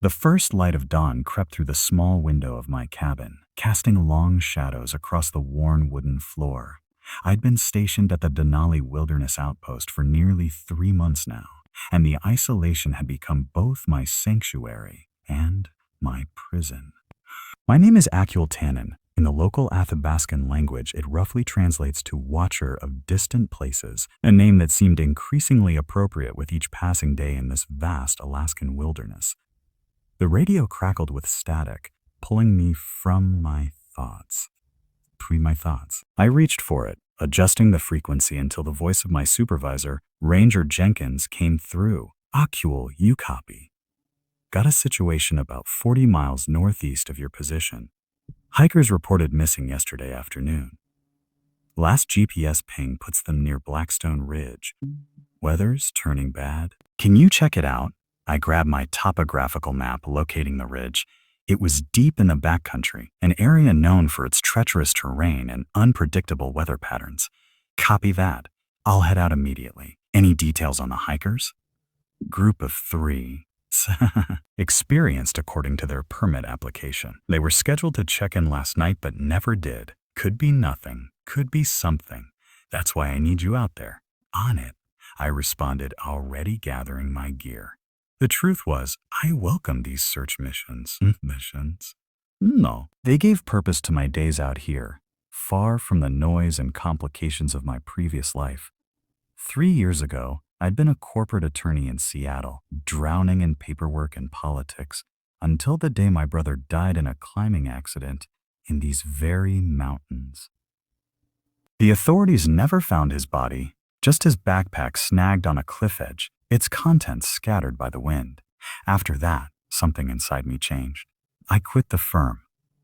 The first light of dawn crept through the small window of my cabin, casting long shadows across the worn wooden floor. I'd been stationed at the Denali Wilderness Outpost for nearly 3 months now, and the isolation had become both my sanctuary and my prison. My name is Akul Tannen. In the local Athabascan language, it roughly translates to Watcher of Distant Places, a name that seemed increasingly appropriate with each passing day in this vast Alaskan wilderness. The radio crackled with static, pulling me from my thoughts. Between my thoughts. I reached for it, adjusting the frequency until the voice of my supervisor, Ranger Jenkins, came through. Akul, you copy. Got a situation about 40 miles northeast of your position. Hikers reported missing yesterday afternoon. Last GPS ping puts them near Blackstone Ridge. Weather's turning bad. Can you check it out? I grabbed my topographical map locating the ridge. It was deep in the backcountry, an area known for its treacherous terrain and unpredictable weather patterns. Copy that. I'll head out immediately. Any details on the hikers? Group of 3. Experienced according to their permit application. They were scheduled to check in last night but never did. Could be nothing, could be something. That's why I need you out there. On it, I responded, already gathering my gear. The truth was, I welcomed these search missions. No, they gave purpose to my days out here, far from the noise and complications of my previous life. 3 years ago, I'd been a corporate attorney in Seattle, drowning in paperwork and politics, until the day my brother died in a climbing accident in these very mountains. The authorities never found his body, just his backpack snagged on a cliff edge, its contents scattered by the wind. After that, something inside me changed. I quit the firm,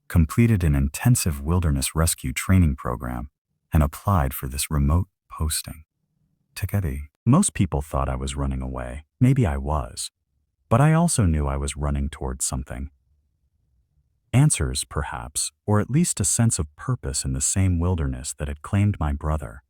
completed an intensive wilderness rescue training program, and applied for this remote posting. Takedi. Most people thought I was running away. Maybe I was. But I also knew I was running towards something. Answers, perhaps, or at least a sense of purpose in the same wilderness that had claimed my brother.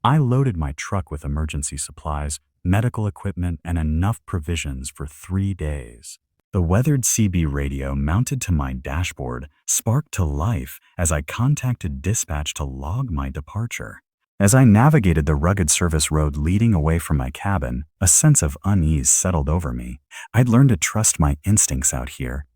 I loaded my truck with emergency supplies, medical equipment, and enough provisions for 3 days. The weathered CB radio mounted to my dashboard sparked to life as I contacted dispatch to log my departure. As I navigated the rugged service road leading away from my cabin, a sense of unease settled over me. I'd learned to trust my instincts out here.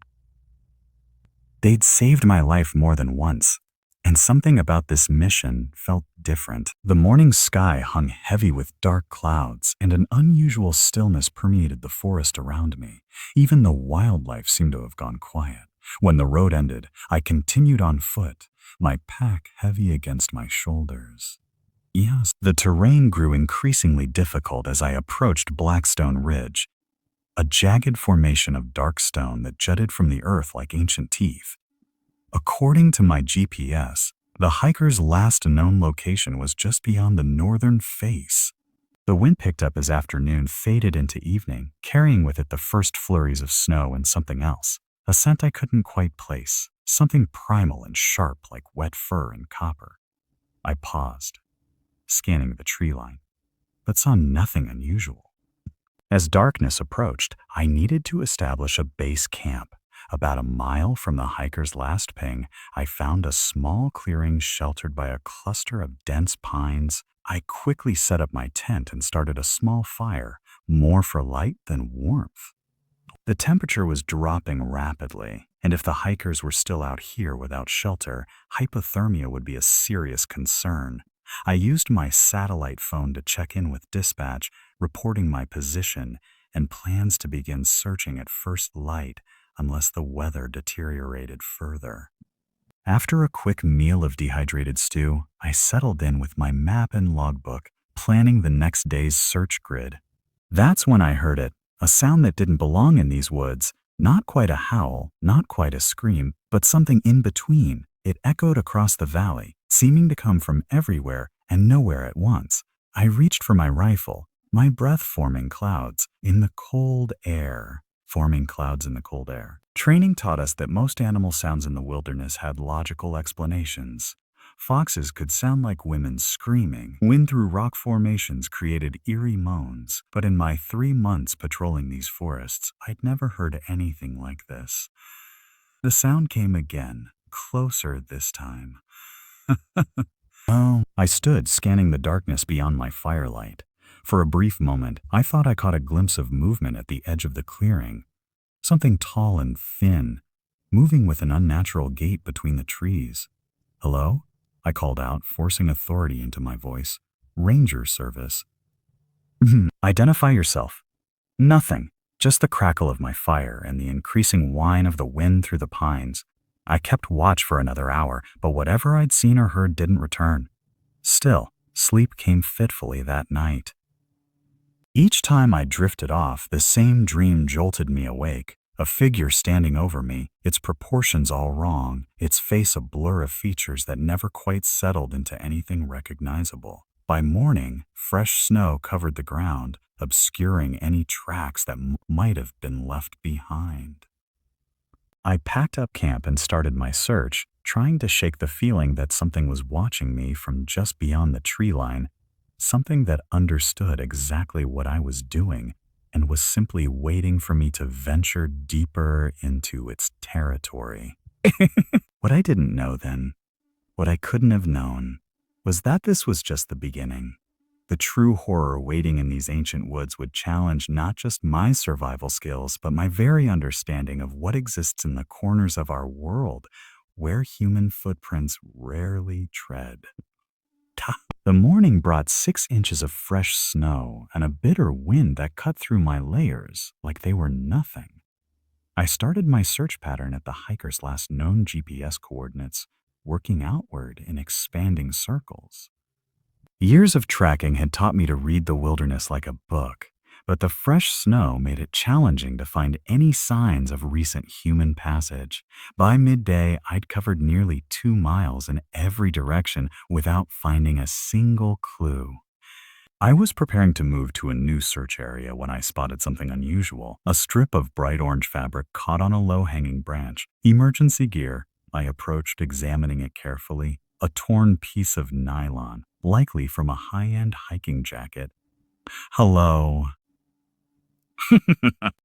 They'd saved my life more than once, and something about this mission felt different. The morning sky hung heavy with dark clouds, and an unusual stillness permeated the forest around me. Even the wildlife seemed to have gone quiet. When the road ended, I continued on foot, my pack heavy against my shoulders. Yes, the terrain grew increasingly difficult as I approached Blackstone Ridge, a jagged formation of dark stone that jutted from the earth like ancient teeth. According to my GPS, the hiker's last known location was just beyond the northern face. The wind picked up as afternoon faded into evening, carrying with it the first flurries of snow and something else, a scent I couldn't quite place, something primal and sharp like wet fur and copper. I paused, scanning the tree line, but saw nothing unusual. As darkness approached, I needed to establish a base camp. About a mile from the hiker's last ping, I found a small clearing sheltered by a cluster of dense pines. I quickly set up my tent and started a small fire, more for light than warmth. The temperature was dropping rapidly, and if the hikers were still out here without shelter, hypothermia would be a serious concern. I used my satellite phone to check in with dispatch, reporting my position and plans to begin searching at first light unless the weather deteriorated further. After a quick meal of dehydrated stew, I settled in with my map and logbook, planning the next day's search grid. That's when I heard it, a sound that didn't belong in these woods, not quite a howl, not quite a scream, but something in between. It echoed across the valley, seeming to come from everywhere and nowhere at once. I reached for my rifle, my breath forming clouds in the cold air. Training taught us that most animal sounds in the wilderness had logical explanations. Foxes could sound like women screaming. Wind through rock formations created eerie moans. But in my 3 months patrolling these forests, I'd never heard anything like this. The sound came again, closer this time. Oh, I stood scanning the darkness beyond my firelight. For a brief moment, I thought I caught a glimpse of movement at the edge of the clearing. Something tall and thin, moving with an unnatural gait between the trees. "Hello?" I called out, forcing authority into my voice. "Ranger service." "Identify yourself." "Nothing. Just the crackle of my fire and the increasing whine of the wind through the pines." I kept watch for another hour, but whatever I'd seen or heard didn't return. Still, sleep came fitfully that night. Each time I drifted off, the same dream jolted me awake. A figure standing over me, its proportions all wrong, its face a blur of features that never quite settled into anything recognizable. By morning, fresh snow covered the ground, obscuring any tracks that might have been left behind. I packed up camp and started my search, trying to shake the feeling that something was watching me from just beyond the tree line, something that understood exactly what I was doing and was simply waiting for me to venture deeper into its territory. What I didn't know then, what I couldn't have known, was that this was just the beginning. The true horror waiting in these ancient woods would challenge not just my survival skills, but my very understanding of what exists in the corners of our world, where human footprints rarely tread. The morning brought 6 inches of fresh snow and a bitter wind that cut through my layers like they were nothing. I started my search pattern at the hiker's last known GPS coordinates, working outward in expanding circles. Years of tracking had taught me to read the wilderness like a book, but the fresh snow made it challenging to find any signs of recent human passage. By midday, I'd covered nearly 2 miles in every direction without finding a single clue. I was preparing to move to a new search area when I spotted something unusual. A strip of bright orange fabric caught on a low-hanging branch. Emergency gear. I approached, examining it carefully. A torn piece of nylon, likely from a high-end hiking jacket. "Hello."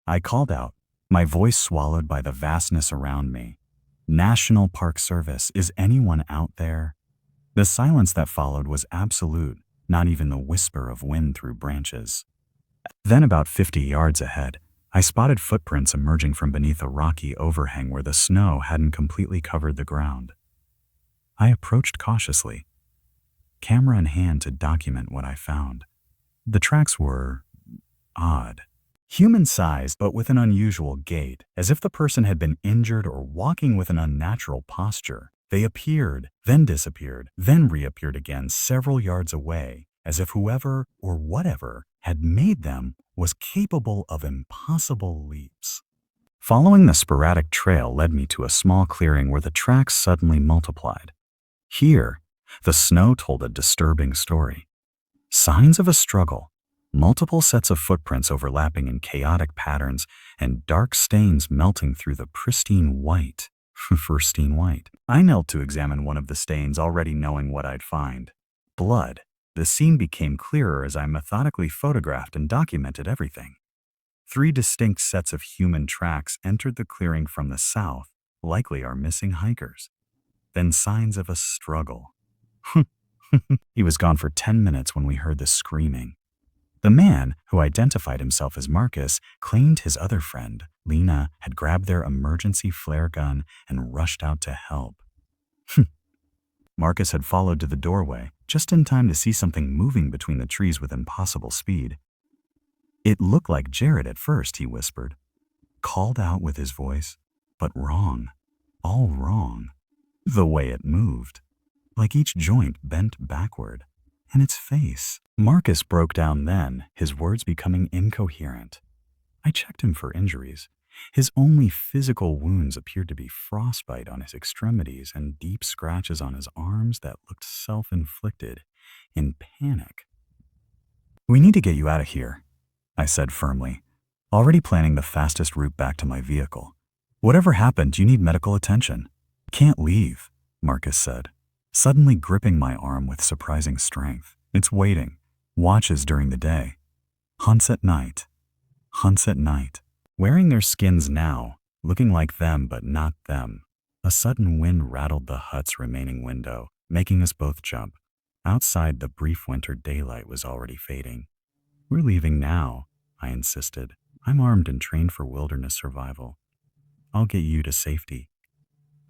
I called out, my voice swallowed by the vastness around me. "National Park Service, is anyone out there?" The silence that followed was absolute, not even the whisper of wind through branches. Then about 50 yards ahead, I spotted footprints emerging from beneath a rocky overhang where the snow hadn't completely covered the ground. I approached cautiously, camera in hand to document what I found. The tracks were odd. Human-sized, but with an unusual gait, as if the person had been injured or walking with an unnatural posture. They appeared, then disappeared, then reappeared again several yards away, as if whoever or whatever had made them was capable of impossible leaps. Following the sporadic trail led me to a small clearing where the tracks suddenly multiplied. Here, the snow told a disturbing story. Signs of a struggle. Multiple sets of footprints overlapping in chaotic patterns, and dark stains melting through the pristine white. Pristine white. I knelt to examine one of the stains, already knowing what I'd find. Blood. The scene became clearer as I methodically photographed and documented everything. 3 distinct sets of human tracks entered the clearing from the south, likely our missing hikers. Then signs of a struggle. He was gone for 10 minutes when we heard the screaming. The man, who identified himself as Marcus, claimed his other friend, Lena, had grabbed their emergency flare gun and rushed out to help. Marcus had followed to the doorway, just in time to see something moving between the trees with impossible speed. "It looked like Jared at first," he whispered. Called out with his voice, but wrong. All wrong. The way it moved. Like each joint bent backward. And its face. Marcus broke down then, his words becoming incoherent. I checked him for injuries. His only physical wounds appeared to be frostbite on his extremities and deep scratches on his arms that looked self-inflicted. In panic. "We need to get you out of here," I said firmly, already planning the fastest route back to my vehicle. "Whatever happened, you need medical attention." "Can't leave," Marcus said. suddenly gripping my arm with surprising strength. It's waiting, watches during the day, hunts at night, hunts at night. Wearing their skins now, looking like them but not them. A sudden wind rattled the hut's remaining window, making us both jump. Outside, the brief winter daylight was already fading. "We're leaving now," I insisted. "I'm armed and trained for wilderness survival. I'll get you to safety."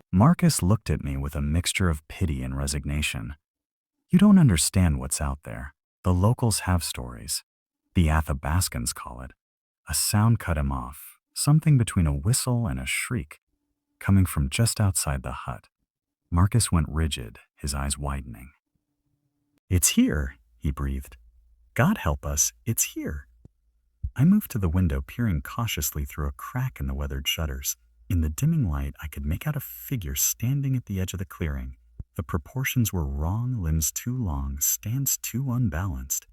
Marcus looked at me with a mixture of pity and resignation. "You don't understand what's out there. The locals have stories. The Athabascans call it." A sound cut him off, something between a whistle and a shriek, coming from just outside the hut. Marcus went rigid, his eyes widening. "It's here," he breathed. "God help us, it's here." I moved to the window, peering cautiously through a crack in the weathered shutters. In the dimming light, I could make out a figure standing at the edge of the clearing. The proportions were wrong, limbs too long, stance too unbalanced.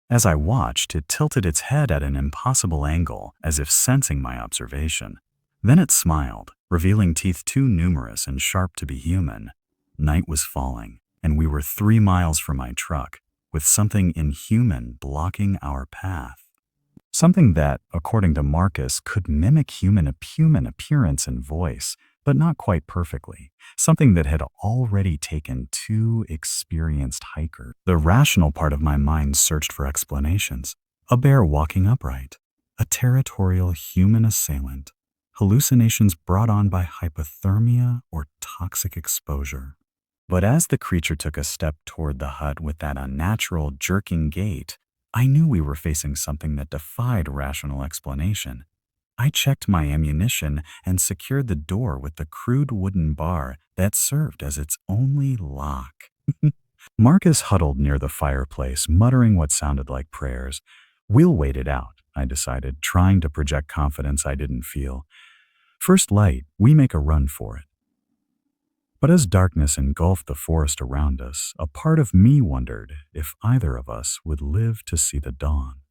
As I watched, it tilted its head at an impossible angle, as if sensing my observation. Then it smiled, revealing teeth too numerous and sharp to be human. Night was falling, and we were 3 miles from my truck, with something inhuman blocking our path. Something that, according to Marcus, could mimic human appearance and voice, but not quite perfectly. Something that had already taken 2 experienced hikers. The rational part of my mind searched for explanations. A bear walking upright. A territorial human assailant. Hallucinations brought on by hypothermia or toxic exposure. But as the creature took a step toward the hut with that unnatural, jerking gait, I knew we were facing something that defied rational explanation. I checked my ammunition and secured the door with the crude wooden bar that served as its only lock. Marcus huddled near the fireplace, muttering what sounded like prayers. "We'll wait it out," I decided, trying to project confidence I didn't feel. "First light, we make a run for it." But as darkness engulfed the forest around us, a part of me wondered if either of us would live to see the dawn.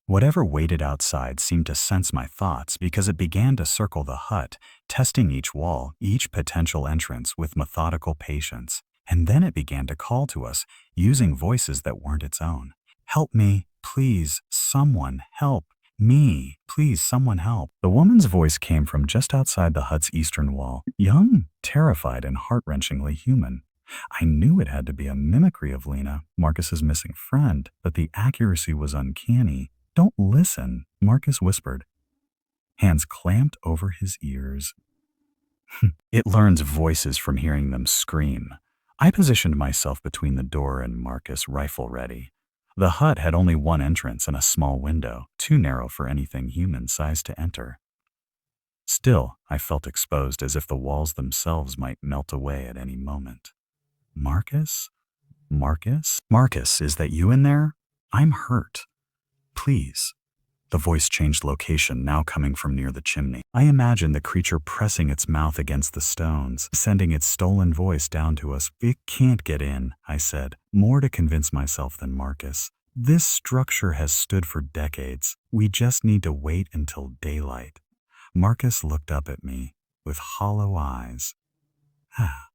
Whatever waited outside seemed to sense my thoughts because it began to circle the hut, testing each wall, each potential entrance with methodical patience. And then it began to call to us, using voices that weren't its own. "Help me, please, someone, help. Me, please, someone help." The woman's voice came from just outside the hut's eastern wall, young, terrified, and heart-wrenchingly human. I knew it had to be a mimicry of Lena, Marcus's missing friend, but the accuracy was uncanny. "Don't listen," Marcus whispered, hands clamped over his ears. "It learns voices from hearing them scream." I positioned myself between the door and Marcus, rifle ready. The hut had only one entrance and a small window, too narrow for anything human-sized to enter. Still, I felt exposed, as if the walls themselves might melt away at any moment. "Marcus? Marcus? Marcus, is that you in there? I'm hurt. Please." The voice changed location, now coming from near the chimney. I imagined the creature pressing its mouth against the stones, sending its stolen voice down to us. "It can't get in," I said, more to convince myself than Marcus. "This structure has stood for decades. We just need to wait until daylight." Marcus looked up at me with hollow eyes.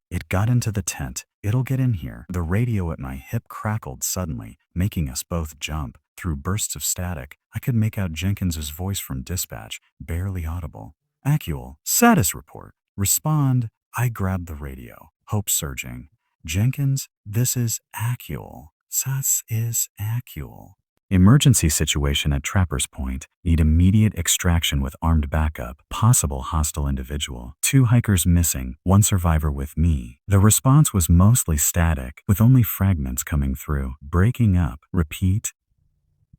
"It got into the tent. It'll get in here." The radio at my hip crackled suddenly, making us both jump. Through bursts of static, I could make out Jenkins's voice from dispatch, barely audible. "Actual, status report. Respond." I grabbed the radio, hope surging. "Jenkins, this is Actual. This is Actual. Emergency situation at Trapper's Point. Need immediate extraction with armed backup. Possible hostile individual. 2 hikers missing. 1 survivor with me." The response was mostly static, with only fragments coming through. "Breaking up. Repeat.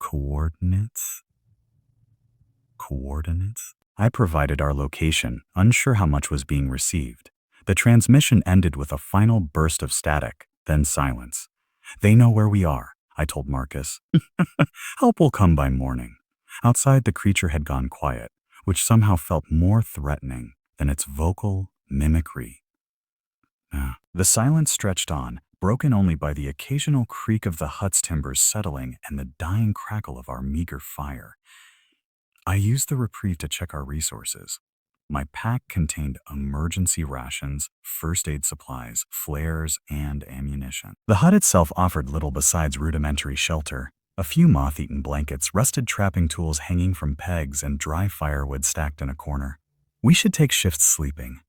Coordinates." Coordinates? I provided our location, unsure how much was being received. The transmission ended with a final burst of static, then silence. "They know where we are," I told Marcus. "Help will come by morning." Outside, the creature had gone quiet, which somehow felt more threatening than its vocal mimicry. The silence stretched on, broken only by the occasional creak of the hut's timbers settling and the dying crackle of our meager fire. I used the reprieve to check our resources. My pack contained emergency rations, first aid supplies, flares, and ammunition. The hut itself offered little besides rudimentary shelter. A few moth-eaten blankets, rusted trapping tools hanging from pegs, and dry firewood stacked in a corner. We should take shifts sleeping,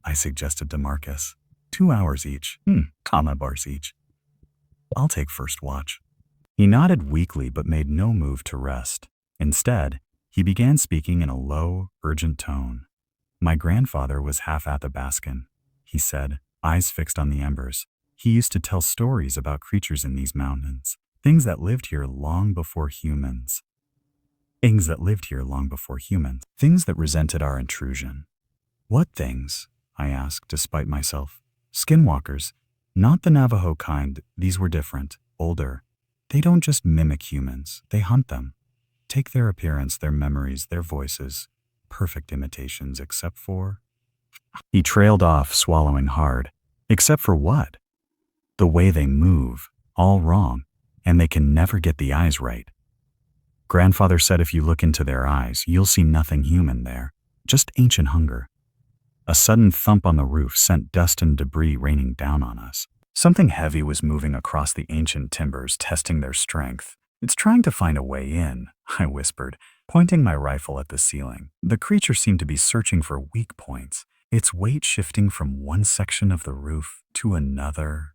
I suggested to Marcus. 2 hours each, comma bars each. I'll take first watch. He nodded weakly but made no move to rest. Instead, he began speaking in a low, urgent tone. My grandfather was half Athabascan, he said, eyes fixed on the embers. He used to tell stories about creatures in these mountains, things that lived here long before humans. Things that resented our intrusion. What things? I asked, despite myself. Skinwalkers. Not the Navajo kind, these were different, older. They don't just mimic humans, they hunt them. Take their appearance, their memories, their voices. Perfect imitations, except for… He trailed off, swallowing hard. Except for what? The way they move, all wrong, and they can never get the eyes right. Grandfather said if you look into their eyes, you'll see nothing human there, just ancient hunger. A sudden thump on the roof sent dust and debris raining down on us. Something heavy was moving across the ancient timbers, testing their strength. It's trying to find a way in, I whispered, pointing my rifle at the ceiling. The creature seemed to be searching for weak points, its weight shifting from one section of the roof to another.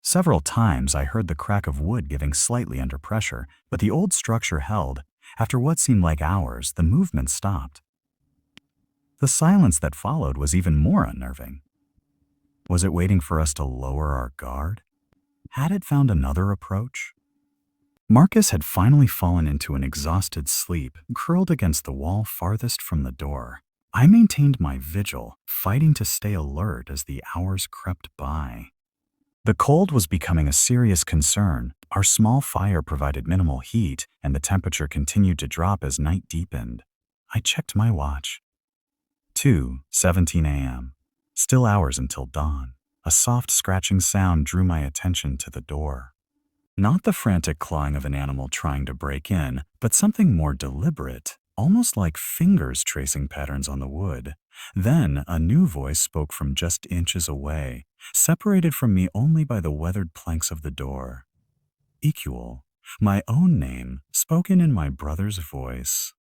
Several times I heard the crack of wood giving slightly under pressure, but the old structure held. After what seemed like hours, the movement stopped. The silence that followed was even more unnerving. Was it waiting for us to lower our guard? Had it found another approach? Marcus had finally fallen into an exhausted sleep, curled against the wall farthest from the door. I maintained my vigil, fighting to stay alert as the hours crept by. The cold was becoming a serious concern. Our small fire provided minimal heat, and the temperature continued to drop as night deepened. I checked my watch. 2:17 a.m. Still hours until dawn. A soft scratching sound drew my attention to the door. Not the frantic clawing of an animal trying to break in, but something more deliberate, almost like fingers tracing patterns on the wood. Then a new voice spoke from just inches away, separated from me only by the weathered planks of the door. Equal, my own name, spoken in my brother's voice.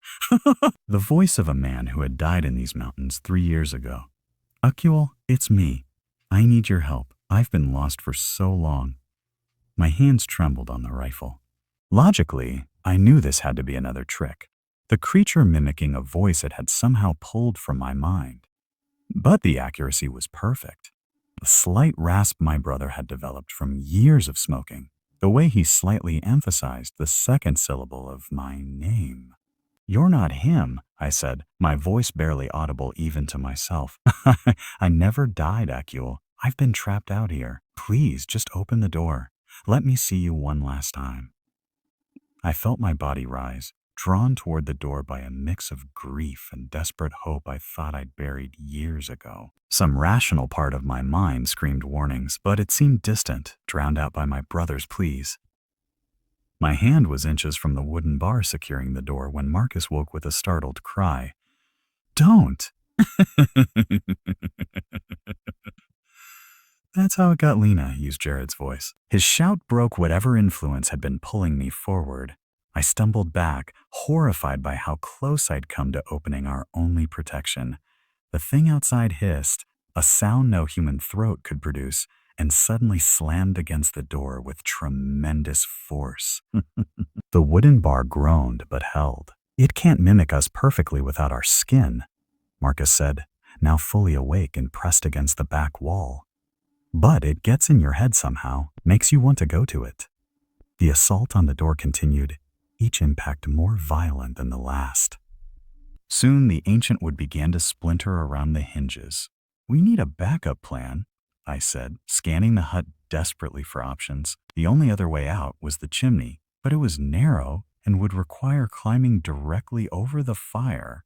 The voice of a man who had died in these mountains 3 years ago. Equal, it's me. I need your help. I've been lost for so long. My hands trembled on the rifle. Logically, I knew this had to be another trick. The creature mimicking a voice it had somehow pulled from my mind. But the accuracy was perfect. The slight rasp my brother had developed from years of smoking, the way he slightly emphasized the second syllable of my name. You're not him, I said, my voice barely audible even to myself. I never died, Akul. I've been trapped out here. Please, just open the door. Let me see you one last time. I felt my body rise, drawn toward the door by a mix of grief and desperate hope I thought I'd buried years ago. Some rational part of my mind screamed warnings, but it seemed distant, drowned out by my brother's pleas. My hand was inches from the wooden bar securing the door when Marcus woke with a startled cry. Don't! That's how it got Lena, used Jared's voice. His shout broke whatever influence had been pulling me forward. I stumbled back, horrified by how close I'd come to opening our only protection. The thing outside hissed, a sound no human throat could produce, and suddenly slammed against the door with tremendous force. The wooden bar groaned but held. It can't mimic us perfectly without our skin, Marcus said, now fully awake and pressed against the back wall. But it gets in your head somehow, makes you want to go to it. The assault on the door continued, each impact more violent than the last. Soon the ancient wood began to splinter around the hinges. We need a backup plan, I said, scanning the hut desperately for options. The only other way out was the chimney, but it was narrow and would require climbing directly over the fire.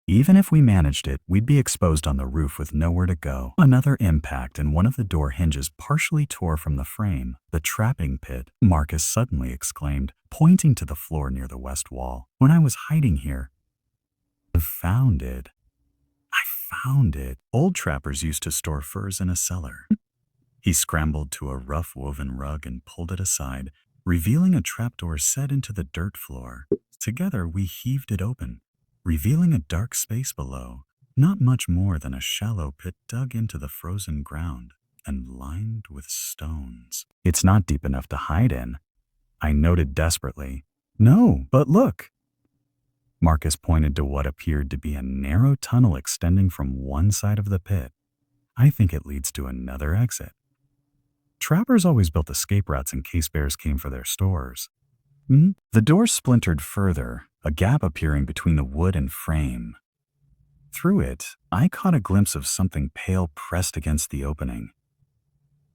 Even if we managed it, we'd be exposed on the roof with nowhere to go. Another impact and one of the door hinges partially tore from the frame. The trapping pit, Marcus suddenly exclaimed, pointing to the floor near the west wall. When I was hiding here, Found it. I found it. Old trappers used to store furs in a cellar. He scrambled to a rough woven rug and pulled it aside, revealing a trapdoor set into the dirt floor. Together we heaved it open, revealing a dark space below, not much more than a shallow pit dug into the frozen ground and lined with stones. It's not deep enough to hide in, I noted desperately. No, but look. Marcus pointed to what appeared to be a narrow tunnel extending from one side of the pit. I think it leads to another exit. Trappers always built escape routes in case bears came for their stores. The door splintered further, a gap appearing between the wood and frame. Through it, I caught a glimpse of something pale pressed against the opening.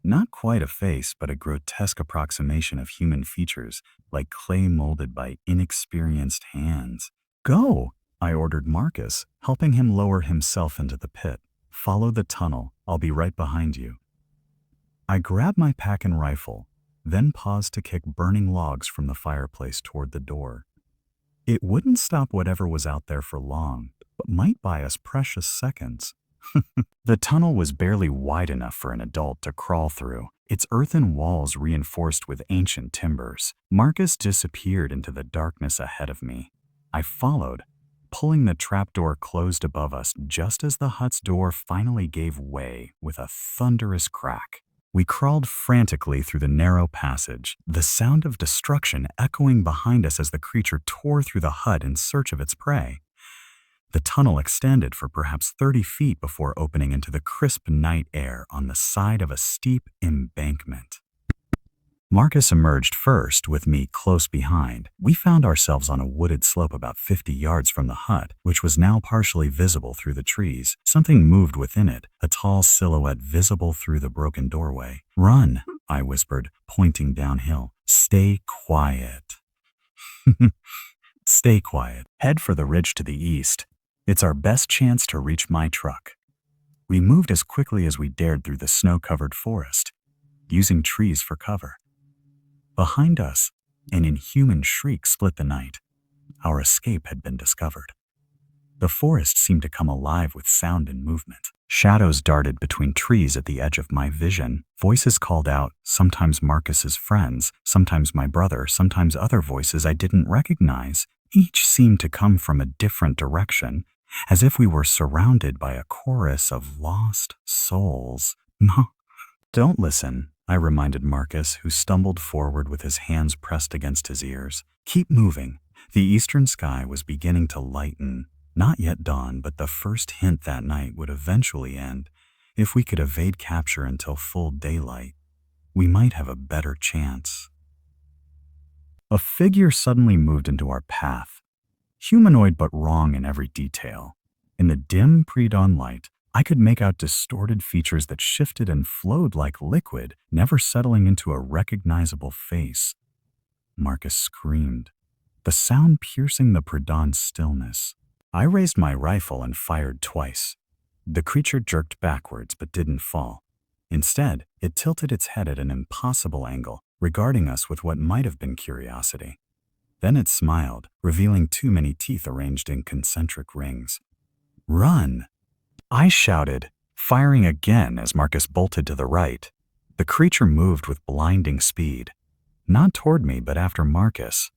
Not quite a face, but a grotesque approximation of human features, like clay molded by inexperienced hands. Go, I ordered Marcus, helping him lower himself into the pit. Follow the tunnel, I'll be right behind you. I grabbed my pack and rifle, then paused to kick burning logs from the fireplace toward the door. It wouldn't stop whatever was out there for long, but might buy us precious seconds. The tunnel was barely wide enough for an adult to crawl through, its earthen walls reinforced with ancient timbers. Marcus disappeared into the darkness ahead of me. I followed, pulling the trapdoor closed above us just as the hut's door finally gave way with a thunderous crack. We crawled frantically through the narrow passage, the sound of destruction echoing behind us as the creature tore through the hut in search of its prey. The tunnel extended for perhaps 30 feet before opening into the crisp night air on the side of a steep embankment. Marcus emerged first, with me close behind. We found ourselves on a wooded slope about 50 yards from the hut, which was now partially visible through the trees. Something moved within it, a tall silhouette visible through the broken doorway. Run, I whispered, pointing downhill. Stay quiet. Stay quiet. Head for the ridge to the east. It's our best chance to reach my truck. We moved as quickly as we dared through the snow-covered forest, using trees for cover. Behind us, an inhuman shriek split the night. Our escape had been discovered. The forest seemed to come alive with sound and movement. Shadows darted between trees at the edge of my vision. Voices called out, sometimes Marcus's friends, sometimes my brother, sometimes other voices I didn't recognize. Each seemed to come from a different direction, as if we were surrounded by a chorus of lost souls. No, don't listen, I reminded Marcus, who stumbled forward with his hands pressed against his ears. Keep moving. The eastern sky was beginning to lighten. Not yet dawn, but the first hint that night would eventually end. If we could evade capture until full daylight, we might have a better chance. A figure suddenly moved into our path. Humanoid but wrong in every detail. In the dim pre-dawn light, I could make out distorted features that shifted and flowed like liquid, never settling into a recognizable face. Marcus screamed, the sound piercing the pre-dawn stillness. I raised my rifle and fired twice. The creature jerked backwards but didn't fall. Instead, it tilted its head at an impossible angle, regarding us with what might have been curiosity. Then it smiled, revealing too many teeth arranged in concentric rings. Run! I shouted, firing again as Marcus bolted to the right. The creature moved with blinding speed. Not toward me, but after Marcus.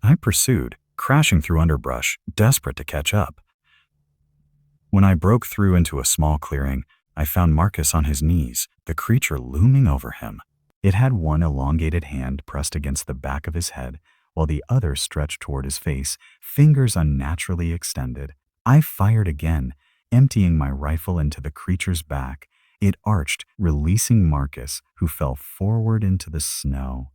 I pursued, crashing through underbrush, desperate to catch up. When I broke through into a small clearing, I found Marcus on his knees, the creature looming over him. It had one elongated hand pressed against the back of his head, while the other stretched toward his face, fingers unnaturally extended. I fired again, emptying my rifle into the creature's back. It arched, releasing Marcus, who fell forward into the snow.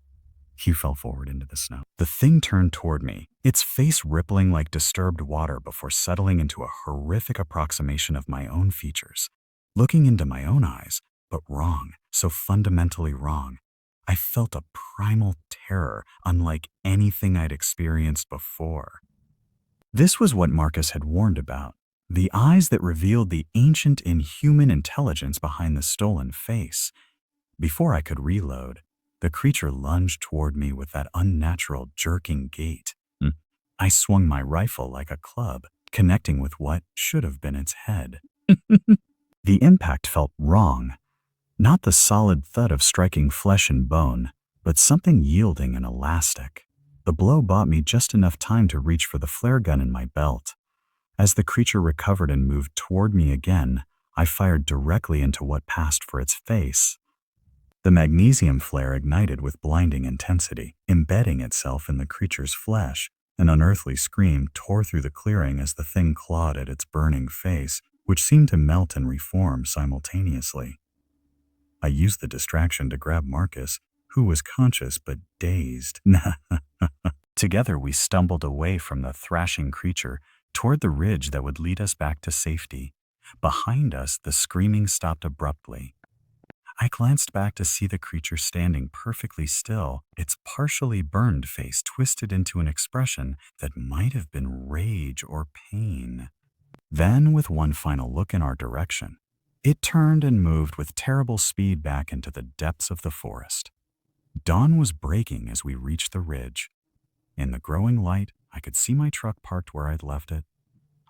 The thing turned toward me, its face rippling like disturbed water before settling into a horrific approximation of my own features. Looking into my own eyes, but wrong, so fundamentally wrong. I felt a primal terror unlike anything I'd experienced before. This was what Marcus had warned about, the eyes that revealed the ancient inhuman intelligence behind the stolen face. Before I could reload, the creature lunged toward me with that unnatural jerking gait. I swung my rifle like a club, connecting with what should have been its head. The impact felt wrong, not the solid thud of striking flesh and bone, but something yielding and elastic. The blow bought me just enough time to reach for the flare gun in my belt. As the creature recovered and moved toward me again, I fired directly into what passed for its face. The magnesium flare ignited with blinding intensity, embedding itself in the creature's flesh. An unearthly scream tore through the clearing as the thing clawed at its burning face, which seemed to melt and reform simultaneously. I used the distraction to grab Marcus, who was conscious but dazed. Together we stumbled away from the thrashing creature toward the ridge that would lead us back to safety. Behind us, the screaming stopped abruptly. I glanced back to see the creature standing perfectly still, its partially burned face twisted into an expression that might have been rage or pain. Then, with one final look in our direction, it turned and moved with terrible speed back into the depths of the forest. Dawn was breaking as we reached the ridge. In the growing light, I could see my truck parked where I'd left it,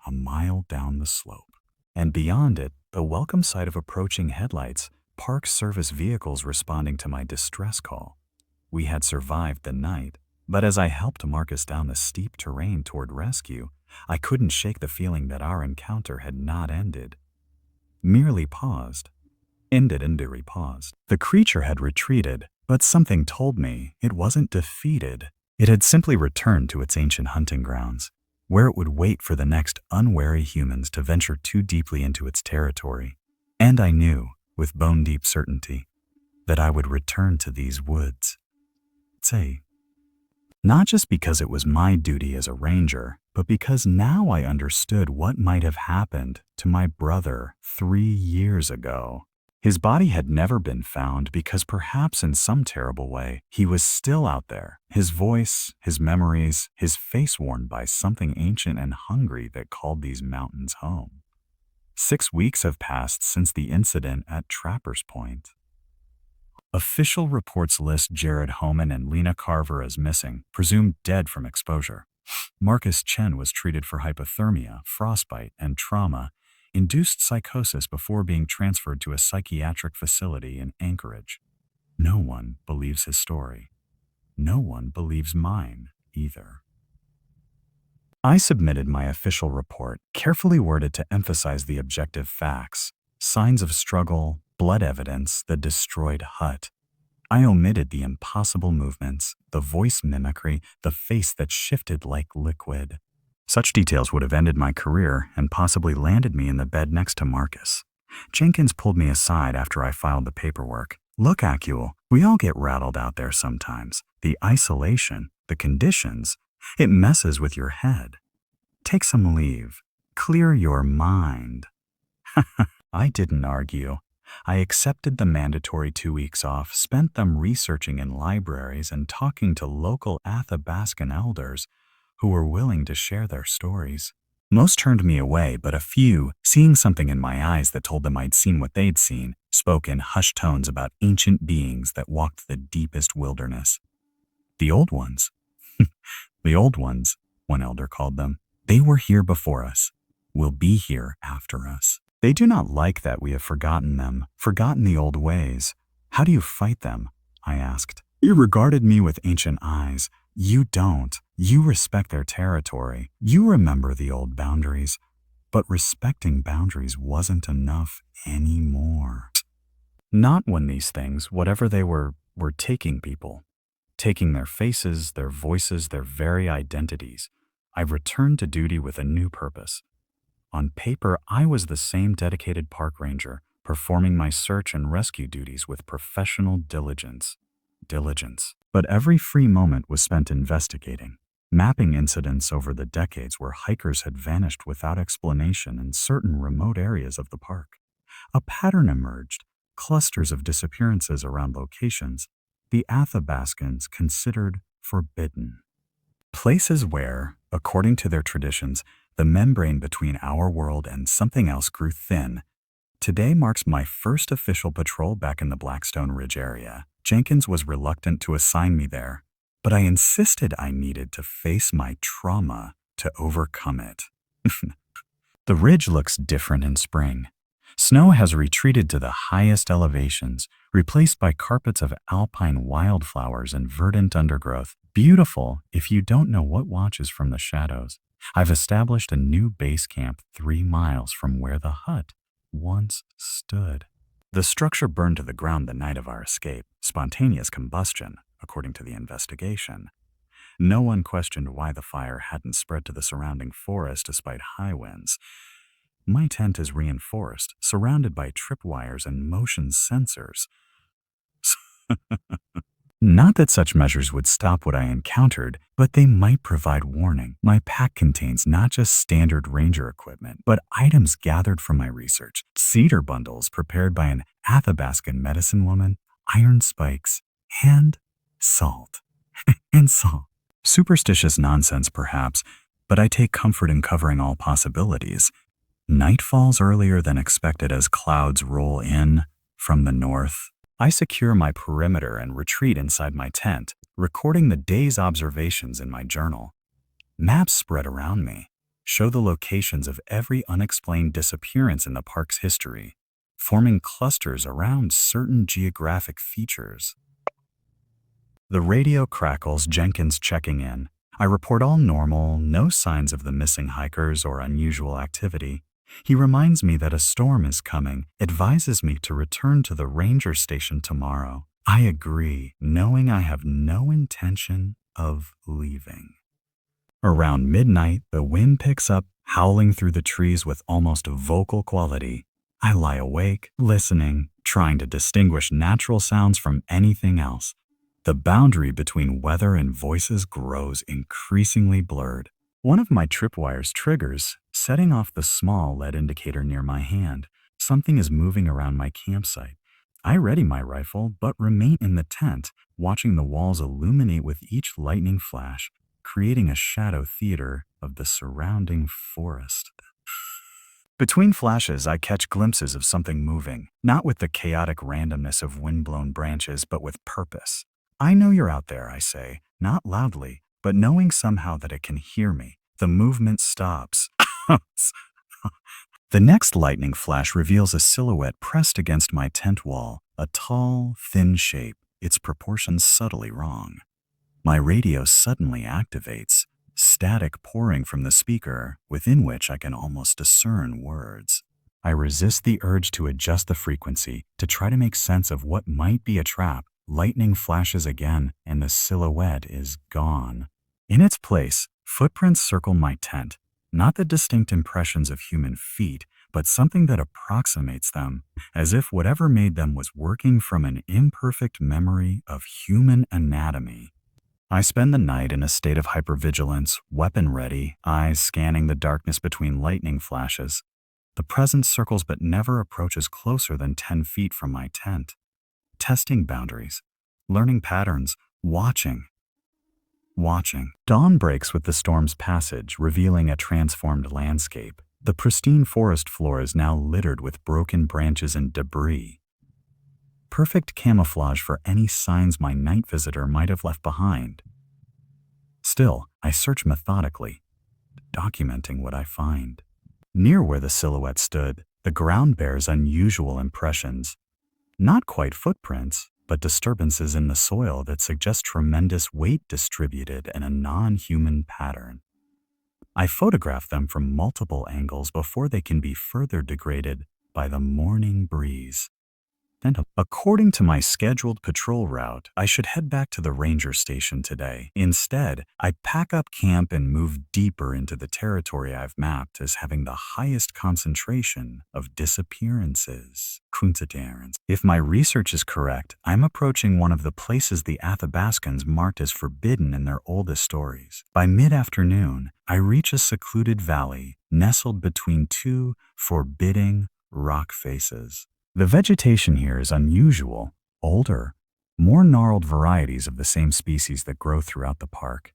a mile down the slope. And beyond it, the welcome sight of approaching headlights, Park Service vehicles responding to my distress call. We had survived the night, but as I helped Marcus down the steep terrain toward rescue, I couldn't shake the feeling that our encounter had not ended. Merely paused. Ended and repaused. The creature had retreated, but something told me it wasn't defeated. It had simply returned to its ancient hunting grounds, where it would wait for the next unwary humans to venture too deeply into its territory. And I knew, with bone-deep certainty, that I would return to these woods. Not just because it was my duty as a ranger, but because now I understood what might have happened to my brother 3 years ago. His body had never been found because perhaps in some terrible way, he was still out there. His voice, his memories, his face worn by something ancient and hungry that called these mountains home. 6 weeks have passed since the incident at Trapper's Point. Official reports list Jared Homan and Lena Carver as missing, presumed dead from exposure. Marcus Chen was treated for hypothermia, frostbite, and trauma-induced psychosis before being transferred to a psychiatric facility in Anchorage. No one believes his story. No one believes mine, either. I submitted my official report, carefully worded to emphasize the objective facts, signs of struggle, blood evidence that destroyed Hut. I omitted the impossible movements, the voice mimicry, the face that shifted like liquid. Such details would have ended my career and possibly landed me in the bed next to Marcus. Jenkins pulled me aside after I filed the paperwork. Look, Acul, we all get rattled out there sometimes. The isolation, the conditions, it messes with your head. Take some leave. Clear your mind. I didn't argue. I accepted the mandatory 2 weeks off, spent them researching in libraries and talking to local Athabascan elders who were willing to share their stories. Most turned me away, but a few, seeing something in my eyes that told them I'd seen what they'd seen, spoke in hushed tones about ancient beings that walked the deepest wilderness. The old ones. The old ones, one elder called them. They were here before us, will be here after us. They do not like that we have forgotten them, forgotten the old ways. How do you fight them? I asked. You regarded me with ancient eyes. You don't. You respect their territory. You remember the old boundaries. But respecting boundaries wasn't enough anymore. Not when these things, whatever they were taking people. Taking their faces, their voices, their very identities. I returned to duty with a new purpose. On paper, I was the same dedicated park ranger, performing my search and rescue duties with professional diligence. But every free moment was spent investigating, mapping incidents over the decades where hikers had vanished without explanation in certain remote areas of the park. A pattern emerged, clusters of disappearances around locations the Athabascans considered forbidden. Places where, according to their traditions, the membrane between our world and something else grew thin. Today marks my first official patrol back in the Blackstone Ridge area. Jenkins was reluctant to assign me there, but I insisted I needed to face my trauma to overcome it. The ridge looks different in spring. Snow has retreated to the highest elevations, replaced by carpets of alpine wildflowers and verdant undergrowth. Beautiful if you don't know what watches from the shadows. I've established a new base camp 3 miles from where the hut once stood. The structure burned to the ground the night of our escape, spontaneous combustion, according to the investigation. No one questioned why the fire hadn't spread to the surrounding forest despite high winds. My tent is reinforced, surrounded by tripwires and motion sensors. Not that such measures would stop what I encountered, but they might provide warning. My pack contains not just standard ranger equipment, but items gathered from my research. Cedar bundles prepared by an Athabascan medicine woman, iron spikes, and salt. And salt. Superstitious nonsense, perhaps, but I take comfort in covering all possibilities. Night falls earlier than expected as clouds roll in from the north. I secure my perimeter and retreat inside my tent, recording the day's observations in my journal. Maps spread around me, show the locations of every unexplained disappearance in the park's history, forming clusters around certain geographic features. The radio crackles, Jenkins checking in. I report all normal, no signs of the missing hikers or unusual activity. He reminds me that a storm is coming, advises me to return to the ranger station tomorrow. I agree, knowing I have no intention of leaving. Around midnight, the wind picks up, howling through the trees with almost vocal quality. I lie awake, listening, trying to distinguish natural sounds from anything else. The boundary between weather and voices grows increasingly blurred. One of my tripwires triggers, setting off the small LED indicator near my hand. Something is moving around my campsite. I ready my rifle, but remain in the tent, watching the walls illuminate with each lightning flash, creating a shadow theater of the surrounding forest. Between flashes, I catch glimpses of something moving, not with the chaotic randomness of wind-blown branches, but with purpose. I know you're out there, I say, not loudly, but knowing somehow that it can hear me. The movement stops. The next lightning flash reveals a silhouette pressed against my tent wall, a tall, thin shape, its proportions subtly wrong. My radio suddenly activates, static pouring from the speaker, within which I can almost discern words. I resist the urge to adjust the frequency, to try to make sense of what might be a trap. Lightning flashes again, and the silhouette is gone. In its place, footprints circle my tent, not the distinct impressions of human feet, but something that approximates them, as if whatever made them was working from an imperfect memory of human anatomy. I spend the night in a state of hypervigilance, weapon ready, eyes scanning the darkness between lightning flashes. The presence circles but never approaches closer than 10 feet from my tent. Testing boundaries, learning patterns, watching. Dawn breaks with the storm's passage, revealing a transformed landscape. The pristine forest floor is now littered with broken branches and debris. Perfect camouflage for any signs my night visitor might have left behind. Still, I search methodically, documenting what I find. Near where the silhouette stood, the ground bears unusual impressions. Not quite footprints, but disturbances in the soil that suggest tremendous weight distributed in a non-human pattern. I photograph them from multiple angles before they can be further degraded by the morning breeze. And according to my scheduled patrol route, I should head back to the ranger station today. Instead, I pack up camp and move deeper into the territory I've mapped as having the highest concentration of disappearances. If my research is correct, I'm approaching one of the places the Athabascans marked as forbidden in their oldest stories. By mid-afternoon, I reach a secluded valley nestled between two forbidding rock faces. The vegetation here is unusual, older, more gnarled varieties of the same species that grow throughout the park.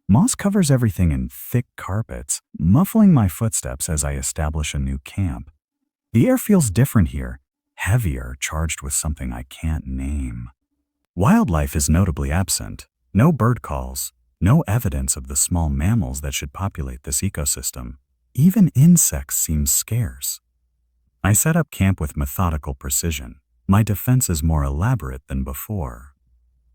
Moss covers everything in thick carpets, muffling my footsteps as I establish a new camp. The air feels different here, heavier, charged with something I can't name. Wildlife is notably absent. No bird calls, no evidence of the small mammals that should populate this ecosystem. Even insects seem scarce. I set up camp with methodical precision, my defenses more elaborate than before.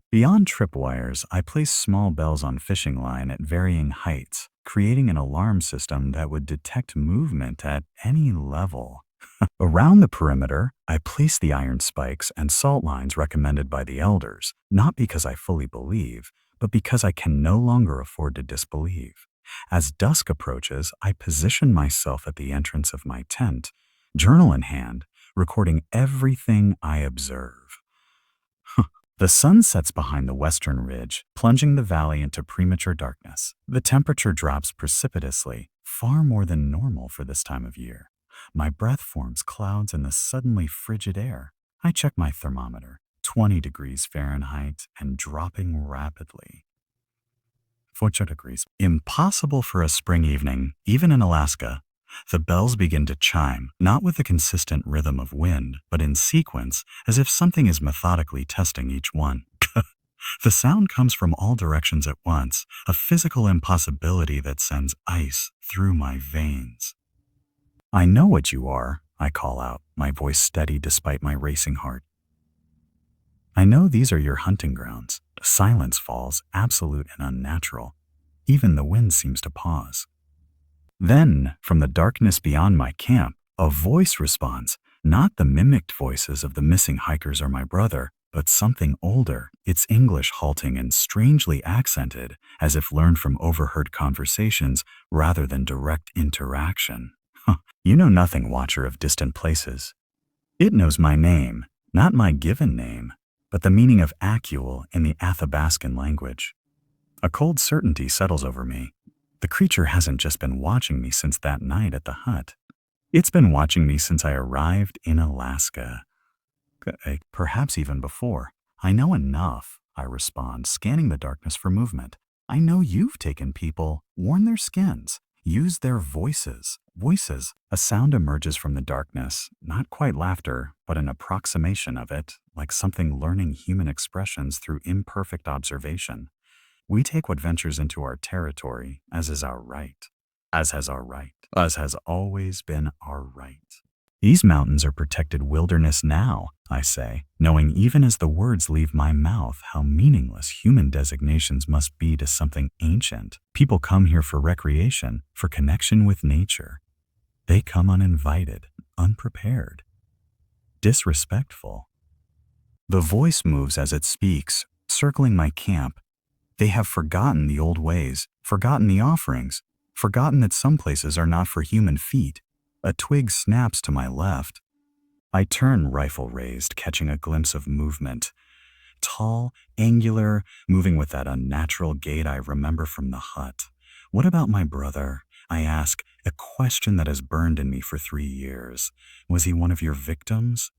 Beyond tripwires, I placed small bells on fishing line at varying heights, creating an alarm system that would detect movement at any level. Around the perimeter, I placed the iron spikes and salt lines recommended by the elders, not because I fully believe, but because I can no longer afford to disbelieve. As dusk approaches, I position myself at the entrance of my tent, journal in hand, recording everything I observe. The sun sets behind the western ridge, plunging the valley into premature darkness. The temperature drops precipitously, far more than normal for this time of year. My breath forms clouds in the suddenly frigid air. I check my thermometer, 20 degrees Fahrenheit, and dropping rapidly. 40 degrees. Impossible for a spring evening, even in Alaska. The bells begin to chime, not with the consistent rhythm of wind, but in sequence, as if something is methodically testing each one. The sound comes from all directions at once, a physical impossibility that sends ice through my veins. I know what you are, I call out, my voice steady despite my racing heart. I know these are your hunting grounds. Silence falls, absolute and unnatural. Even the wind seems to pause. Then, from the darkness beyond my camp, a voice responds, not the mimicked voices of the missing hikers or my brother, but something older, its English halting and strangely accented, as if learned from overheard conversations rather than direct interaction. You know nothing, watcher of distant places. It knows my name, not my given name, but the meaning of Akul in the Athabascan language. A cold certainty settles over me. The creature hasn't just been watching me since that night at the hut. It's been watching me since I arrived in Alaska. Perhaps even before. I know enough, I respond, scanning the darkness for movement. I know you've taken people, worn their skins, used their voices. Voices. A sound emerges from the darkness, not quite laughter, but an approximation of it, like something learning human expressions through imperfect observation. We take what ventures into our territory, as is our right. As has always been our right. These mountains are protected wilderness now, I say, knowing even as the words leave my mouth how meaningless human designations must be to something ancient. People come here for recreation, for connection with nature. They come uninvited, unprepared, disrespectful. The voice moves as it speaks, circling my camp. They have forgotten the old ways, forgotten the offerings, forgotten that some places are not for human feet. A twig snaps to my left. I turn, rifle raised, catching a glimpse of movement. Tall, angular, moving with that unnatural gait I remember from the hut. What about my brother? I ask, a question that has burned in me for 3 years. Was he one of your victims?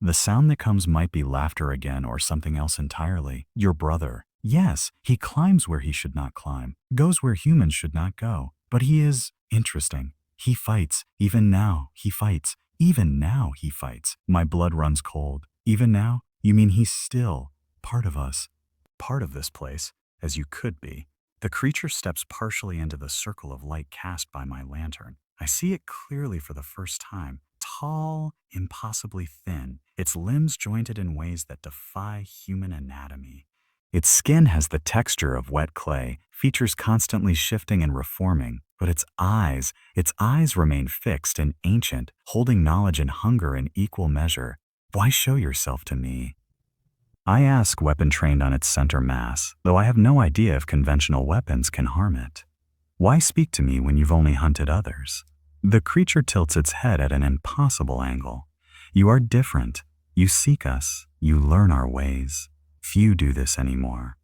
The sound that comes might be laughter again or something else entirely. Your brother. Yes, he climbs where he should not climb, goes where humans should not go. But he is interesting. He fights. Even now, he fights. Even now, he fights. My blood runs cold. Even now? You mean he's still part of us? Part of this place, as you could be. The creature steps partially into the circle of light cast by my lantern. I see it clearly for the first time. Tall, impossibly thin, its limbs jointed in ways that defy human anatomy. Its skin has the texture of wet clay, features constantly shifting and reforming, but its eyes remain fixed and ancient, holding knowledge and hunger in equal measure. Why show yourself to me? I ask, weapon trained on its center mass, though I have no idea if conventional weapons can harm it. Why speak to me when you've only hunted others? The creature tilts its head at an impossible angle. You are different. You seek us. You learn our ways. Few do this anymore.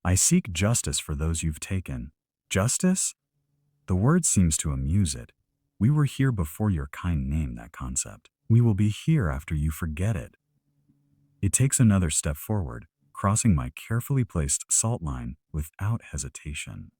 I seek justice for those you've taken. Justice? The word seems to amuse it. We were here before your kind named that concept. We will be here after you forget it. It takes another step forward, crossing my carefully placed salt line without hesitation.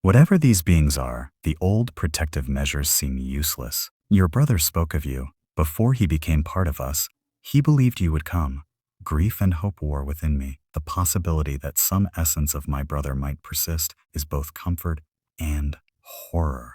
Whatever these beings are, the old protective measures seem useless. Your brother spoke of you. Before he became part of us, he believed you would come. Grief and hope war within me. The possibility that some essence of my brother might persist is both comfort and horror.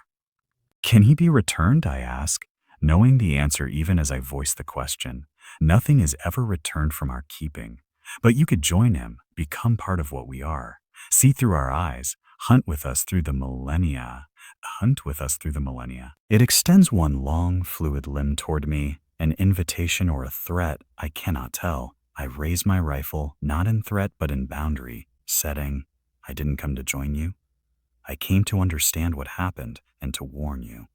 Can he be returned? I ask, knowing the answer even as I voice the question. Nothing is ever returned from our keeping. But you could join him, become part of what we are. See through our eyes, hunt with us through the millennia. Hunt with us through the millennia. It extends one long, fluid limb toward me, an invitation or a threat, I cannot tell. I raise my rifle, not in threat but in boundary, setting, I didn't come to join you. I came to understand what happened and to warn you.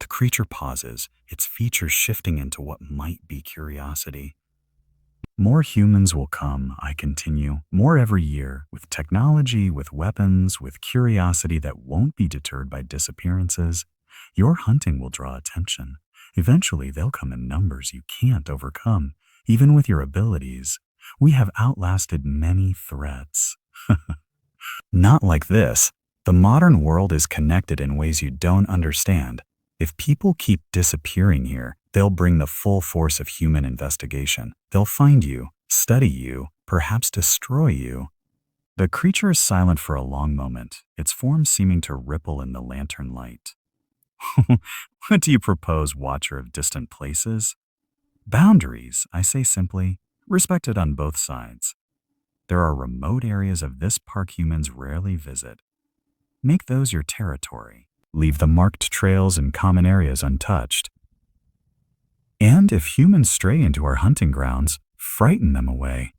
The creature pauses, its features shifting into what might be curiosity. More humans will come, I continue, more every year, with technology, with weapons, with curiosity that won't be deterred by disappearances. Your hunting will draw attention. Eventually, they'll come in numbers you can't overcome, even with your abilities. We have outlasted many threats. Not like this. The modern world is connected in ways you don't understand. If people keep disappearing here, they'll bring the full force of human investigation. They'll find you, study you, perhaps destroy you. The creature is silent for a long moment, its form seeming to ripple in the lantern light. What do you propose, watcher of distant places? Boundaries, I say simply, respected on both sides. There are remote areas of this park humans rarely visit. Make those your territory. Leave the marked trails and common areas untouched. And if humans stray into our hunting grounds, frighten them away.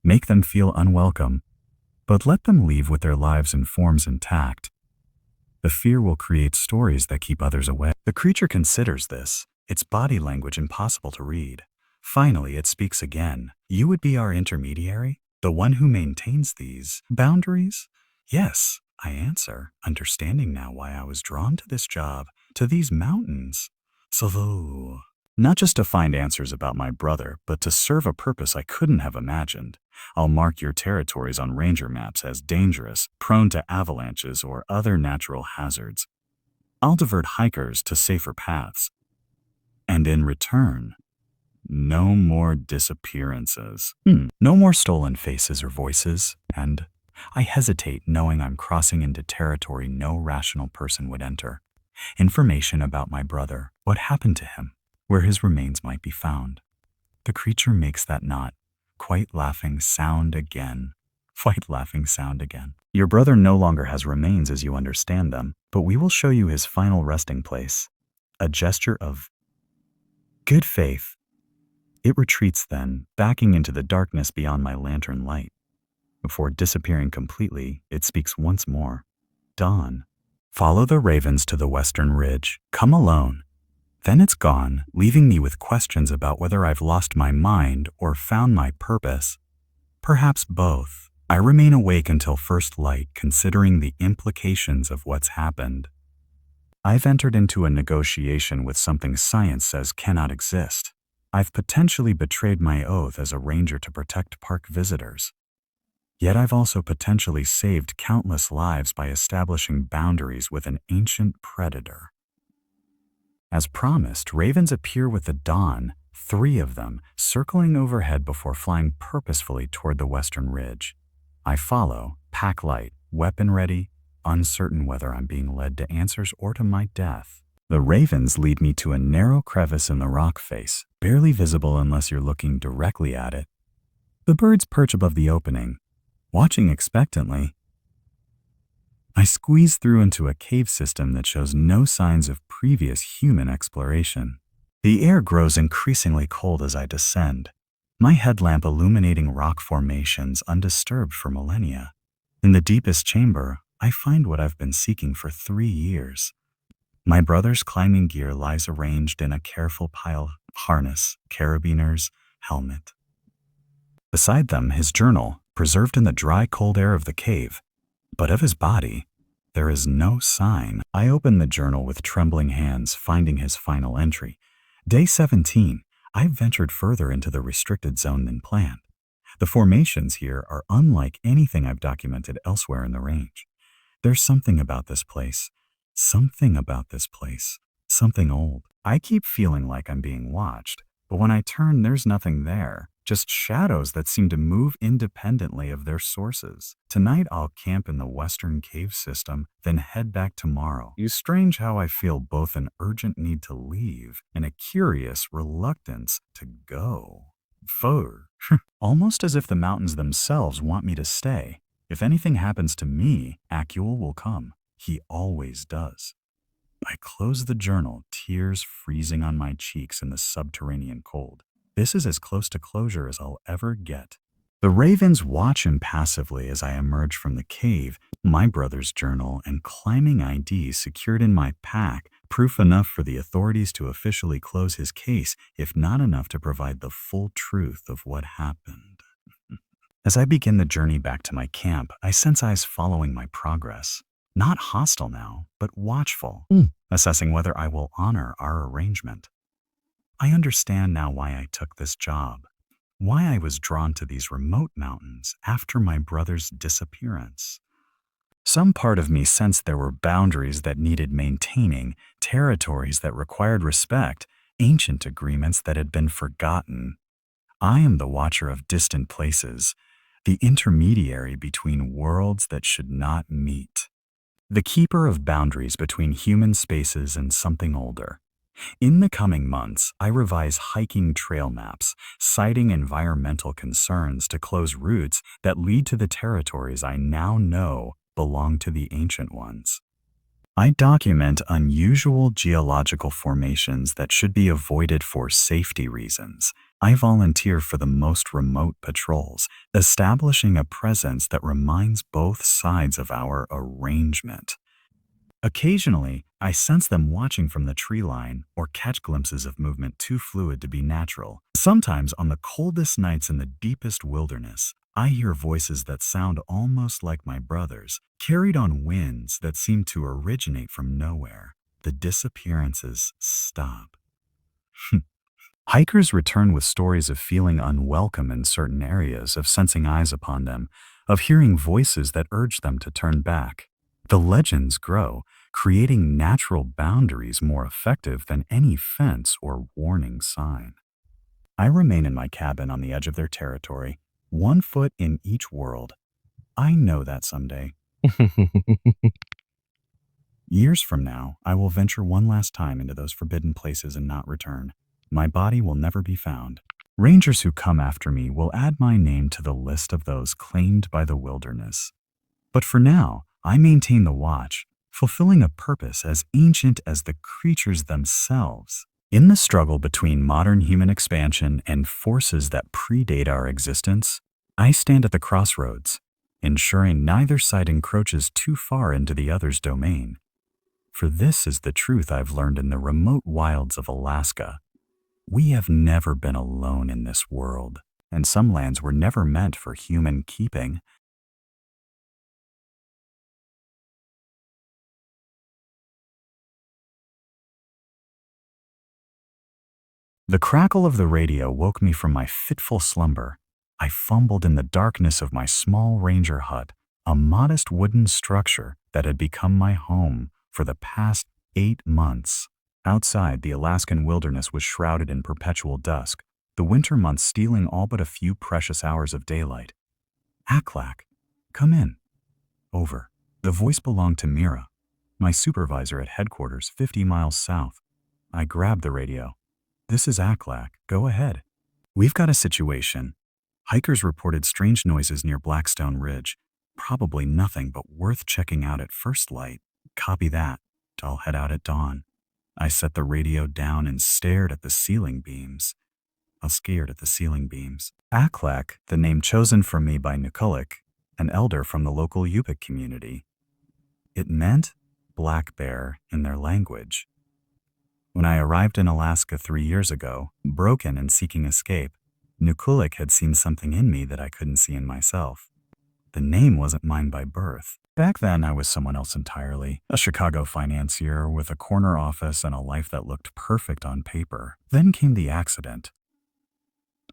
Make them feel unwelcome, but let them leave with their lives and forms intact. The fear will create stories that keep others away. The creature considers this, its body language impossible to read. Finally, it speaks again. You would be our intermediary? The one who maintains these boundaries? Yes, I answer, understanding now why I was drawn to this job, to these mountains. So, not just to find answers about my brother, but to serve a purpose I couldn't have imagined. I'll mark your territories on ranger maps as dangerous, prone to avalanches or other natural hazards. I'll divert hikers to safer paths. And in return, no more disappearances. No more stolen faces or voices, and I hesitate knowing I'm crossing into territory no rational person would enter. Information about my brother, what happened to him, where his remains might be found. The creature makes that not quite laughing sound again. Quite laughing sound again. Your brother no longer has remains as you understand them, but we will show you his final resting place. A gesture of good faith. It retreats then, backing into the darkness beyond my lantern light. Before disappearing completely, it speaks once more. Dawn. Follow the ravens to the western ridge. Come alone. Then it's gone, leaving me with questions about whether I've lost my mind or found my purpose. Perhaps both. I remain awake until first light, considering the implications of what's happened. I've entered into a negotiation with something science says cannot exist. I've potentially betrayed my oath as a ranger to protect park visitors. Yet I've also potentially saved countless lives by establishing boundaries with an ancient predator. As promised, ravens appear with the dawn, 3 of them, circling overhead before flying purposefully toward the western ridge. I follow, pack light, weapon ready, uncertain whether I'm being led to answers or to my death. The ravens lead me to a narrow crevice in the rock face, barely visible unless you're looking directly at it. The birds perch above the opening, watching expectantly. I squeeze through into a cave system that shows no signs of previous human exploration. The air grows increasingly cold as I descend, my headlamp illuminating rock formations undisturbed for millennia. In the deepest chamber, I find what I've been seeking for 3 years. My brother's climbing gear lies arranged in a careful pile: harness, carabiners, helmet. Beside them, his journal, preserved in the dry, cold air of the cave. But of his body, there is no sign. I open the journal with trembling hands, finding his final entry. Day 17, I've ventured further into the restricted zone than planned. The formations here are unlike anything I've documented elsewhere in the range. There's something about this place. Something old. I keep feeling like I'm being watched, but when I turn, there's nothing there, just shadows that seem to move independently of their sources. Tonight I'll camp in the western cave system, then head back tomorrow. It's strange how I feel both an urgent need to leave and a curious reluctance to go. Fur. Almost as if the mountains themselves want me to stay. If anything happens to me, Akul will come. He always does. I close the journal, tears freezing on my cheeks in the subterranean cold. This is as close to closure as I'll ever get. The ravens watch impassively as I emerge from the cave, my brother's journal and climbing ID secured in my pack, proof enough for the authorities to officially close his case, if not enough to provide the full truth of what happened. As I begin the journey back to my camp, I sense eyes following my progress. Not hostile now, but watchful, assessing whether I will honor our arrangement. I understand now why I took this job, why I was drawn to these remote mountains after my brother's disappearance. Some part of me sensed there were boundaries that needed maintaining, territories that required respect, ancient agreements that had been forgotten. I am the watcher of distant places, the intermediary between worlds that should not meet, the keeper of boundaries between human spaces and something older. In the coming months, I revise hiking trail maps, citing environmental concerns to close routes that lead to the territories I now know belong to the ancient ones. I document unusual geological formations that should be avoided for safety reasons. I volunteer for the most remote patrols, establishing a presence that reminds both sides of our arrangement. Occasionally, I sense them watching from the tree line or catch glimpses of movement too fluid to be natural. Sometimes on the coldest nights in the deepest wilderness, I hear voices that sound almost like my brother's, carried on winds that seem to originate from nowhere. The disappearances stop. Hikers return with stories of feeling unwelcome in certain areas, of sensing eyes upon them, of hearing voices that urge them to turn back. The legends grow, creating natural boundaries more effective than any fence or warning sign. I remain in my cabin on the edge of their territory, 1 foot in each world. I know that someday. Years from now, I will venture one last time into those forbidden places and not return. My body will never be found. Rangers who come after me will add my name to the list of those claimed by the wilderness. But for now, I maintain the watch, fulfilling a purpose as ancient as the creatures themselves. In the struggle between modern human expansion and forces that predate our existence, I stand at the crossroads, ensuring neither side encroaches too far into the other's domain. For this is the truth I've learned in the remote wilds of Alaska. We have never been alone in this world, and some lands were never meant for human keeping. The crackle of the radio woke me from my fitful slumber. I fumbled in the darkness of my small ranger hut, a modest wooden structure that had become my home for the past 8 months. Outside, the Alaskan wilderness was shrouded in perpetual dusk, the winter months stealing all but a few precious hours of daylight. Aklak, come in. Over. The voice belonged to Mira, my supervisor at headquarters 50 miles south. I grabbed the radio. This is Aklak. Go ahead. We've got a situation. Hikers reported strange noises near Blackstone Ridge. Probably nothing but worth checking out at first light. Copy that. I'll head out at dawn. I set the radio down and stared at the ceiling beams. Aklak, the name chosen for me by Nukulik, an elder from the local Yupik community. It meant black bear in their language. When I arrived in Alaska 3 years ago, broken and seeking escape, Nukulik had seen something in me that I couldn't see in myself. The name wasn't mine by birth. Back then, I was someone else entirely, a Chicago financier with a corner office and a life that looked perfect on paper. Then came the accident.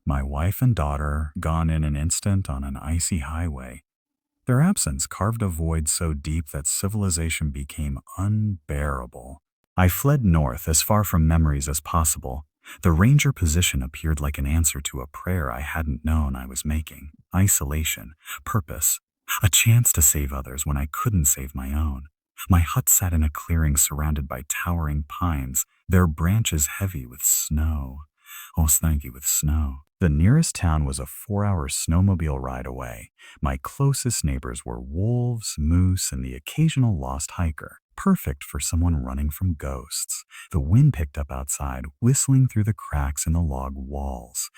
My wife and daughter gone in an instant on an icy highway. Their absence carved a void so deep that civilization became unbearable. I fled north as far from memories as possible, The ranger position appeared like an answer to a prayer I hadn't known I was making. Isolation, purpose, a chance to save others when I couldn't save my own. My hut sat in a clearing surrounded by towering pines, their branches heavy with snow. Oh, stanky with snow. The nearest town was a 4-hour snowmobile ride away. My closest neighbors were wolves, moose, and the occasional lost hiker, perfect for someone running from ghosts. The wind picked up outside, whistling through the cracks in the log walls.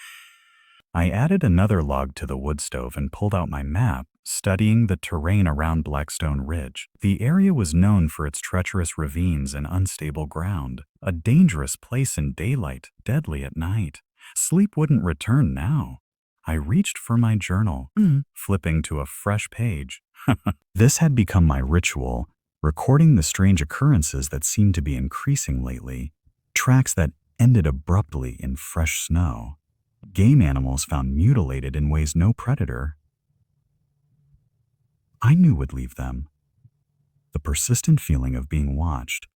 I added another log to the wood stove and pulled out my map, studying the terrain around Blackstone Ridge. The area was known for its treacherous ravines and unstable ground, a dangerous place in daylight, deadly at night. Sleep wouldn't return now. I reached for my journal, flipping to a fresh page. This had become my ritual, recording the strange occurrences that seemed to be increasing lately, tracks that ended abruptly in fresh snow. Game animals found mutilated in ways no predator I knew would leave them. The persistent feeling of being watched.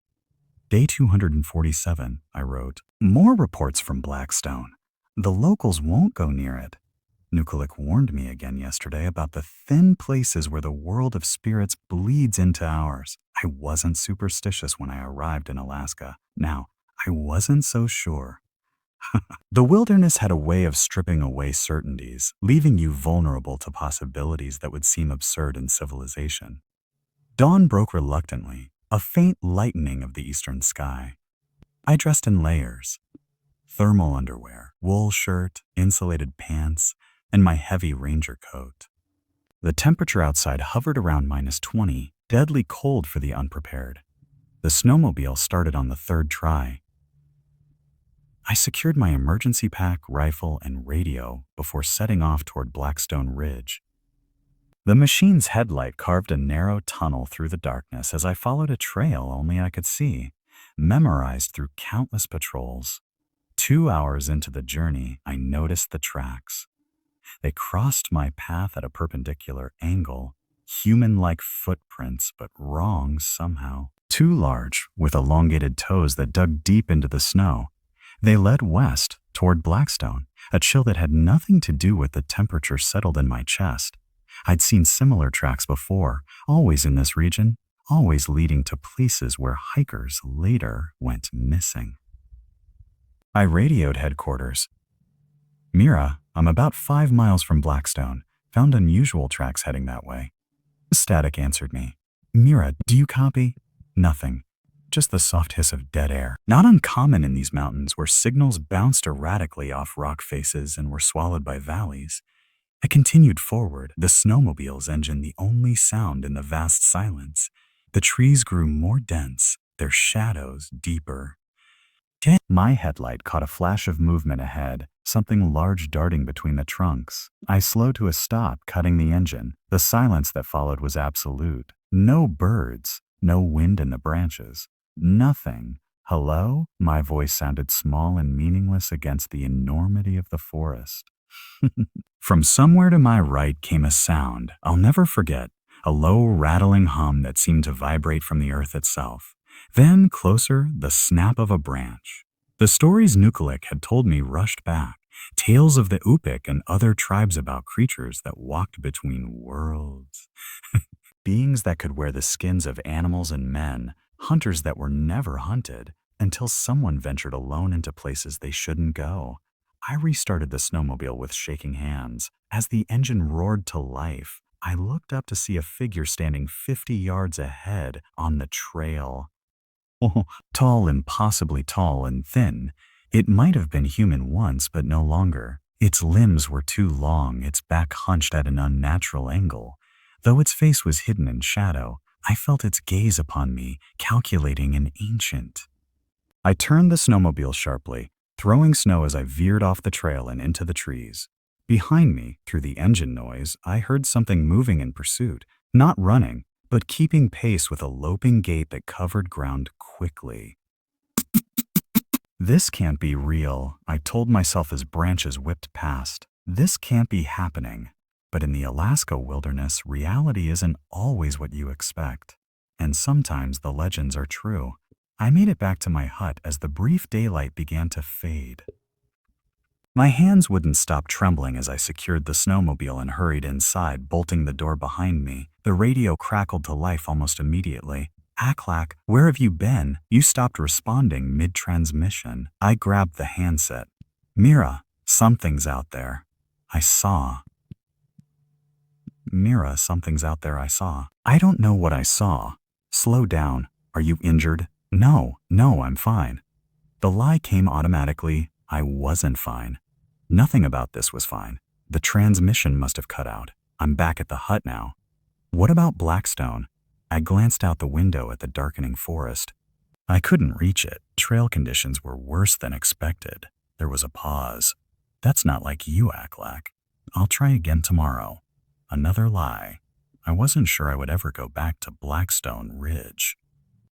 Day 247, I wrote. More reports from Blackstone. The locals won't go near it. Nukulik warned me again yesterday about the thin places where the world of spirits bleeds into ours. I wasn't superstitious when I arrived in Alaska. Now, I wasn't so sure. The wilderness had a way of stripping away certainties, leaving you vulnerable to possibilities that would seem absurd in civilization. Dawn broke reluctantly, a faint lightening of the eastern sky. I dressed in layers. Thermal underwear, wool shirt, insulated pants, and my heavy ranger coat. The temperature outside hovered around -20, deadly cold for the unprepared. The snowmobile started on the third try. I secured my emergency pack, rifle, and radio before setting off toward Blackstone Ridge. The machine's headlight carved a narrow tunnel through the darkness as I followed a trail only I could see, memorized through countless patrols. 2 hours into the journey, I noticed the tracks. They crossed my path at a perpendicular angle, human-like footprints, but wrong somehow. Too large, with elongated toes that dug deep into the snow. They led west, toward Blackstone, a chill that had nothing to do with the temperature settled in my chest. I'd seen similar tracks before, always in this region, always leading to places where hikers later went missing. I radioed headquarters. Mira, I'm about 5 miles from Blackstone. Found unusual tracks heading that way. Static answered me. Mira, do you copy? Nothing. Just the soft hiss of dead air. Not uncommon in these mountains where signals bounced erratically off rock faces and were swallowed by valleys. I continued forward, the snowmobile's engine the only sound in the vast silence. The trees grew more dense, their shadows deeper. My headlight caught a flash of movement ahead, something large darting between the trunks. I slowed to a stop, cutting the engine. The silence that followed was absolute. No birds, no wind in the branches. Nothing. Hello? My voice sounded small and meaningless against the enormity of the forest. From somewhere to my right came a sound I'll never forget, a low rattling hum that seemed to vibrate from the earth itself. Then, closer, the snap of a branch. The stories Nukulik had told me rushed back, tales of the Upik and other tribes about creatures that walked between worlds. Beings that could wear the skins of animals and men, hunters that were never hunted, until someone ventured alone into places they shouldn't go. I restarted the snowmobile with shaking hands. As the engine roared to life, I looked up to see a figure standing 50 yards ahead on the trail. Oh, tall, impossibly tall and thin. It might have been human once, but no longer. Its limbs were too long, its back hunched at an unnatural angle. Though its face was hidden in shadow, I felt its gaze upon me, calculating and ancient. I turned the snowmobile sharply, throwing snow as I veered off the trail and into the trees. Behind me, through the engine noise, I heard something moving in pursuit, not running, but keeping pace with a loping gait that covered ground quickly. This can't be real, I told myself as branches whipped past. This can't be happening. But in the Alaska wilderness, reality isn't always what you expect. And sometimes the legends are true. I made it back to my hut as the brief daylight began to fade. My hands wouldn't stop trembling as I secured the snowmobile and hurried inside, bolting the door behind me. The radio crackled to life almost immediately. "Aklak, where have you been? You stopped responding mid-transmission." I grabbed the handset. "Mira, something's out there. I saw." "Mira, something's out there I saw." "I don't know what I saw." "Slow down. Are you injured?" No, I'm fine." The lie came automatically. I wasn't fine. Nothing about this was fine. The transmission must have cut out. I'm back at the hut now. "What about Blackstone?" I glanced out the window at the darkening forest. I couldn't reach it. Trail conditions were worse than expected. There was a pause. "That's not like you, Aklak. I'll try again tomorrow." Another lie. I wasn't sure I would ever go back to Blackstone Ridge.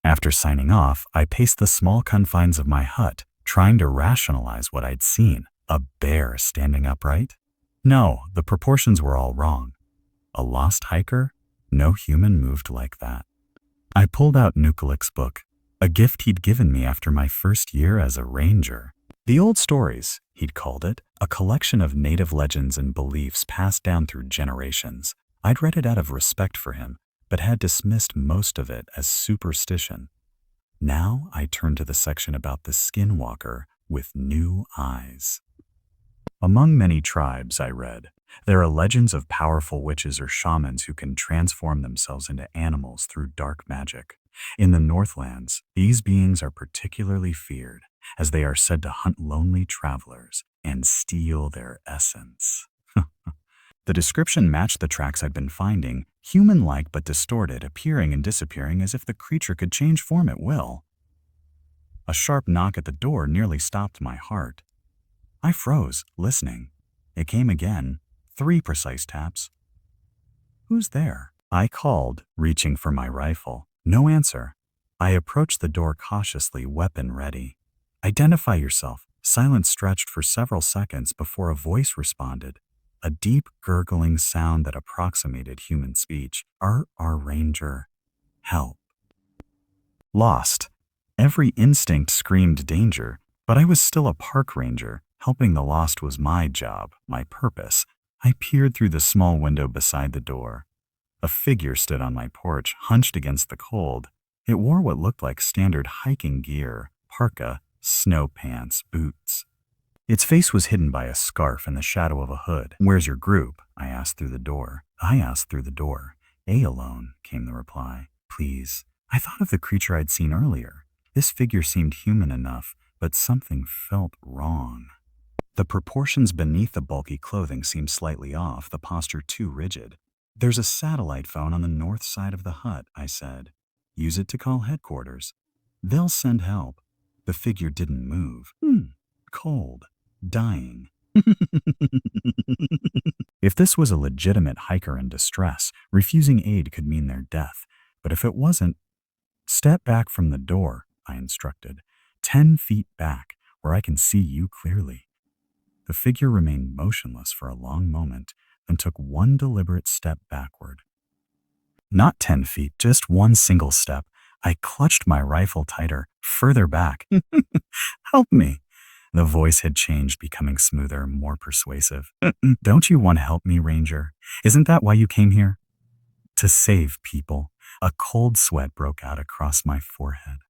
After signing off, I paced the small confines of my hut, trying to rationalize what I'd seen. A bear standing upright? No, the proportions were all wrong. A lost hiker? No human moved like that. I pulled out Nukalik's book, a gift he'd given me after my first year as a ranger. The Old Stories, he'd called it, a collection of native legends and beliefs passed down through generations. I'd read it out of respect for him, but had dismissed most of it as superstition. Now I turned to the section about the skinwalker with new eyes. Among many tribes, I read, there are legends of powerful witches or shamans who can transform themselves into animals through dark magic. In the Northlands, these beings are particularly feared, as they are said to hunt lonely travelers and steal their essence. The description matched the tracks I'd been finding, human-like but distorted, appearing and disappearing as if the creature could change form at will. A sharp knock at the door nearly stopped my heart. I froze, listening. It came again, 3 precise taps. "Who's there?" I called, reaching for my rifle. No answer. I approached the door cautiously, weapon ready. "Identify yourself." Silence stretched for several seconds before a voice responded. A deep, gurgling sound that approximated human speech. Our ranger. Help." Lost. Every instinct screamed danger, but I was still a park ranger. Helping the lost was my job, my purpose. I peered through the small window beside the door. A figure stood on my porch, hunched against the cold. It wore what looked like standard hiking gear: parka, snow pants, boots. Its face was hidden by a scarf and the shadow of a hood. "Where's your group?" I asked through the door. "A alone," came the reply. "Please." I thought of the creature I'd seen earlier. This figure seemed human enough, but something felt wrong. The proportions beneath the bulky clothing seemed slightly off, the posture too rigid. "There's a satellite phone on the north side of the hut," I said. "Use it to call headquarters. They'll send help." The figure didn't move. Cold. Dying. If this was a legitimate hiker in distress, refusing aid could mean their death. But if it wasn't, "Step back from the door," I instructed. 10 feet back, where I can see you clearly." The figure remained motionless for a long moment, then took one deliberate step backward. Not 10 feet, just one single step. I clutched my rifle tighter, further back. "Help me." The voice had changed, becoming smoother, more persuasive. "Don't you want to help me, Ranger? Isn't that why you came here?" "To save people." A cold sweat broke out across my forehead.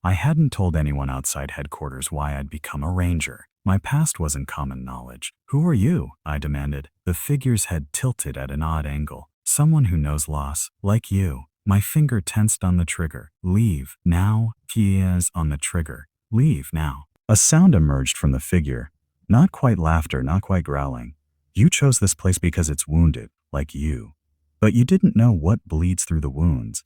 I hadn't told anyone outside headquarters why I'd become a ranger. My past wasn't common knowledge. "Who are you?" I demanded. The figure's head tilted at an odd angle. "Someone who knows loss, like you." My finger tensed on the trigger. "Leave, now." Keys on the trigger. "Leave, now." A sound emerged from the figure. Not quite laughter, not quite growling. "You chose this place because it's wounded, like you. But you didn't know what bleeds through the wounds."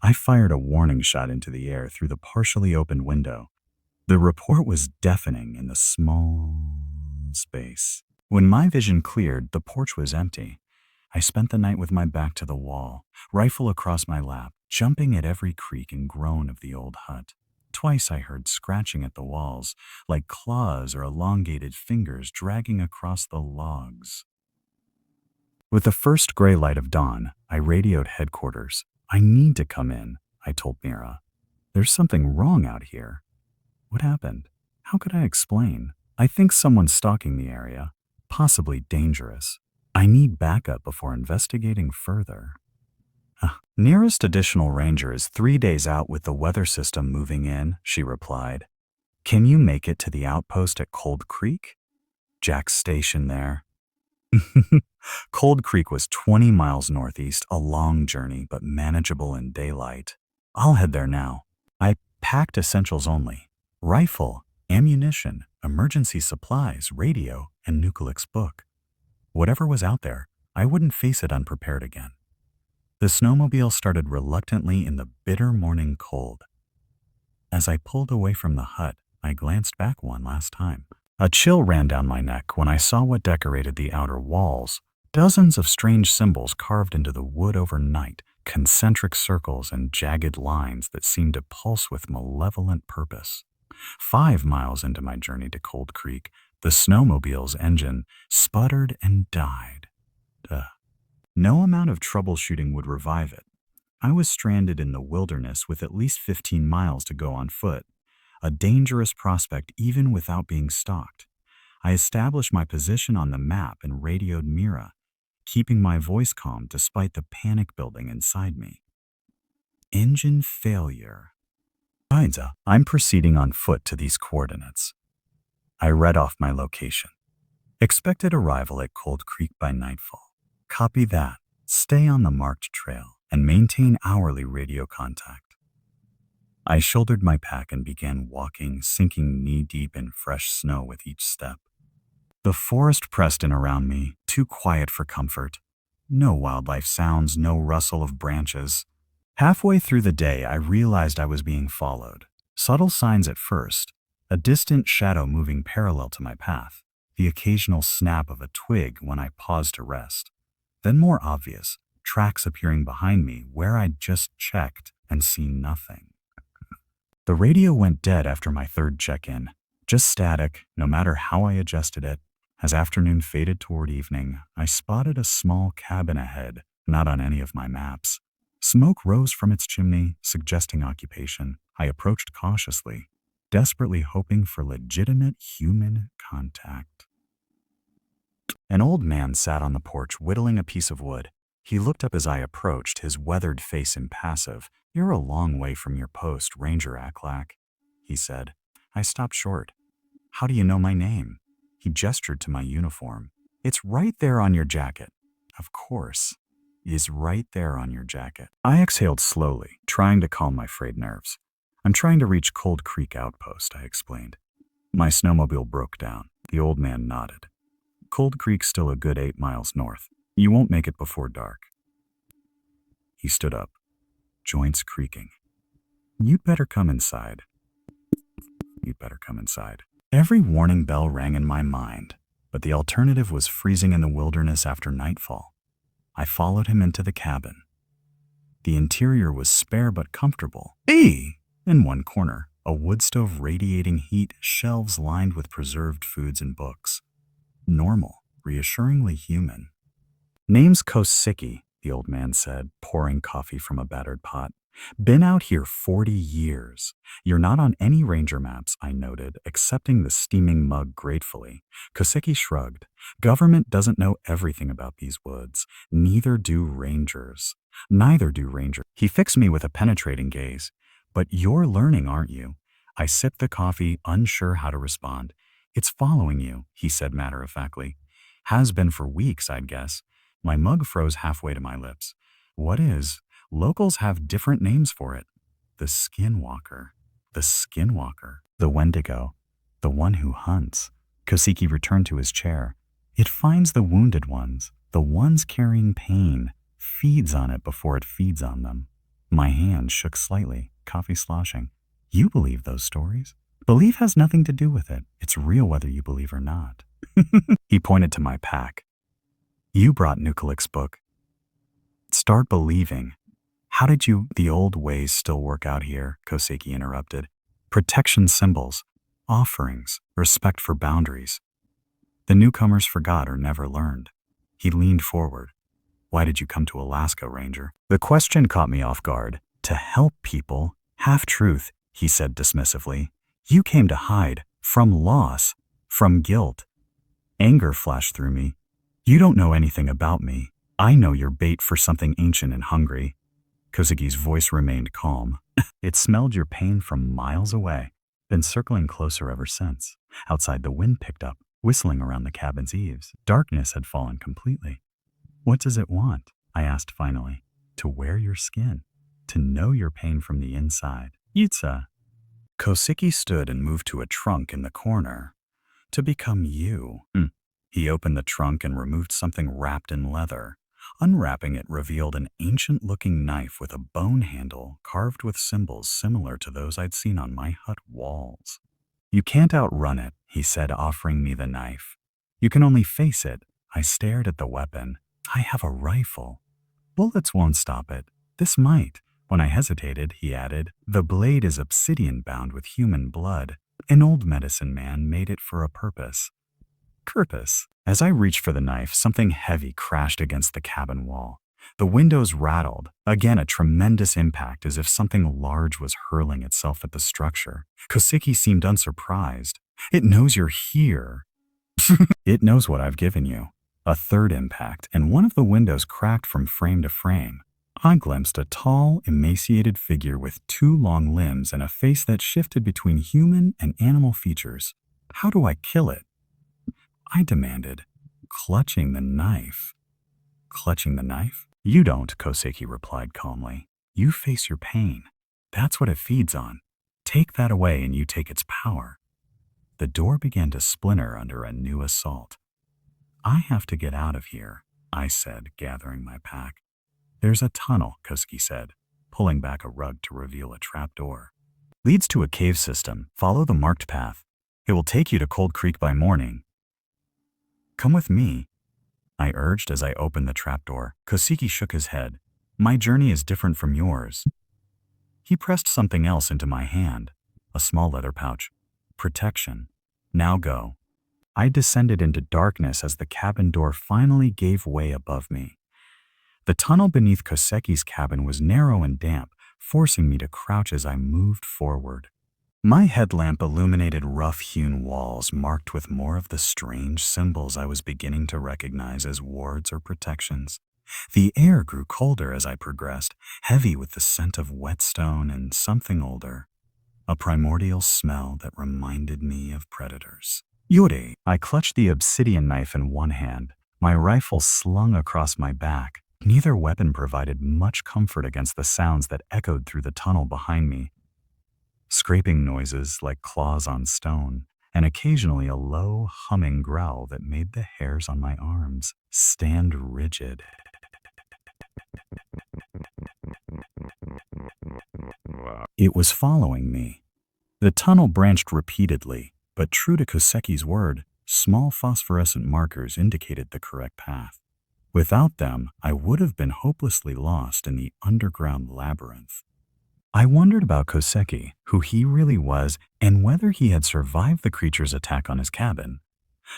I fired a warning shot into the air through the partially opened window. The report was deafening in the small space. When my vision cleared, the porch was empty. I spent the night with my back to the wall, rifle across my lap, jumping at every creak and groan of the old hut. Twice I heard scratching at the walls, like claws or elongated fingers dragging across the logs. With the first gray light of dawn, I radioed headquarters. "I need to come in," I told Mira. There's something wrong out here. What happened? How could I explain? I think someone's stalking the area, possibly dangerous. I need backup before investigating further. Nearest additional ranger is 3 days out with the weather system moving in, she replied. Can you make it to the outpost at Cold Creek? Jack's station there. Cold Creek was 20 miles northeast, a long journey, but manageable in daylight. I'll head there now. I packed essentials only. Rifle, ammunition, emergency supplies, radio, and Nucleus book. Whatever was out there, I wouldn't face it unprepared again. The snowmobile started reluctantly in the bitter morning cold. As I pulled away from the hut, I glanced back one last time. A chill ran down my neck when I saw what decorated the outer walls. Dozens of strange symbols carved into the wood overnight, concentric circles and jagged lines that seemed to pulse with malevolent purpose. 5 miles into my journey to Cold Creek, the snowmobile's engine sputtered and died. No amount of troubleshooting would revive it. I was stranded in the wilderness with at least 15 miles to go on foot, a dangerous prospect even without being stalked. I established my position on the map and radioed Mira, keeping my voice calm despite the panic building inside me. Engine failure. I'm proceeding on foot to these coordinates. I read off my location. Expected arrival at Cold Creek by nightfall. Copy that. Stay on the marked trail and maintain hourly radio contact. I shouldered my pack and began walking, sinking knee-deep in fresh snow with each step. The forest pressed in around me, too quiet for comfort. No wildlife sounds, no rustle of branches. Halfway through the day, I realized I was being followed. Subtle signs at first, a distant shadow moving parallel to my path, the occasional snap of a twig when I paused to rest. Then more obvious, tracks appearing behind me where I'd just checked and seen nothing. The radio went dead after my third check-in, just static, no matter how I adjusted it. As afternoon faded toward evening, I spotted a small cabin ahead, not on any of my maps. Smoke rose from its chimney, suggesting occupation. I approached cautiously, desperately hoping for legitimate human contact. An old man sat on the porch whittling a piece of wood. He looked up as I approached, his weathered face impassive. You're a long way from your post, Ranger Aklak, he said. I stopped short. How do you know my name? He gestured to my uniform. It's right there on your jacket. Of course. It is right there on your jacket. I exhaled slowly, trying to calm my frayed nerves. I'm trying to reach Cold Creek Outpost, I explained. My snowmobile broke down. The old man nodded. Cold Creek's still a good 8 miles north. You won't make it before dark. He stood up, joints creaking. You'd better come inside. You'd better come inside. Every warning bell rang in my mind, but the alternative was freezing in the wilderness after nightfall. I followed him into the cabin. The interior was spare but comfortable. In one corner, a wood stove radiating heat, shelves lined with preserved foods and books. Normal, reassuringly human. Name's Kosicki, the old man said, pouring coffee from a battered pot. Been out here 40 years. You're not on any ranger maps, I noted, accepting the steaming mug gratefully. Kosicki shrugged. Government doesn't know everything about these woods. Neither do rangers. Neither do rangers. He fixed me with a penetrating gaze. But you're learning, aren't you? I sipped the coffee, unsure how to respond. It's following you, he said matter-of-factly. Has been for weeks, I'd guess. My mug froze halfway to my lips. What is? Locals have different names for it. The skinwalker. The skinwalker. The Wendigo. The one who hunts. Kosicki returned to his chair. It finds the wounded ones, the ones carrying pain, feeds on it before it feeds on them. My hand shook slightly, coffee sloshing. You believe those stories? Belief has nothing to do with it. It's real whether you believe or not. He pointed to my pack. You brought Nucleus book. Start believing. How did you? The old ways still work out here, Kosicki interrupted. Protection symbols, offerings, respect for boundaries. The newcomers forgot or never learned. He leaned forward. Why did you come to Alaska, Ranger? The question caught me off guard. To help people? Half-truth, he said dismissively. You came to hide, from loss, from guilt. Anger flashed through me. You don't know anything about me. I know you're bait for something ancient and hungry. Koseki's voice remained calm. It smelled your pain from miles away, been circling closer ever since. Outside, the wind picked up, whistling around the cabin's eaves. Darkness had fallen completely. What does it want? I asked finally. To wear your skin, to know your pain from the inside. Itza. Koseki stood and moved to a trunk in the corner. To become you. He opened the trunk and removed something wrapped in leather. Unwrapping it revealed an ancient-looking knife with a bone handle carved with symbols similar to those I'd seen on my hut walls. You can't outrun it, he said, offering me the knife. You can only face it. I stared at the weapon. I have a rifle. Bullets won't stop it. This might. When I hesitated, he added, the blade is obsidian-bound with human blood. An old medicine man made it for a purpose. Purpose. As I reached for the knife, something heavy crashed against the cabin wall. The windows rattled. Again, a tremendous impact, as if something large was hurling itself at the structure. Koseki seemed unsurprised. It knows you're here. It knows what I've given you. A third impact, and one of the windows cracked from frame to frame. I glimpsed a tall, emaciated figure with 2 long limbs and a face that shifted between human and animal features. How do I kill it? I demanded, clutching the knife. Clutching the knife? You don't, Koseki replied calmly. You face your pain. That's what it feeds on. Take that away and you take its power. The door began to splinter under a new assault. I have to get out of here, I said, gathering my pack. There's a tunnel, Koseki said, pulling back a rug to reveal a trapdoor. Leads to a cave system. Follow the marked path. It will take you to Cold Creek by morning. Come with me, I urged as I opened the trapdoor. Koseki shook his head. My journey is different from yours. He pressed something else into my hand, a small leather pouch. Protection. Now go. I descended into darkness as the cabin door finally gave way above me. The tunnel beneath Koseki's cabin was narrow and damp, forcing me to crouch as I moved forward. My headlamp illuminated rough-hewn walls marked with more of the strange symbols I was beginning to recognize as wards or protections. The air grew colder as I progressed, heavy with the scent of whetstone and something older, a primordial smell that reminded me of predators. Yuri! I clutched the obsidian knife in one hand, my rifle slung across my back. Neither weapon provided much comfort against the sounds that echoed through the tunnel behind me. Scraping noises like claws on stone, and occasionally a low, humming growl that made the hairs on my arms stand rigid. It was following me. The tunnel branched repeatedly, but true to Koseki's word, small phosphorescent markers indicated the correct path. Without them, I would have been hopelessly lost in the underground labyrinth. I wondered about Koseki, who he really was, and whether he had survived the creature's attack on his cabin.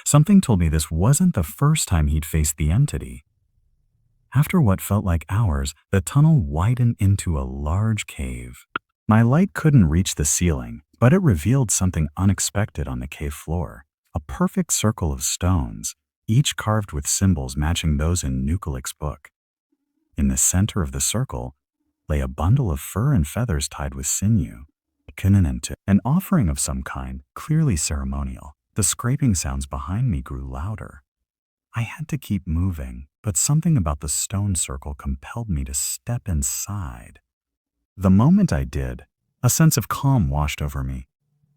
Something told me this wasn't the first time he'd faced the entity. After what felt like hours, the tunnel widened into a large cave. My light couldn't reach the ceiling, but it revealed something unexpected on the cave floor. A perfect circle of stones, each carved with symbols matching those in Nukalik's book. In the center of the circle lay a bundle of fur and feathers tied with sinew, an offering of some kind, clearly ceremonial. The scraping sounds behind me grew louder. I had to keep moving, but something about the stone circle compelled me to step inside. The moment I did, a sense of calm washed over me,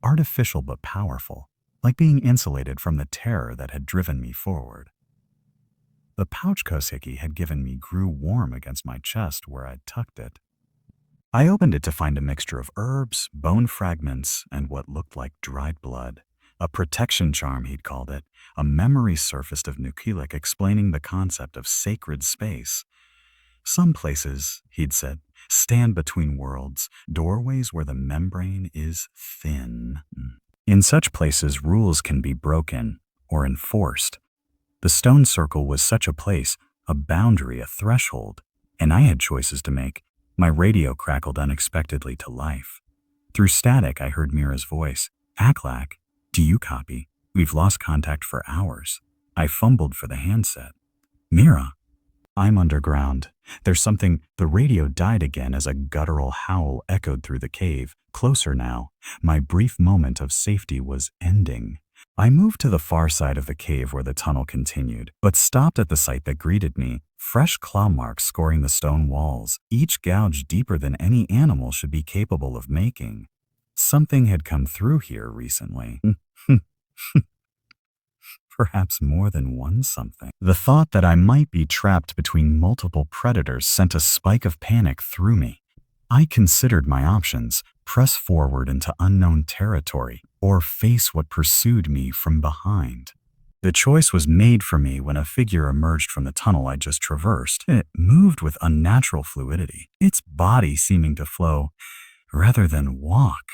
artificial but powerful, like being insulated from the terror that had driven me forward. The pouch Koseki had given me grew warm against my chest where I'd tucked it. I opened it to find a mixture of herbs, bone fragments, and what looked like dried blood. A protection charm, he'd called it, a memory surfaced of Nukilik explaining the concept of sacred space. Some places, he'd said, stand between worlds, doorways where the membrane is thin. In such places, rules can be broken or enforced. The stone circle was such a place, a boundary, a threshold, and I had choices to make. My radio crackled unexpectedly to life. Through static, I heard Mira's voice. Aklak, do you copy? We've lost contact for hours. I fumbled for the handset. Mira, I'm underground. There's something. The radio died again as a guttural howl echoed through the cave. Closer now. My brief moment of safety was ending. I moved to the far side of the cave where the tunnel continued, but stopped at the sight that greeted me. Fresh claw marks scoring the stone walls, each gouge deeper than any animal should be capable of making. Something had come through here recently. Perhaps more than one something. The thought that I might be trapped between multiple predators sent a spike of panic through me. I considered my options: press forward into unknown territory, or face what pursued me from behind. The choice was made for me when a figure emerged from the tunnel I just traversed. It moved with unnatural fluidity, its body seeming to flow rather than walk.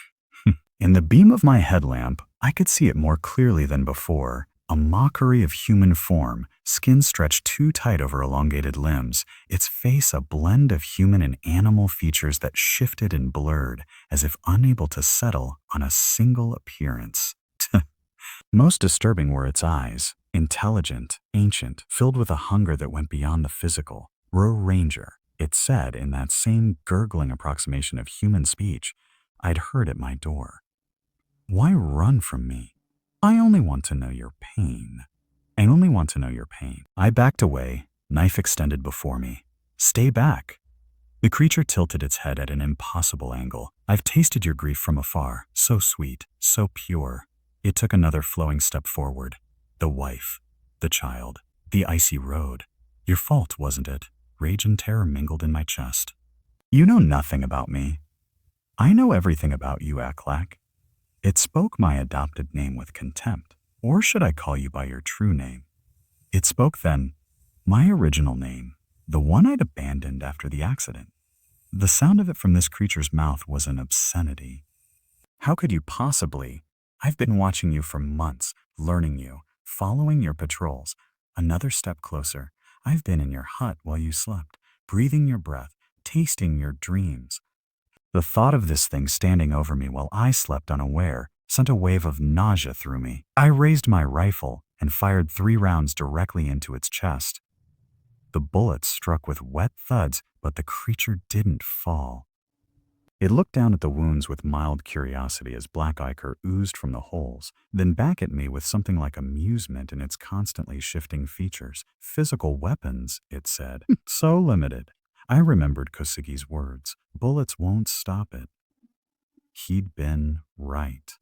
In the beam of my headlamp, I could see it more clearly than before. A mockery of human form, skin stretched too tight over elongated limbs, its face a blend of human and animal features that shifted and blurred, as if unable to settle on a single appearance. Most disturbing were its eyes, intelligent, ancient, filled with a hunger that went beyond the physical. Row Ranger, it said in that same gurgling approximation of human speech I'd heard at my door. Why run from me? I only want to know your pain. I only want to know your pain. I backed away, knife extended before me. Stay back. The creature tilted its head at an impossible angle. I've tasted your grief from afar, so sweet, so pure. It took another flowing step forward. The wife, the child, the icy road. Your fault, wasn't it? Rage and terror mingled in my chest. You know nothing about me. I know everything about you, Aklak. It spoke my adopted name with contempt, or should I call you by your true name? It spoke then my original name, the one I'd abandoned after the accident. The sound of it from this creature's mouth was an obscenity. How could you possibly? I've been watching you for months, learning you, following your patrols. Another step closer. I've been in your hut while you slept, breathing your breath, tasting your dreams. The thought of this thing standing over me while I slept unaware sent a wave of nausea through me. I raised my rifle and fired 3 rounds directly into its chest. The bullets struck with wet thuds, but the creature didn't fall. It looked down at the wounds with mild curiosity as black ichor oozed from the holes, then back at me with something like amusement in its constantly shifting features. Physical weapons, it said. So limited. I remembered Kosugi's words. Bullets won't stop it. He'd been right.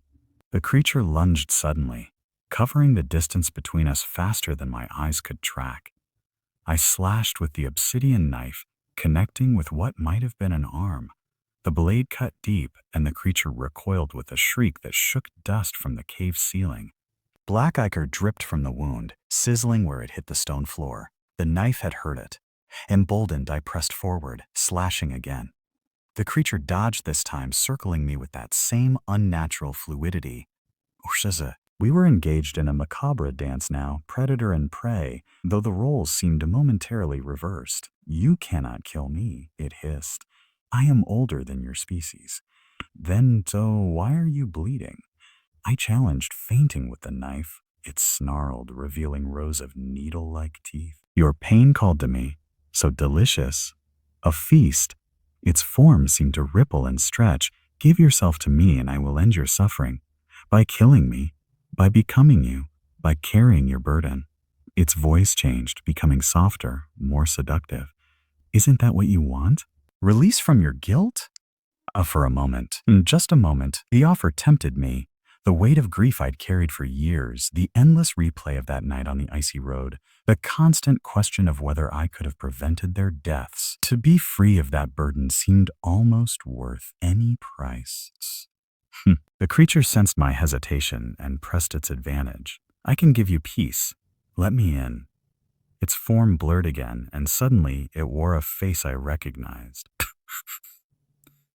The creature lunged suddenly, covering the distance between us faster than my eyes could track. I slashed with the obsidian knife, connecting with what might have been an arm. The blade cut deep, and the creature recoiled with a shriek that shook dust from the cave ceiling. Black ichor dripped from the wound, sizzling where it hit the stone floor. The knife had hurt it. Emboldened, I pressed forward, slashing again. The creature dodged this time, circling me with that same unnatural fluidity. Urshiza. We were engaged in a macabre dance now, predator and prey, though the roles seemed momentarily reversed. You cannot kill me, it hissed. I am older than your species. Then, so why are you bleeding? I challenged, fainting with the knife. It snarled, revealing rows of needle-like teeth. Your pain called to me. So delicious. A feast. Its form seemed to ripple and stretch. Give yourself to me and I will end your suffering. By killing me, by becoming you, by carrying your burden. Its voice changed, becoming softer, more seductive. Isn't that what you want? Release from your guilt? For a moment, just a moment, the offer tempted me. The weight of grief I'd carried for years, the endless replay of that night on the icy road, the constant question of whether I could have prevented their deaths. To be free of that burden seemed almost worth any price. The creature sensed my hesitation and pressed its advantage. I can give you peace. Let me in. Its form blurred again, and suddenly it wore a face I recognized.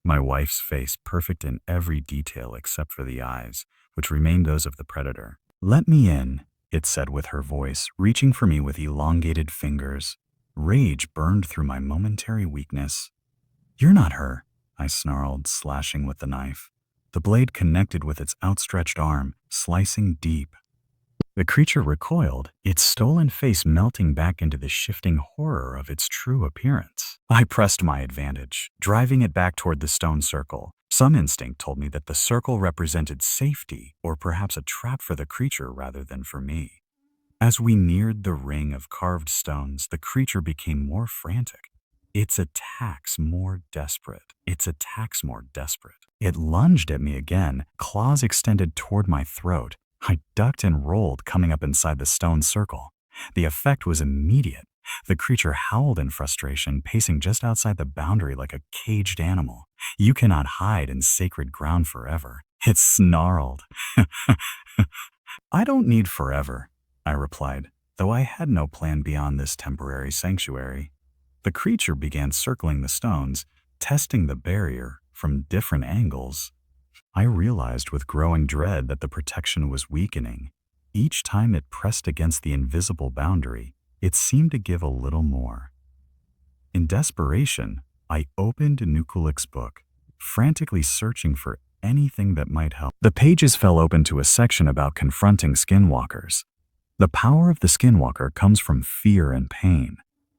My wife's face, perfect in every detail except for the eyes, which remained those of the predator. Let me in, it said with her voice, reaching for me with elongated fingers. Rage burned through my momentary weakness. You're not her, I snarled, slashing with the knife. The blade connected with its outstretched arm, slicing deep. The creature recoiled, its stolen face melting back into the shifting horror of its true appearance. I pressed my advantage, driving it back toward the stone circle. Some instinct told me that the circle represented safety, or perhaps a trap for the creature rather than for me. As we neared the ring of carved stones, the creature became more frantic. Its attacks more desperate. It lunged at me again, claws extended toward my throat. I ducked and rolled, coming up inside the stone circle. The effect was immediate. The creature howled in frustration, pacing just outside the boundary like a caged animal. You cannot hide in sacred ground forever. It snarled. I don't need forever, I replied, though I had no plan beyond this temporary sanctuary. The creature began circling the stones, testing the barrier from different angles. I realized with growing dread that the protection was weakening. Each time it pressed against the invisible boundary, it seemed to give a little more. In desperation, I opened Nukulik's book, frantically searching for anything that might help. The pages fell open to a section about confronting skinwalkers. The power of the skinwalker comes from fear and pain.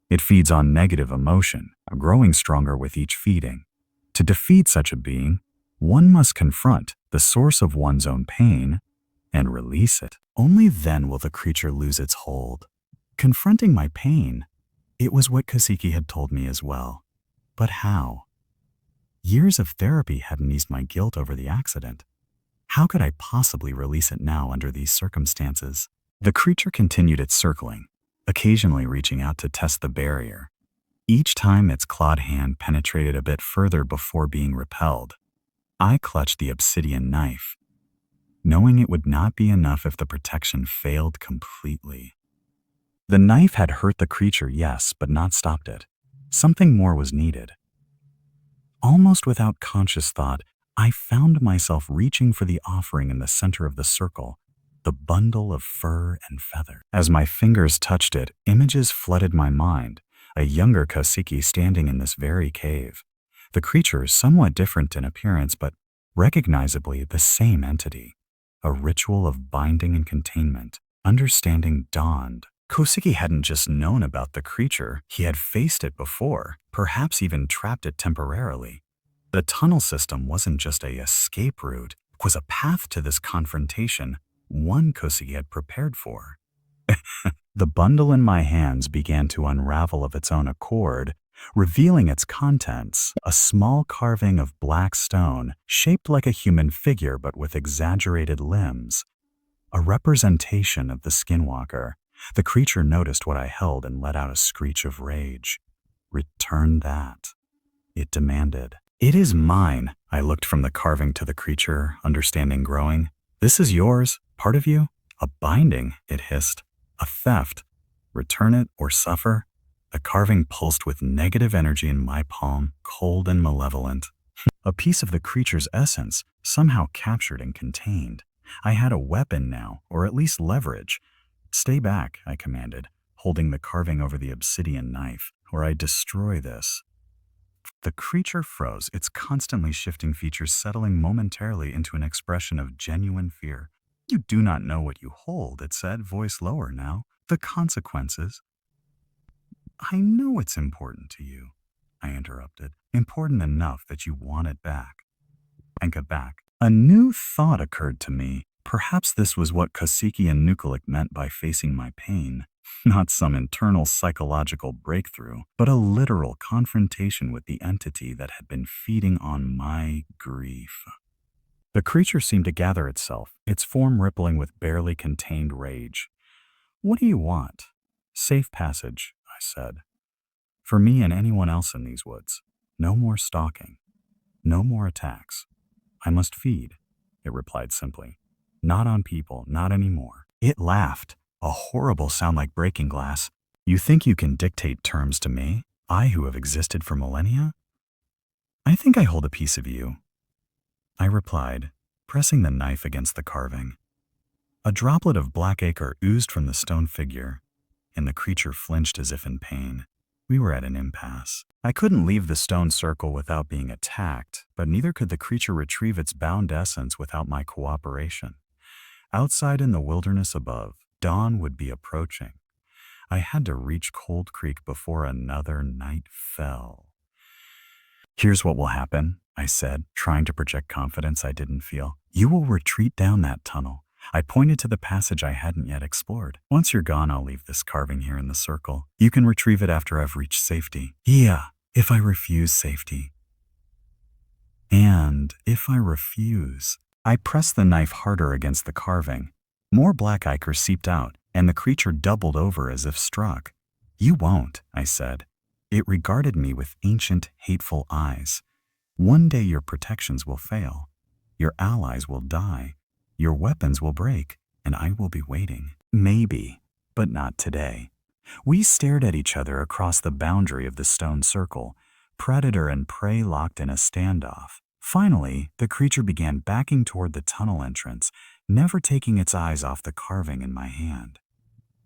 It feeds on negative emotion, growing stronger with each feeding. To defeat such a being, one must confront the source of one's own pain and release it. Only then will the creature lose its hold. Confronting my pain, it was what Kasiki had told me as well. But how? Years of therapy hadn't eased my guilt over the accident. How could I possibly release it now under these circumstances? The creature continued its circling, occasionally reaching out to test the barrier. Each time its clawed hand penetrated a bit further before being repelled. I clutched the obsidian knife, knowing it would not be enough if the protection failed completely. The knife had hurt the creature, yes, but not stopped it. Something more was needed. Almost without conscious thought, I found myself reaching for the offering in the center of the circle, the bundle of fur and feather. As my fingers touched it, images flooded my mind, a younger Kasiki standing in this very cave. The creature is somewhat different in appearance, but recognizably the same entity. A ritual of binding and containment. Understanding dawned. Kosiki hadn't just known about the creature, he had faced it before, perhaps even trapped it temporarily. The tunnel system wasn't just a escape route, it was a path to this confrontation, one Kosiki had prepared for. The bundle in my hands began to unravel of its own accord, revealing its contents, a small carving of black stone, shaped like a human figure but with exaggerated limbs. A representation of the skinwalker. The creature noticed what I held and let out a screech of rage. Return that, it demanded. It is mine. I looked from the carving to the creature, understanding growing. This is yours, part of you? A binding, it hissed. A theft. Return it or suffer. The carving pulsed with negative energy in my palm, cold and malevolent. A piece of the creature's essence, somehow captured and contained. I had a weapon now, or at least leverage. Stay back, I commanded, holding the carving over the obsidian knife, or I destroy this. The creature froze, its constantly shifting features settling momentarily into an expression of genuine fear. You do not know what you hold, it said, voice lower now. The consequences. I know it's important to you, I interrupted. Important enough that you want it back. And got back. A new thought occurred to me. Perhaps this was what Kasiki and Nukulik meant by facing my pain. Not some internal psychological breakthrough, but a literal confrontation with the entity that had been feeding on my grief. The creature seemed to gather itself, its form rippling with barely contained rage. What do you want? Safe passage, I said. For me and anyone else in these woods. No more stalking. No more attacks. I must feed, it replied simply. Not on people, not anymore. It laughed, a horrible sound like breaking glass. You think you can dictate terms to me? I who have existed for millennia? I think I hold a piece of you, I replied, pressing the knife against the carving. A droplet of black ichor oozed from the stone figure, and the creature flinched as if in pain. We were at an impasse. I couldn't leave the stone circle without being attacked, but neither could the creature retrieve its bound essence without my cooperation. Outside in the wilderness above, dawn would be approaching. I had to reach Cold Creek before another night fell. Here's what will happen, I said, trying to project confidence I didn't feel. You will retreat down that tunnel. I pointed to the passage I hadn't yet explored. Once you're gone, I'll leave this carving here in the circle. You can retrieve it after I've reached safety. Yeah, if I refuse safety. And if I refuse, I pressed the knife harder against the carving. More black ichor seeped out, and the creature doubled over as if struck. You won't, I said. It regarded me with ancient, hateful eyes. One day your protections will fail. Your allies will die. Your weapons will break, and I will be waiting. Maybe, but not today. We stared at each other across the boundary of the stone circle, predator and prey locked in a standoff. Finally, the creature began backing toward the tunnel entrance, never taking its eyes off the carving in my hand.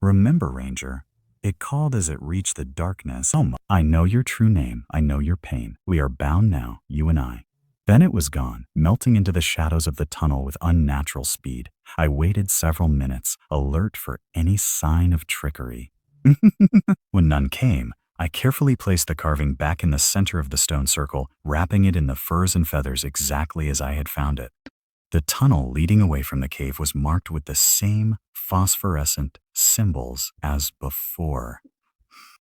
Remember, Ranger, it called as it reached the darkness. Oh, I know your true name. I know your pain. We are bound now, you and I. Then it was gone, melting into the shadows of the tunnel with unnatural speed. I waited several minutes, alert for any sign of trickery. When none came, I carefully placed the carving back in the center of the stone circle, wrapping it in the furs and feathers exactly as I had found it. The tunnel leading away from the cave was marked with the same phosphorescent symbols as before.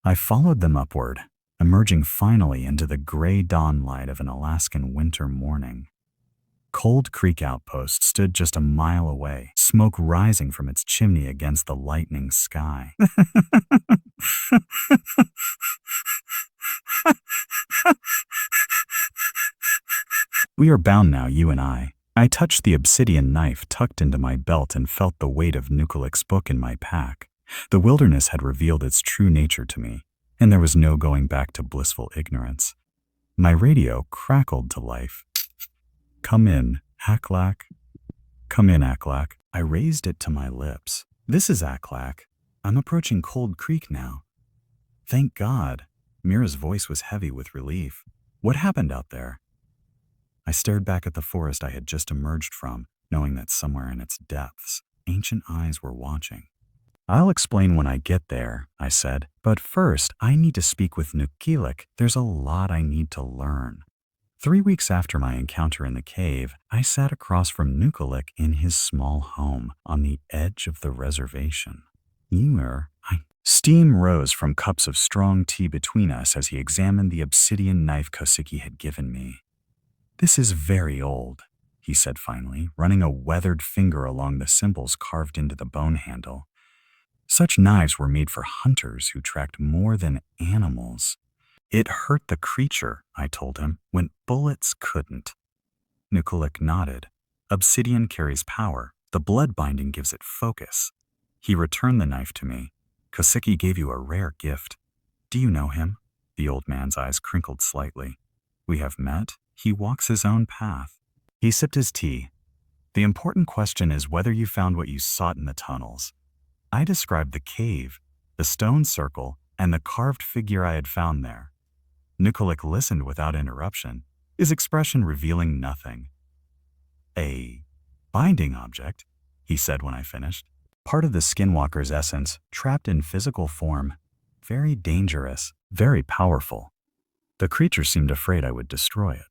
I followed them upward, emerging finally into the gray dawn light of an Alaskan winter morning. Cold Creek Outpost stood just a mile away, smoke rising from its chimney against the lightening sky. We are bound now, you and I. I touched the obsidian knife tucked into my belt and felt the weight of Nukalik's book in my pack. The wilderness had revealed its true nature to me, and there was no going back to blissful ignorance. My radio crackled to life. Come in, Aklak. Come in, Aklak. I raised it to my lips. This is Aklak. I'm approaching Cold Creek now. Thank God. Mira's voice was heavy with relief. What happened out there? I stared back at the forest I had just emerged from, knowing that somewhere in its depths, ancient eyes were watching. I'll explain when I get there, I said, but first I need to speak with Nukilik. There's a lot I need to learn. 3 weeks after my encounter in the cave, I sat across from Nukilik in his small home on the edge of the reservation. Steam rose from cups of strong tea between us as he examined the obsidian knife Kosiki had given me. This is very old, he said finally, running a weathered finger along the symbols carved into the bone handle. Such knives were made for hunters who tracked more than animals. It hurt the creature, I told him, when bullets couldn't. Nukulik nodded. Obsidian carries power. The blood binding gives it focus. He returned the knife to me. Kosiki gave you a rare gift. Do you know him? The old man's eyes crinkled slightly. We have met. He walks his own path. He sipped his tea. The important question is whether you found what you sought in the tunnels. I described the cave, the stone circle, and the carved figure I had found there. Nukulik listened without interruption, his expression revealing nothing. A binding object, he said when I finished. Part of the skinwalker's essence, trapped in physical form. Very dangerous, very powerful. The creature seemed afraid I would destroy it.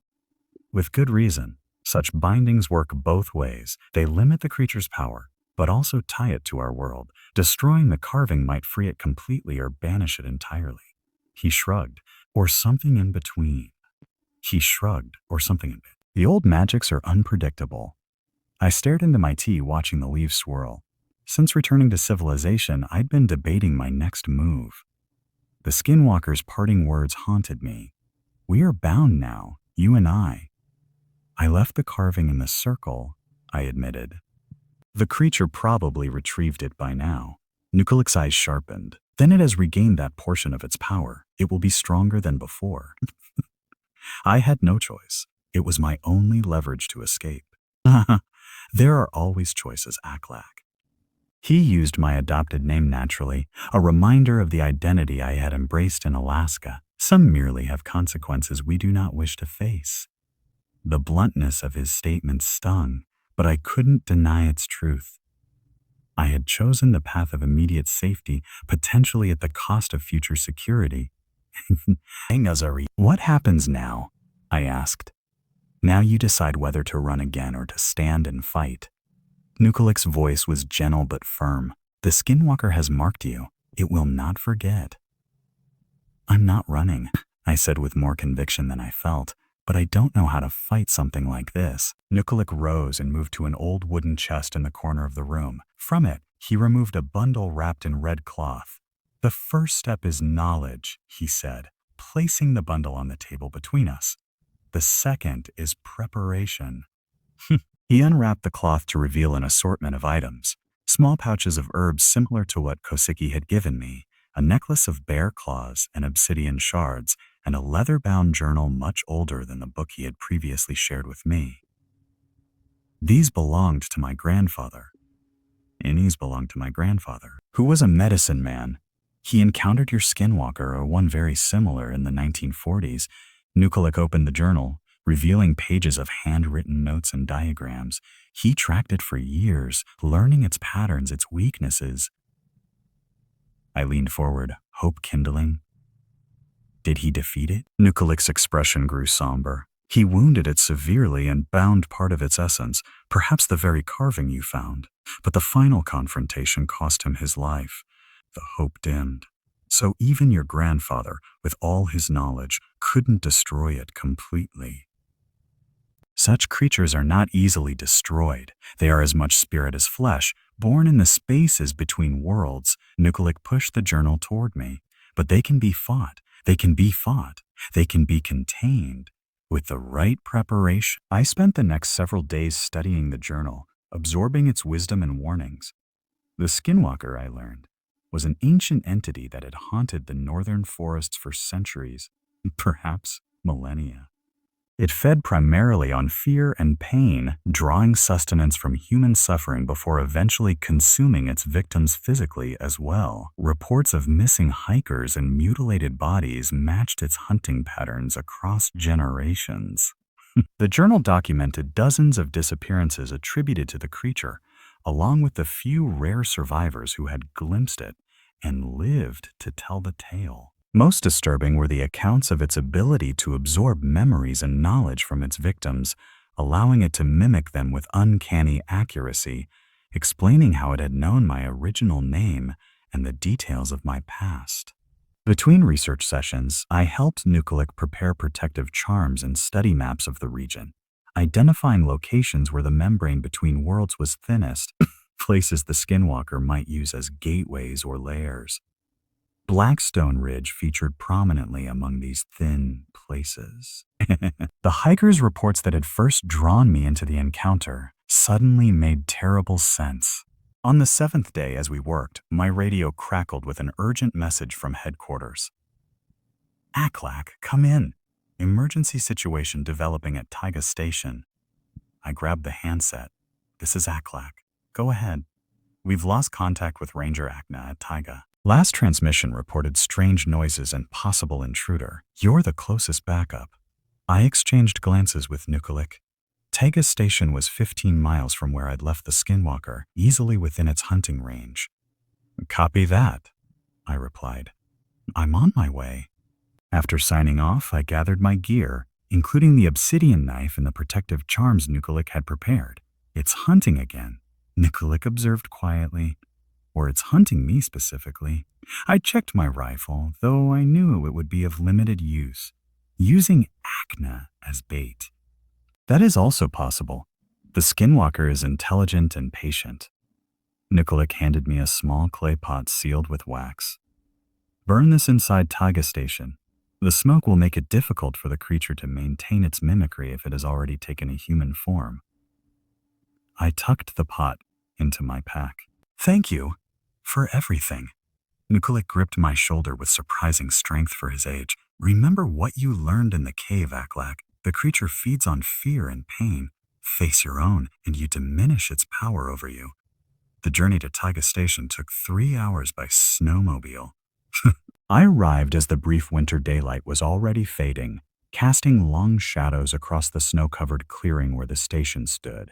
With good reason. Such bindings work both ways. They limit the creature's power, but also tie it to our world. Destroying the carving might free it completely or banish it entirely. He shrugged, or something in between. The old magics are unpredictable. I stared into my tea, watching the leaves swirl. Since returning to civilization, I'd been debating my next move. The skinwalker's parting words haunted me. We are bound now, you and I. I left the carving in the circle, I admitted. The creature probably retrieved it by now. Nukulik's eyes sharpened. Then it has regained that portion of its power. It will be stronger than before. I had no choice. It was my only leverage to escape. There are always choices, Aklak. He used my adopted name naturally, a reminder of the identity I had embraced in Alaska. Some merely have consequences we do not wish to face. The bluntness of his statement stung, but I couldn't deny its truth. I had chosen the path of immediate safety, potentially at the cost of future security. Hey, Nazari, what happens now? I asked. Now you decide whether to run again or to stand and fight. Nukalik's voice was gentle but firm. The skinwalker has marked you. It will not forget. I'm not running, I said with more conviction than I felt, but I don't know how to fight something like this. Nukalik rose and moved to an old wooden chest in the corner of the room. From it, he removed a bundle wrapped in red cloth. The first step is knowledge, he said, placing the bundle on the table between us. The second is preparation. He unwrapped the cloth to reveal an assortment of items. Small pouches of herbs similar to what Kosiki had given me, a necklace of bear claws and obsidian shards, and a leather-bound journal much older than the book he had previously shared with me. These belonged to my grandfather. Who was a medicine man. He encountered your skinwalker or one very similar in the 1940s. Nukalik opened the journal, revealing pages of handwritten notes and diagrams. He tracked it for years, learning its patterns, its weaknesses. I leaned forward, hope kindling. Did he defeat it? Nukalik's expression grew somber. He wounded it severely and bound part of its essence, perhaps the very carving you found. But the final confrontation cost him his life. The hope dimmed. So even your grandfather, with all his knowledge, couldn't destroy it completely. Such creatures are not easily destroyed. They are as much spirit as flesh, born in the spaces between worlds. Nukalik pushed the journal toward me. But they can be fought. They can be contained. With the right preparation, I spent the next several days studying the journal, absorbing its wisdom and warnings. The skinwalker, I learned, was an ancient entity that had haunted the northern forests for centuries, perhaps millennia. It fed primarily on fear and pain, drawing sustenance from human suffering before eventually consuming its victims physically as well. Reports of missing hikers and mutilated bodies matched its hunting patterns across generations. The journal documented dozens of disappearances attributed to the creature, along with the few rare survivors who had glimpsed it and lived to tell the tale. Most disturbing were the accounts of its ability to absorb memories and knowledge from its victims, allowing it to mimic them with uncanny accuracy, explaining how it had known my original name and the details of my past. Between research sessions, I helped Nukalik prepare protective charms and study maps of the region, identifying locations where the membrane between worlds was thinnest, places the skinwalker might use as gateways or lairs. Blackstone Ridge featured prominently among these thin places. The hiker's reports that had first drawn me into the encounter suddenly made terrible sense. On the 7th day as we worked, my radio crackled with an urgent message from headquarters. Aklak, come in. Emergency situation developing at Taiga Station. I grabbed the handset. This is Aklak. Go ahead. We've lost contact with Ranger Akna at Taiga. Last transmission reported strange noises and possible intruder. You're the closest backup. I exchanged glances with Nukalik. Taiga Station was 15 miles from where I'd left the skinwalker, easily within its hunting range. Copy that, I replied. I'm on my way. After signing off, I gathered my gear, including the obsidian knife and the protective charms Nukalik had prepared. It's hunting again, Nukalik observed quietly. Or it's hunting me specifically. I checked my rifle, though I knew it would be of limited use, using Akna as bait. That is also possible. The skinwalker is intelligent and patient. Nukalik handed me a small clay pot sealed with wax. Burn this inside Taiga Station. The smoke will make it difficult for the creature to maintain its mimicry if it has already taken a human form. I tucked the pot into my pack. Thank you for everything. Nukalik gripped my shoulder with surprising strength for his age. Remember what you learned in the cave, Aklak. The creature feeds on fear and pain. Face your own, and you diminish its power over you. The journey to Taiga Station took 3 hours by snowmobile. I arrived as the brief winter daylight was already fading, casting long shadows across the snow-covered clearing where the station stood.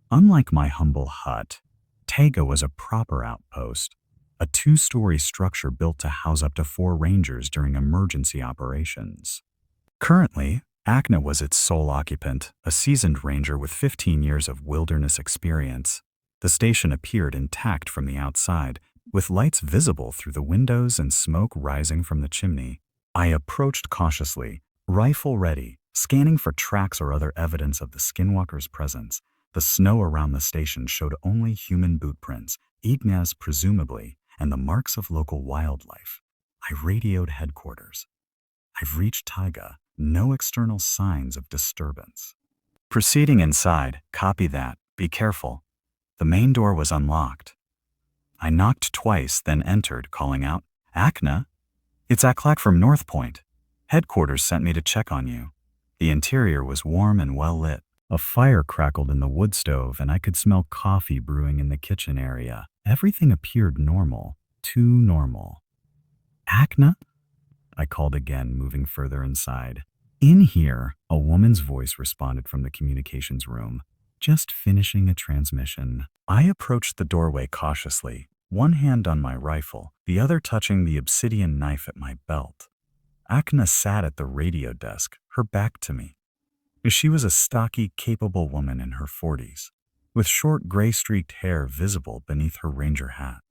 Unlike my humble hut, Taiga was a proper outpost, a 2-story structure built to house up to 4 rangers during emergency operations. Currently, Akna was its sole occupant, a seasoned ranger with 15 years of wilderness experience. The station appeared intact from the outside, with lights visible through the windows and smoke rising from the chimney. I approached cautiously, rifle ready, scanning for tracks or other evidence of the skinwalker's presence. The snow around the station showed only human boot prints, ignas presumably, and the marks of local wildlife. I radioed headquarters. I've reached Taiga, no external signs of disturbance. Proceeding inside, copy that, be careful. The main door was unlocked. I knocked twice, then entered, calling out, Akna? It's Aklak from North Point. Headquarters sent me to check on you. The interior was warm and well lit. A fire crackled in the wood stove and I could smell coffee brewing in the kitchen area. Everything appeared normal, too normal. Akna? I called again, moving further inside. In here, a woman's voice responded from the communications room. Just finishing a transmission. I approached the doorway cautiously, one hand on my rifle, the other touching the obsidian knife at my belt. Akna sat at the radio desk, her back to me. She was a stocky, capable woman in her 40s, with short gray-streaked hair visible beneath her ranger hat.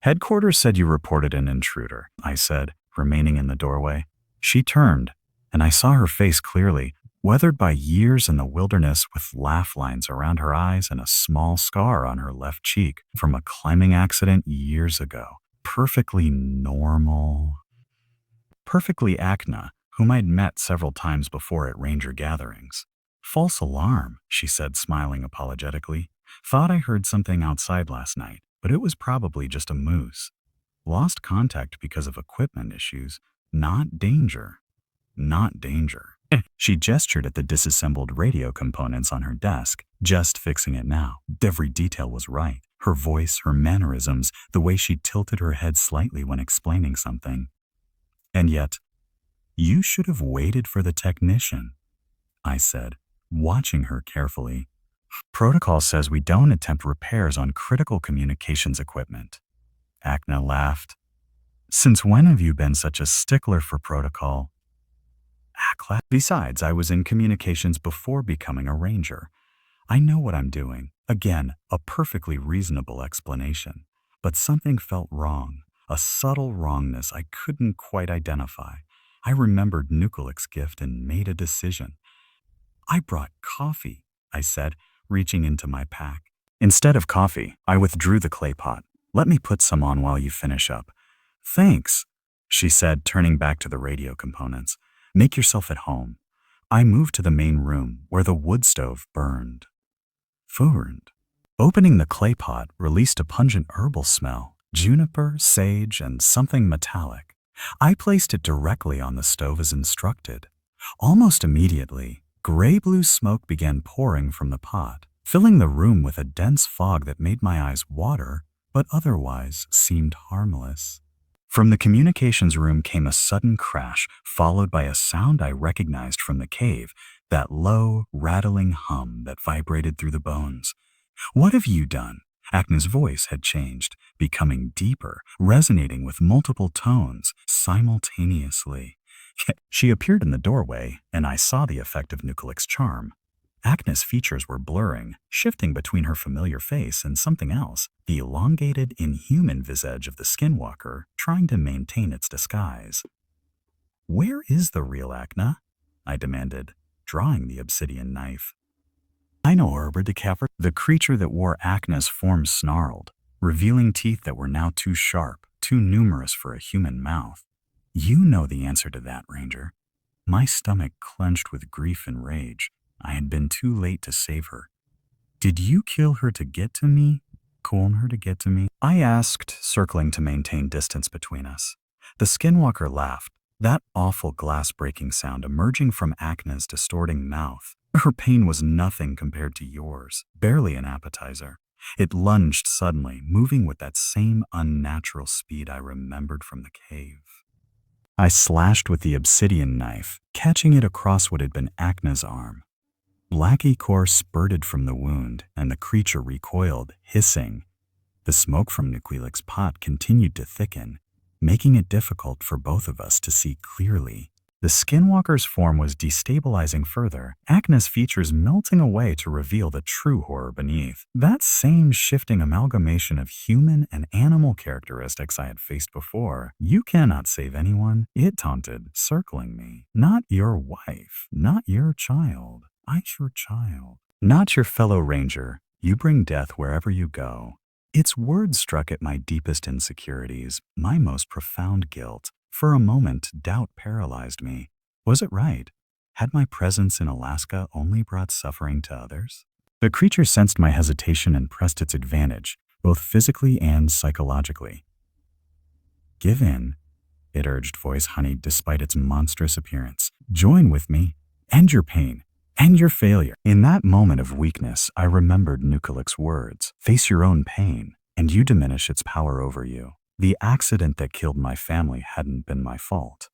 Headquarters said you reported an intruder, I said, remaining in the doorway. She turned, and I saw her face clearly, weathered by years in the wilderness with laugh lines around her eyes and a small scar on her left cheek from a climbing accident years ago. Perfectly normal. Perfectly Akna, whom I'd met several times before at ranger gatherings. False alarm, she said, smiling apologetically. Thought I heard something outside last night, but it was probably just a moose. Lost contact because of equipment issues. Not danger. Not danger. She gestured at the disassembled radio components on her desk, just fixing it now. Every detail was right. Her voice, her mannerisms, the way she tilted her head slightly when explaining something. And yet, you should have waited for the technician, I said, watching her carefully. Protocol says we don't attempt repairs on critical communications equipment. Akna laughed. Since when have you been such a stickler for protocol? Besides, I was in communications before becoming a ranger. I know what I'm doing. Again, a perfectly reasonable explanation. But something felt wrong, a subtle wrongness I couldn't quite identify. I remembered Nukalik's gift and made a decision. I brought coffee, I said, reaching into my pack. Instead of coffee, I withdrew the clay pot. Let me put some on while you finish up. Thanks, she said, turning back to the radio components. Make yourself at home. I moved to the main room where the wood stove burned. Opening the clay pot released a pungent herbal smell, juniper, sage, and something metallic. I placed it directly on the stove as instructed. Almost immediately, gray-blue smoke began pouring from the pot, filling the room with a dense fog that made my eyes water, but otherwise seemed harmless. From the communications room came a sudden crash, followed by a sound I recognized from the cave, that low, rattling hum that vibrated through the bones. What have you done? Akna's voice had changed, becoming deeper, resonating with multiple tones simultaneously. She appeared in the doorway, and I saw the effect of Nukalik's charm. Akna's features were blurring, shifting between her familiar face and something else, the elongated, inhuman visage of the skinwalker trying to maintain its disguise. Where is the real Akna? I demanded, drawing the obsidian knife. I know Herber de Capper. The creature that wore Akna's form snarled, revealing teeth that were now too sharp, too numerous for a human mouth. You know the answer to that, Ranger. My stomach clenched with grief and rage. I had been too late to save her. Did you kill her to get to me? Calm her to get to me? I asked, circling to maintain distance between us. The skinwalker laughed, that awful glass-breaking sound emerging from Akna's distorting mouth. Her pain was nothing compared to yours, barely an appetizer. It lunged suddenly, moving with that same unnatural speed I remembered from the cave. I slashed with the obsidian knife, catching it across what had been Acna's arm. Black ichor spurted from the wound, and the creature recoiled, hissing. The smoke from Nuquilic's pot continued to thicken, making it difficult for both of us to see clearly. The skinwalker's form was destabilizing further, Acna's features melting away to reveal the true horror beneath. That same shifting amalgamation of human and animal characteristics I had faced before. "You cannot save anyone," it taunted, circling me. "Not your wife, not your child. I'm your child. Not your fellow ranger. You bring death wherever you go." Its words struck at my deepest insecurities, my most profound guilt. For a moment, doubt paralyzed me. Was it right? Had my presence in Alaska only brought suffering to others? The creature sensed my hesitation and pressed its advantage, both physically and psychologically. "Give in," it urged, voice honeyed despite its monstrous appearance. "Join with me. End your pain. End your failure." In that moment of weakness, I remembered Nuquilic's words. "Face your own pain, and you diminish its power over you." The accident that killed my family hadn't been my fault.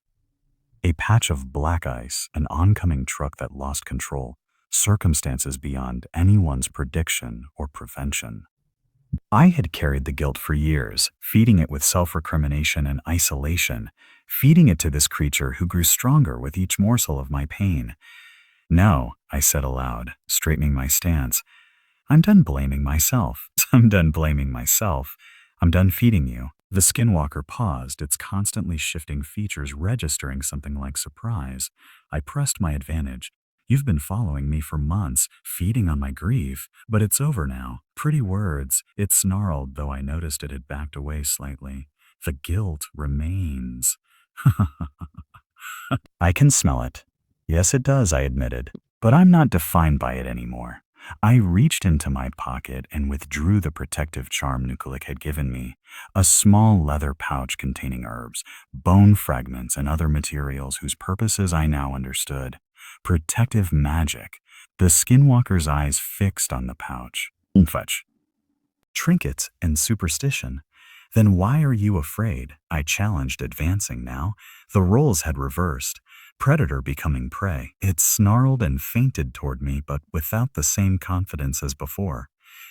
A patch of black ice, an oncoming truck that lost control, circumstances beyond anyone's prediction or prevention. I had carried the guilt for years, feeding it with self-recrimination and isolation, feeding it to this creature who grew stronger with each morsel of my pain. "No," I said aloud, straightening my stance. "I'm done blaming myself. I'm done blaming myself. I'm done feeding you." The skinwalker paused, its constantly shifting features registering something like surprise. I pressed my advantage. "You've been following me for months, feeding on my grief, but it's over now." Pretty words, it snarled, though I noticed it had backed away slightly. "The guilt remains." "I can smell it." "Yes, it does," I admitted, "but I'm not defined by it anymore." I reached into my pocket and withdrew the protective charm Nuquilic had given me, a small leather pouch containing herbs, bone fragments, and other materials whose purposes I now understood. Protective magic. The skinwalker's eyes fixed on the pouch. Fetch. Trinkets and superstition. "Then why are you afraid?" I challenged, advancing now. The roles had reversed. Predator becoming prey. It snarled and feinted toward me, but without the same confidence as before.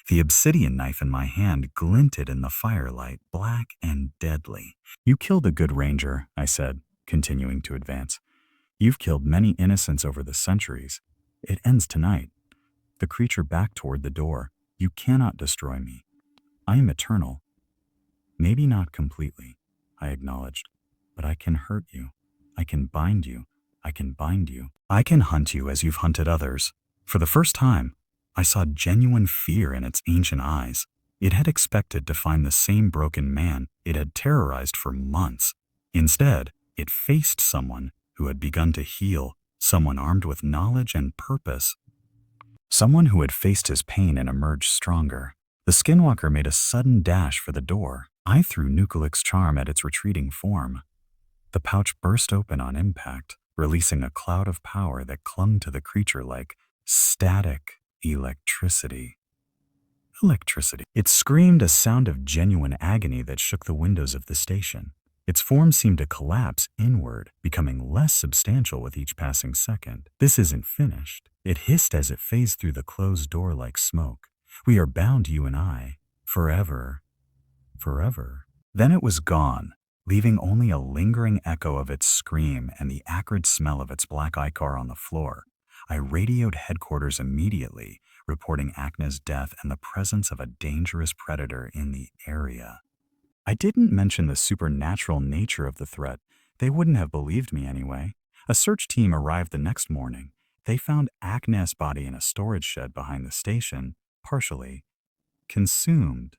The obsidian knife in my hand glinted in the firelight, black and deadly. "You killed a good ranger," I said, continuing to advance. "You've killed many innocents over the centuries. It ends tonight." The creature backed toward the door. "You cannot destroy me. I am eternal." "Maybe not completely," I acknowledged, "but I can hurt you. I can bind you. I can bind you. I can hunt you as you've hunted others." For the first time, I saw genuine fear in its ancient eyes. It had expected to find the same broken man it had terrorized for months. Instead, it faced someone who had begun to heal, someone armed with knowledge and purpose, someone who had faced his pain and emerged stronger. The skinwalker made a sudden dash for the door. I threw Nuquilic's charm at its retreating form. The pouch burst open on impact, releasing a cloud of power that clung to the creature like static electricity. It screamed a sound of genuine agony that shook the windows of the station. Its form seemed to collapse inward, becoming less substantial with each passing second. "This isn't finished," it hissed as it phased through the closed door like smoke. "We are bound, you and I, forever. Forever." Then it was gone, leaving only a lingering echo of its scream and the acrid smell of its black ichor on the floor. I radioed headquarters immediately, reporting Acna's death and the presence of a dangerous predator in the area. I didn't mention the supernatural nature of the threat. They wouldn't have believed me anyway. A search team arrived the next morning. They found Acna's body in a storage shed behind the station, partially consumed.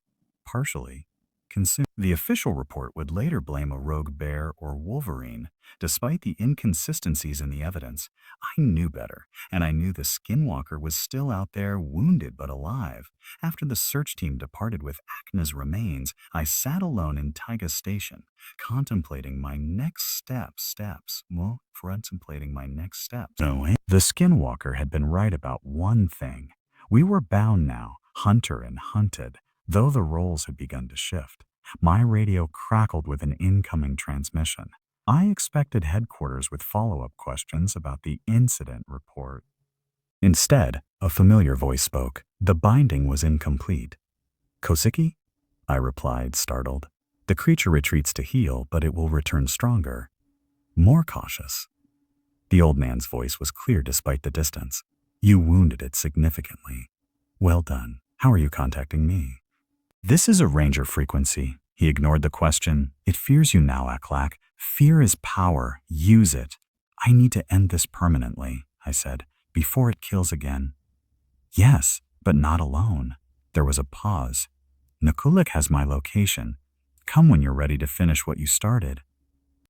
The official report would later blame a rogue bear or wolverine. Despite the inconsistencies in the evidence, I knew better, and I knew the skinwalker was still out there, wounded but alive. After the search team departed with Acna's remains, I sat alone in Taiga Station, contemplating my next steps. The skinwalker had been right about one thing. We were bound now, hunter and hunted, though the roles had begun to shift. My radio crackled with an incoming transmission. I expected headquarters with follow-up questions about the incident report. Instead, a familiar voice spoke. The binding was incomplete. Kosiki? I replied, startled. The creature retreats to heal, but it will return stronger. More cautious. The old man's voice was clear despite the distance. You wounded it significantly. Well done. How are you contacting me? This is a ranger frequency. He ignored the question. It fears you now, Aklak. Fear is power. Use it. I need to end this permanently, I said, before it kills again. Yes, but not alone. There was a pause. Nukulik has my location. Come when you're ready to finish what you started.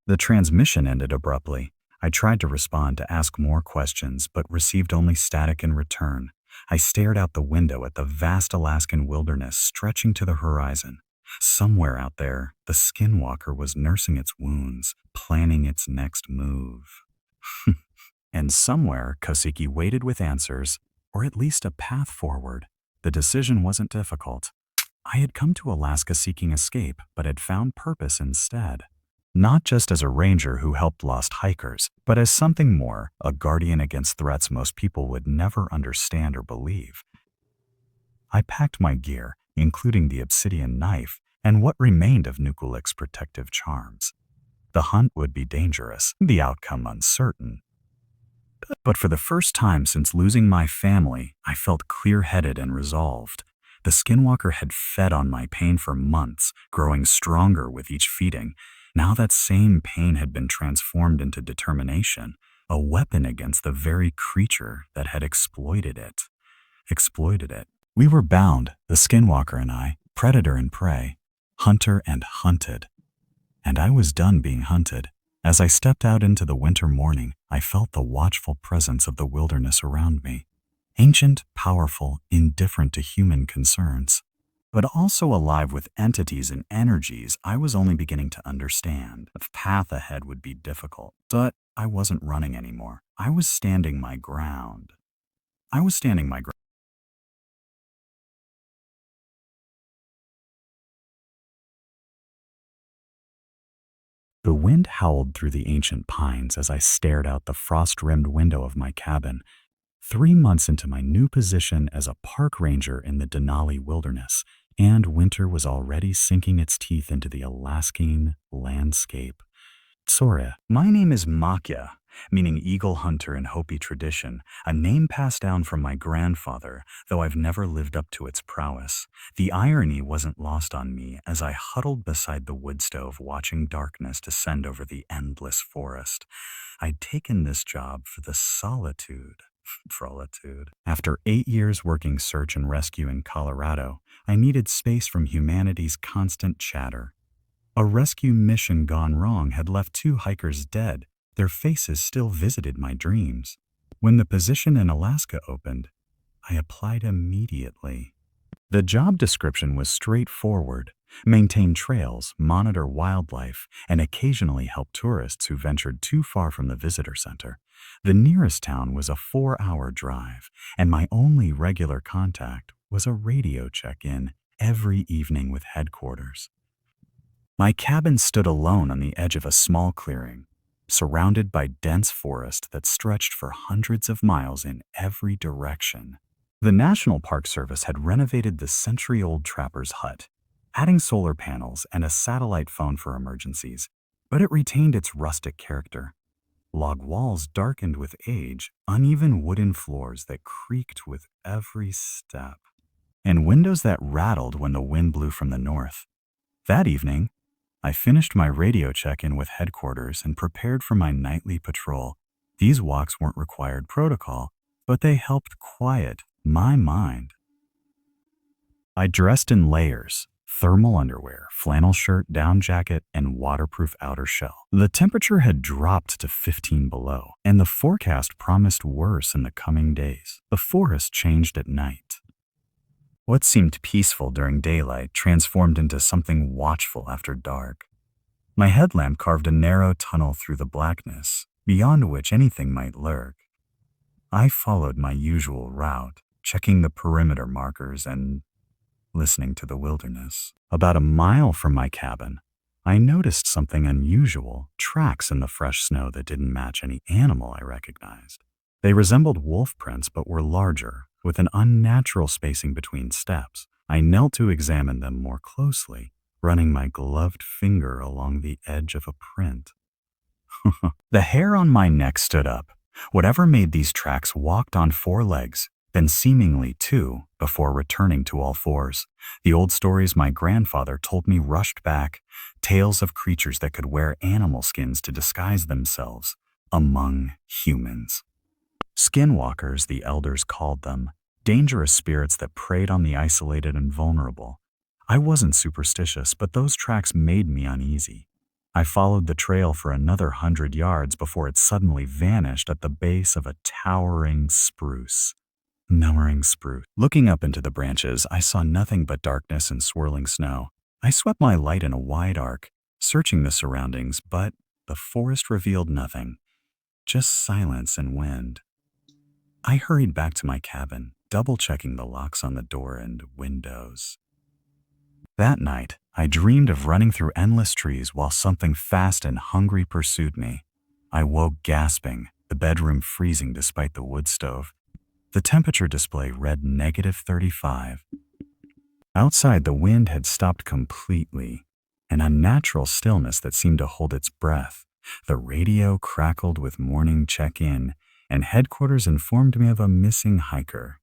The transmission ended abruptly. I tried to respond to ask more questions, but received only static in return. I stared out the window at the vast Alaskan wilderness stretching to the horizon. Somewhere out there, the skinwalker was nursing its wounds, planning its next move. And somewhere, Kosiki waited with answers, or at least a path forward. The decision wasn't difficult. I had come to Alaska seeking escape, but had found purpose instead. Not just as a ranger who helped lost hikers, but as something more, a guardian against threats most people would never understand or believe. I packed my gear, including the obsidian knife, and what remained of Nukulik's protective charms. The hunt would be dangerous, the outcome uncertain. But for the first time since losing my family, I felt clear-headed and resolved. The skinwalker had fed on my pain for months, growing stronger with each feeding. Now that same pain had been transformed into determination, a weapon against the very creature that had exploited it. We were bound, the skinwalker and I, predator and prey, hunter and hunted. And I was done being hunted. As I stepped out into the winter morning, I felt the watchful presence of the wilderness around me. Ancient, powerful, indifferent to human concerns, but also alive with entities and energies I was only beginning to understand. The path ahead would be difficult, but I wasn't running anymore. I was standing my ground. The wind howled through the ancient pines as I stared out the frost-rimmed window of my cabin. 3 months into my new position as a park ranger in the Denali wilderness, and winter was already sinking its teeth into the Alaskan landscape. Tsoria. My name is Makya, meaning eagle hunter in Hopi tradition, a name passed down from my grandfather, though I've never lived up to its prowess. The irony wasn't lost on me as I huddled beside the wood stove watching darkness descend over the endless forest. I'd taken this job for the solitude. After 8 years working search and rescue in Colorado, I needed space from humanity's constant chatter. A rescue mission gone wrong had left 2 hikers dead. Their faces still visited my dreams. When the position in Alaska opened, I applied immediately. The job description was straightforward: maintain trails, monitor wildlife, and occasionally help tourists who ventured too far from the visitor center. The nearest town was a 4-hour drive, and my only regular contact was a radio check-in every evening with headquarters. My cabin stood alone on the edge of a small clearing, surrounded by dense forest that stretched for hundreds of miles in every direction. The National Park Service had renovated the century-old trapper's hut, adding solar panels and a satellite phone for emergencies, but it retained its rustic character. Log walls darkened with age, uneven wooden floors that creaked with every step, and windows that rattled when the wind blew from the north. That evening, I finished my radio check-in with headquarters and prepared for my nightly patrol. These walks weren't required protocol, but they helped quiet my mind. I dressed in layers: thermal underwear, flannel shirt, down jacket, and waterproof outer shell. The temperature had dropped to 15 below, and the forecast promised worse in the coming days. The forest changed at night. What seemed peaceful during daylight transformed into something watchful after dark. My headlamp carved a narrow tunnel through the blackness, beyond which anything might lurk. I followed my usual route, checking the perimeter markers and listening to the wilderness. About a mile from my cabin, I noticed something unusual, tracks in the fresh snow that didn't match any animal I recognized. They resembled wolf prints but were larger, with an unnatural spacing between steps. I knelt to examine them more closely, running my gloved finger along the edge of a print. The hair on my neck stood up. Whatever made these tracks walked on four legs, then seemingly two, before returning to all fours. The old stories my grandfather told me rushed back, tales of creatures that could wear animal skins to disguise themselves among humans. Skinwalkers, the elders called them, dangerous spirits that preyed on the isolated and vulnerable. I wasn't superstitious, but those tracks made me uneasy. I followed the trail for another 100 yards before it suddenly vanished at the base of a towering spruce. Looking up into the branches, I saw nothing but darkness and swirling snow. I swept my light in a wide arc, searching the surroundings, but the forest revealed nothing, just silence and wind. I hurried back to my cabin, double-checking the locks on the door and windows. That night, I dreamed of running through endless trees while something fast and hungry pursued me. I woke gasping, the bedroom freezing despite the wood stove. The temperature display read -35. Outside, the wind had stopped completely, an unnatural stillness that seemed to hold its breath. The radio crackled with morning check-in, and headquarters informed me of a missing hiker.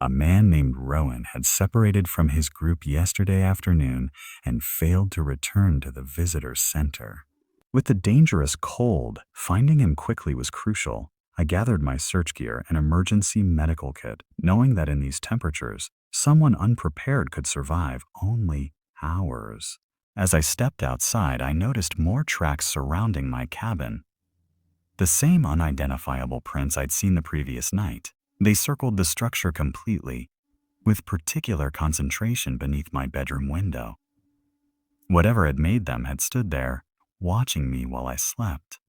A man named Rowan had separated from his group yesterday afternoon and failed to return to the visitor center. With the dangerous cold, finding him quickly was crucial. I gathered my search gear and emergency medical kit, knowing that in these temperatures, someone unprepared could survive only hours. As I stepped outside, I noticed more tracks surrounding my cabin. The same unidentifiable prints I'd seen the previous night. They circled the structure completely, with particular concentration beneath my bedroom window. Whatever had made them had stood there, watching me while I slept.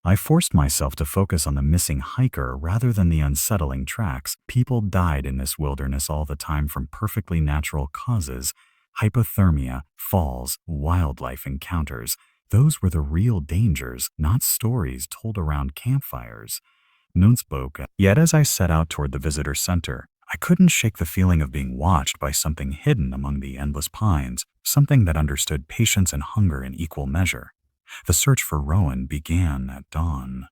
I forced myself to focus on the missing hiker rather than the unsettling tracks. People died in this wilderness all the time from perfectly natural causes: hypothermia, falls, wildlife encounters. Those were the real dangers, not stories told around campfires. Yet as I set out toward the visitor center, I couldn't shake the feeling of being watched by something hidden among the endless pines, something that understood patience and hunger in equal measure. The search for Rowan began at dawn.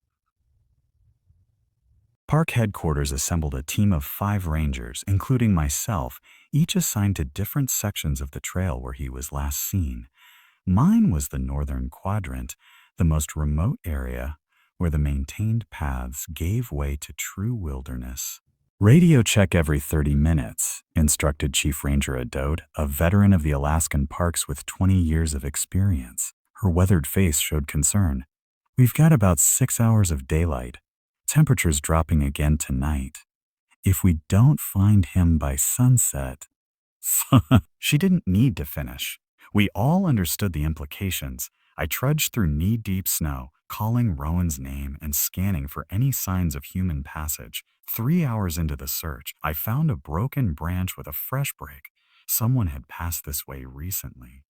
Park headquarters assembled a team of 5 rangers, including myself, each assigned to different sections of the trail where he was last seen. Mine was the northern quadrant, the most remote area where the maintained paths gave way to true wilderness. Radio check every 30 minutes, instructed Chief Ranger Adode, a veteran of the Alaskan parks with 20 years of experience. Her weathered face showed concern. We've got about 6 hours of daylight. Temperatures dropping again tonight. If we don't find him by sunset... She didn't need to finish. We all understood the implications. I trudged through knee-deep snow, calling Rowan's name and scanning for any signs of human passage. 3 hours into the search, I found a broken branch with a fresh break. Someone had passed this way recently.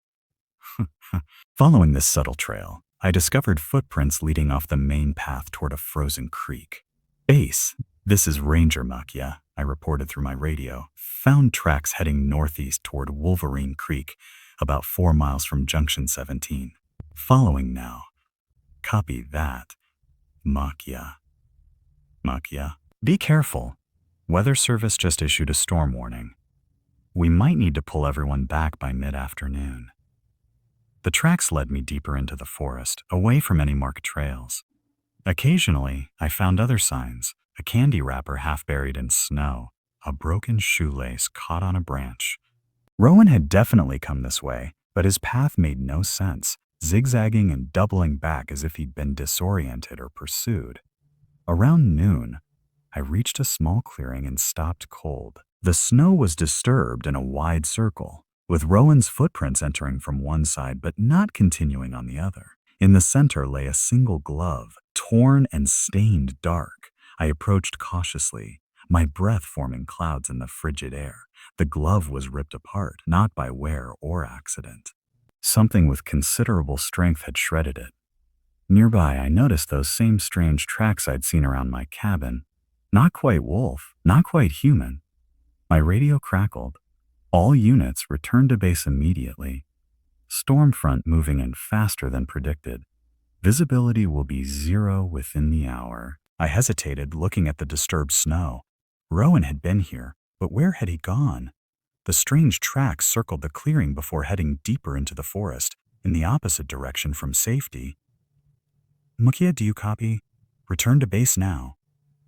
Following this subtle trail, I discovered footprints leading off the main path toward a frozen creek. Base, this is Ranger Makya, I reported through my radio. Found tracks heading northeast toward Wolverine Creek, about 4 miles from Junction 17. Following now. Copy that. Makya. Be careful. Weather Service just issued a storm warning. We might need to pull everyone back by mid-afternoon. The tracks led me deeper into the forest, away from any marked trails. Occasionally, I found other signs: a candy wrapper half buried in snow, a broken shoelace caught on a branch. Rowan had definitely come this way, but his path made no sense, zigzagging and doubling back as if he'd been disoriented or pursued. Around noon, I reached a small clearing and stopped cold. The snow was disturbed in a wide circle, with Rowan's footprints entering from one side but not continuing on the other. In the center lay a single glove, torn and stained dark. I approached cautiously, my breath forming clouds in the frigid air. The glove was ripped apart, not by wear or accident. Something with considerable strength had shredded it. Nearby, I noticed those same strange tracks I'd seen around my cabin. Not quite wolf, not quite human. My radio crackled. All units returned to base immediately. Storm front moving in faster than predicted. Visibility will be 0 within the hour. I hesitated, looking at the disturbed snow. Rowan had been here, but where had he gone? The strange tracks circled the clearing before heading deeper into the forest, in the opposite direction from safety. Mukia, do you copy? Return to base now.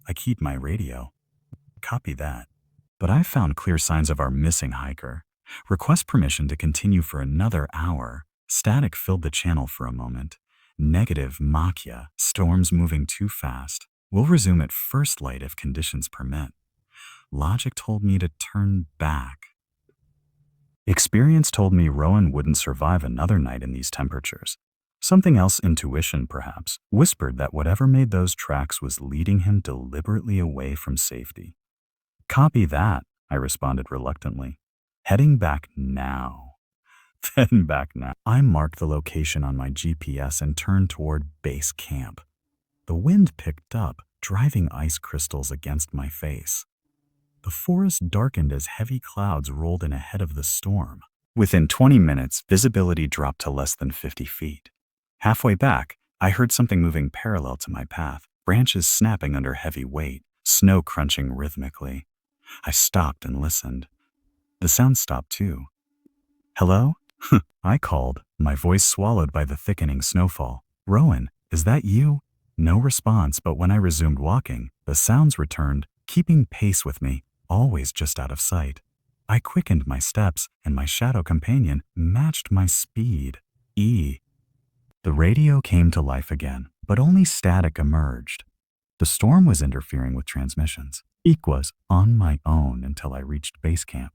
I keyed my radio. Copy that. But I found clear signs of our missing hiker. Request permission to continue for another hour. Static filled the channel for a moment. Negative Makia. Storms moving too fast. We'll resume at first light if conditions permit. Logic told me to turn back. Experience told me Rowan wouldn't survive another night in these temperatures. Something else, intuition perhaps, whispered that whatever made those tracks was leading him deliberately away from safety. Copy that, I responded reluctantly. Heading back now. Heading back now. I marked the location on my GPS and turned toward base camp. The wind picked up, driving ice crystals against my face. The forest darkened as heavy clouds rolled in ahead of the storm. Within 20 minutes, visibility dropped to less than 50 feet. Halfway back, I heard something moving parallel to my path, branches snapping under heavy weight, snow crunching rhythmically. I stopped and listened. The sound stopped too. Hello? I called, my voice swallowed by the thickening snowfall. Rowan, is that you? No response, but when I resumed walking, the sounds returned, keeping pace with me, always just out of sight. I quickened my steps, and my shadow companion matched my speed. The radio came to life again, but only static emerged. The storm was interfering with transmissions. Was on my own until I reached base camp.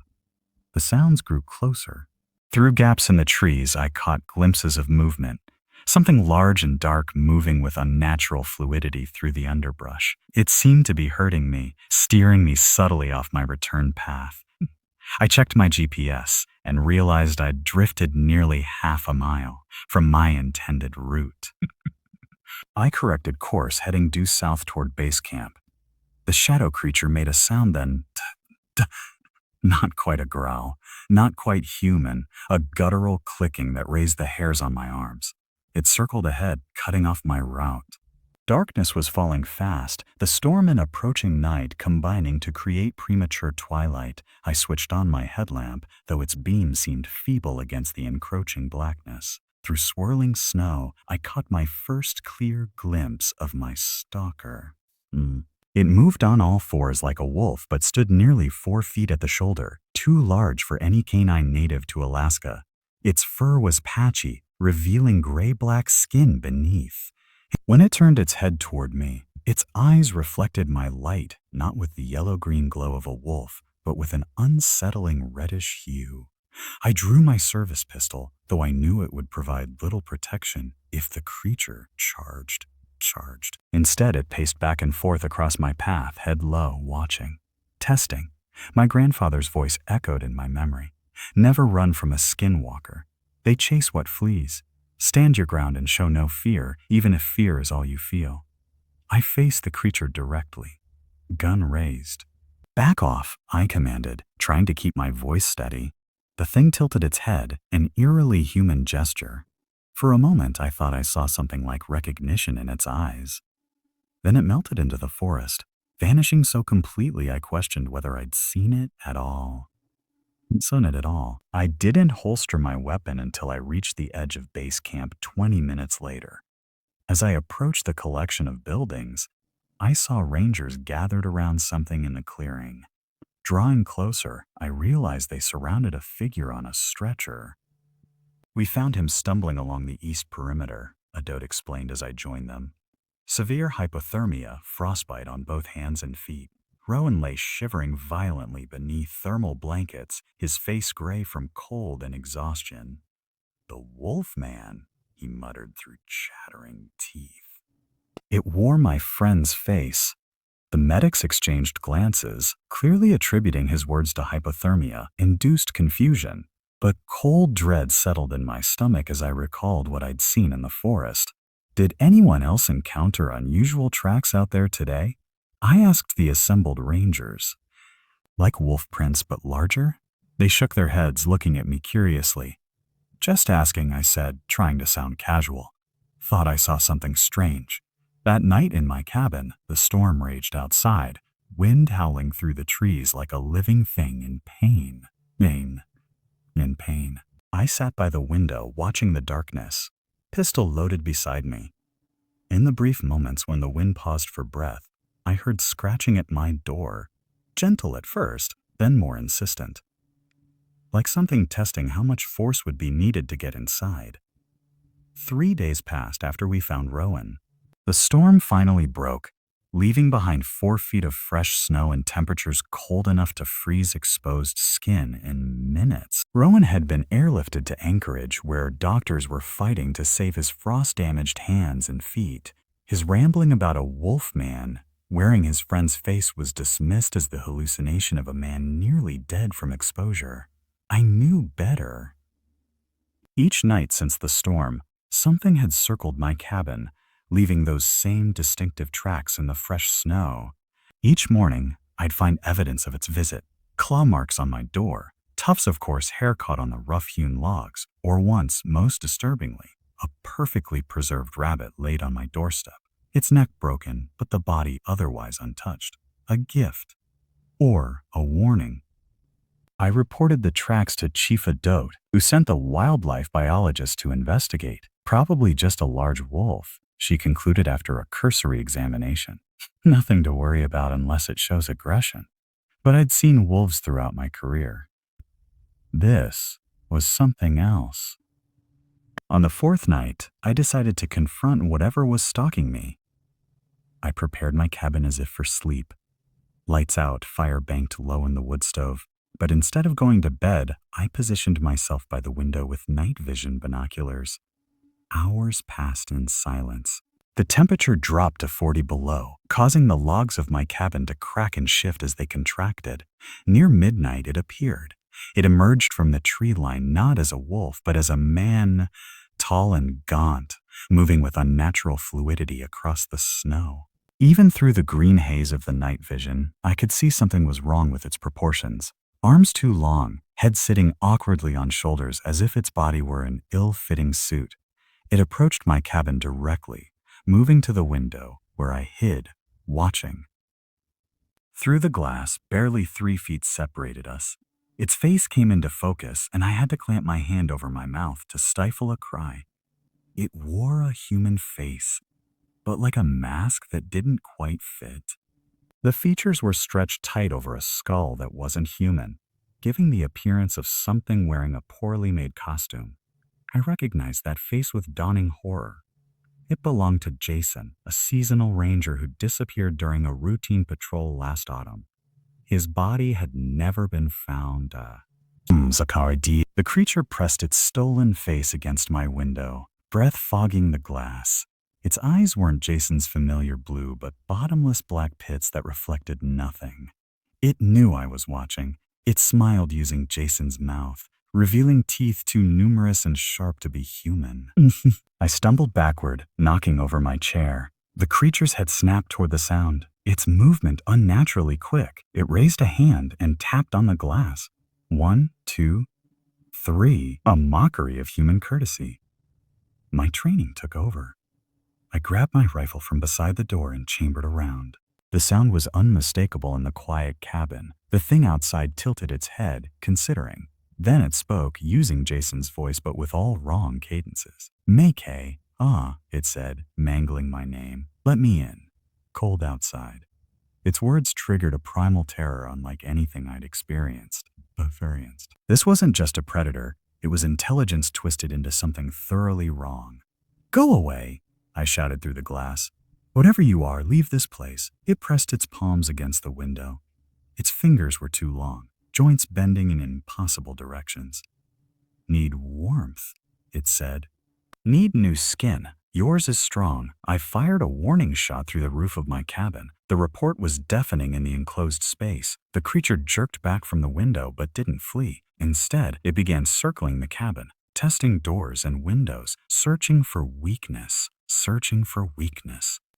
The sounds grew closer. Through gaps in the trees, I caught glimpses of movement. Something large and dark moving with unnatural fluidity through the underbrush. It seemed to be hurting me, steering me subtly off my return path. I checked my GPS and realized I'd drifted nearly half a mile from my intended route. I corrected course, heading due south toward base camp. The shadow creature made a sound then. Not quite a growl, not quite human, a guttural clicking that raised the hairs on my arms. It circled ahead, cutting off my route. Darkness was falling fast, the storm and approaching night combining to create premature twilight. I switched on my headlamp, though its beam seemed feeble against the encroaching blackness. Through swirling snow, I caught my first clear glimpse of my stalker. It moved on all fours like a wolf, but stood nearly 4 feet at the shoulder, too large for any canine native to Alaska. Its fur was patchy, revealing gray-black skin beneath. When it turned its head toward me, its eyes reflected my light, not with the yellow-green glow of a wolf, but with an unsettling reddish hue. I drew my service pistol, though I knew it would provide little protection if the creature charged. Instead, it paced back and forth across my path, head low, watching. Testing. My grandfather's voice echoed in my memory. Never run from a skinwalker. They chase what flees. Stand your ground and show no fear, even if fear is all you feel. I faced the creature directly, gun raised. Back off, I commanded, trying to keep my voice steady. The thing tilted its head, an eerily human gesture. For a moment, I thought I saw something like recognition in its eyes. Then it melted into the forest, vanishing so completely I questioned whether I'd seen it at all. I didn't holster my weapon until I reached the edge of base camp 20 minutes later. As I approached the collection of buildings, I saw rangers gathered around something in the clearing. Drawing closer, I realized they surrounded a figure on a stretcher. We found him stumbling along the east perimeter, Adot explained as I joined them. Severe hypothermia, frostbite on both hands and feet. Rowan lay shivering violently beneath thermal blankets, his face gray from cold and exhaustion. The wolf man, he muttered through chattering teeth. It wore my friend's face. The medics exchanged glances, clearly attributing his words to hypothermia-induced confusion. But cold dread settled in my stomach as I recalled what I'd seen in the forest. Did anyone else encounter unusual tracks out there today? I asked the assembled rangers. Like wolf prints but larger? They shook their heads, looking at me curiously. Just asking, I said, trying to sound casual. Thought I saw something strange. That night in my cabin, the storm raged outside, wind howling through the trees like a living thing in pain. In pain. I sat by the window, watching the darkness, pistol loaded beside me. In the brief moments when the wind paused for breath, I heard scratching at my door, gentle at first, then more insistent. Like something testing how much force would be needed to get inside. 3 days passed after we found Rowan. The storm finally broke, leaving behind 4 feet of fresh snow and temperatures cold enough to freeze exposed skin in minutes. Rowan had been airlifted to Anchorage, where doctors were fighting to save his frost-damaged hands and feet. His rambling about a wolf man wearing his friend's face was dismissed as the hallucination of a man nearly dead from exposure. I knew better. Each night since the storm, something had circled my cabin, leaving those same distinctive tracks in the fresh snow. Each morning, I'd find evidence of its visit. Claw marks on my door, tufts of coarse hair caught on the rough-hewn logs, or once, most disturbingly, a perfectly preserved rabbit laid on my doorstep, its neck broken, but the body otherwise untouched. A gift. Or a warning. I reported the tracks to Chief Adote, who sent the wildlife biologist to investigate. Probably just a large wolf, she concluded after a cursory examination. Nothing to worry about unless it shows aggression. But I'd seen wolves throughout my career. This was something else. On the 4th night, I decided to confront whatever was stalking me. I prepared my cabin as if for sleep. Lights out, fire banked low in the wood stove. But instead of going to bed, I positioned myself by the window with night vision binoculars. Hours passed in silence. The temperature dropped to 40 below, causing the logs of my cabin to crack and shift as they contracted. Near midnight, it appeared. It emerged from the tree line not as a wolf, but as a man, tall and gaunt, moving with unnatural fluidity across the snow. Even through the green haze of the night vision, I could see something was wrong with its proportions. Arms too long, head sitting awkwardly on shoulders as if its body were an ill-fitting suit. It approached my cabin directly, moving to the window, where I hid, watching. Through the glass, barely 3 feet separated us. Its face came into focus, and I had to clamp my hand over my mouth to stifle a cry. It wore a human face, but like a mask that didn't quite fit. The features were stretched tight over a skull that wasn't human, giving the appearance of something wearing a poorly made costume. I recognized that face with dawning horror. It belonged to Jason, a seasonal ranger who disappeared during a routine patrol last autumn. His body had never been found. Zakari D. The creature pressed its stolen face against my window, breath fogging the glass. Its eyes weren't Jason's familiar blue, but bottomless black pits that reflected nothing. It knew I was watching. It smiled using Jason's mouth, revealing teeth too numerous and sharp to be human. I stumbled backward, knocking over my chair. The creature's head snapped toward the sound, its movement unnaturally quick. It raised a hand and tapped on the glass. 1, 2, 3, a mockery of human courtesy. My training took over. I grabbed my rifle from beside the door and chambered around. The sound was unmistakable in the quiet cabin. The thing outside tilted its head, considering. Then it spoke, using Jason's voice but with all wrong cadences. "Make-hay, it said, mangling my name. "Let me in. Cold outside." Its words triggered a primal terror unlike anything I'd experienced. This wasn't just a predator. It was intelligence twisted into something thoroughly wrong. "Go away," I shouted through the glass. "Whatever you are, leave this place." It pressed its palms against the window. Its fingers were too long, joints bending in impossible directions. "Need warmth," it said. "Need new skin. Yours is strong." I fired a warning shot through the roof of my cabin. The The report was deafening in the enclosed space. The creature jerked back from the window but didn't flee. Instead, it began circling the cabin, testing doors and windows, searching for weakness.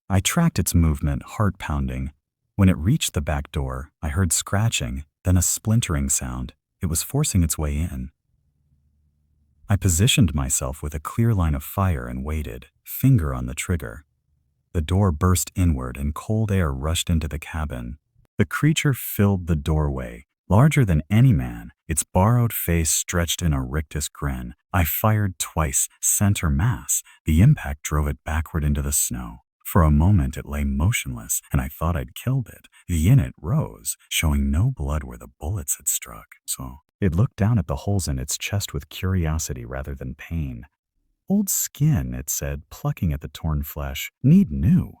I tracked its movement, heart pounding. When it reached the back door, I heard scratching, then a splintering sound. It was forcing its way in. I positioned myself with a clear line of fire and waited, finger on the trigger. The door burst inward and cold air rushed into the cabin. The creature filled the doorway, larger than any man, its borrowed face stretched in a rictus grin. I fired twice, center mass. The impact drove it backward into the snow. For a moment it lay motionless, and I thought I'd killed it. The unit rose, showing no blood where the bullets had struck. So it looked down at the holes in its chest with curiosity rather than pain. Old skin, it said, plucking at the torn flesh. Need new.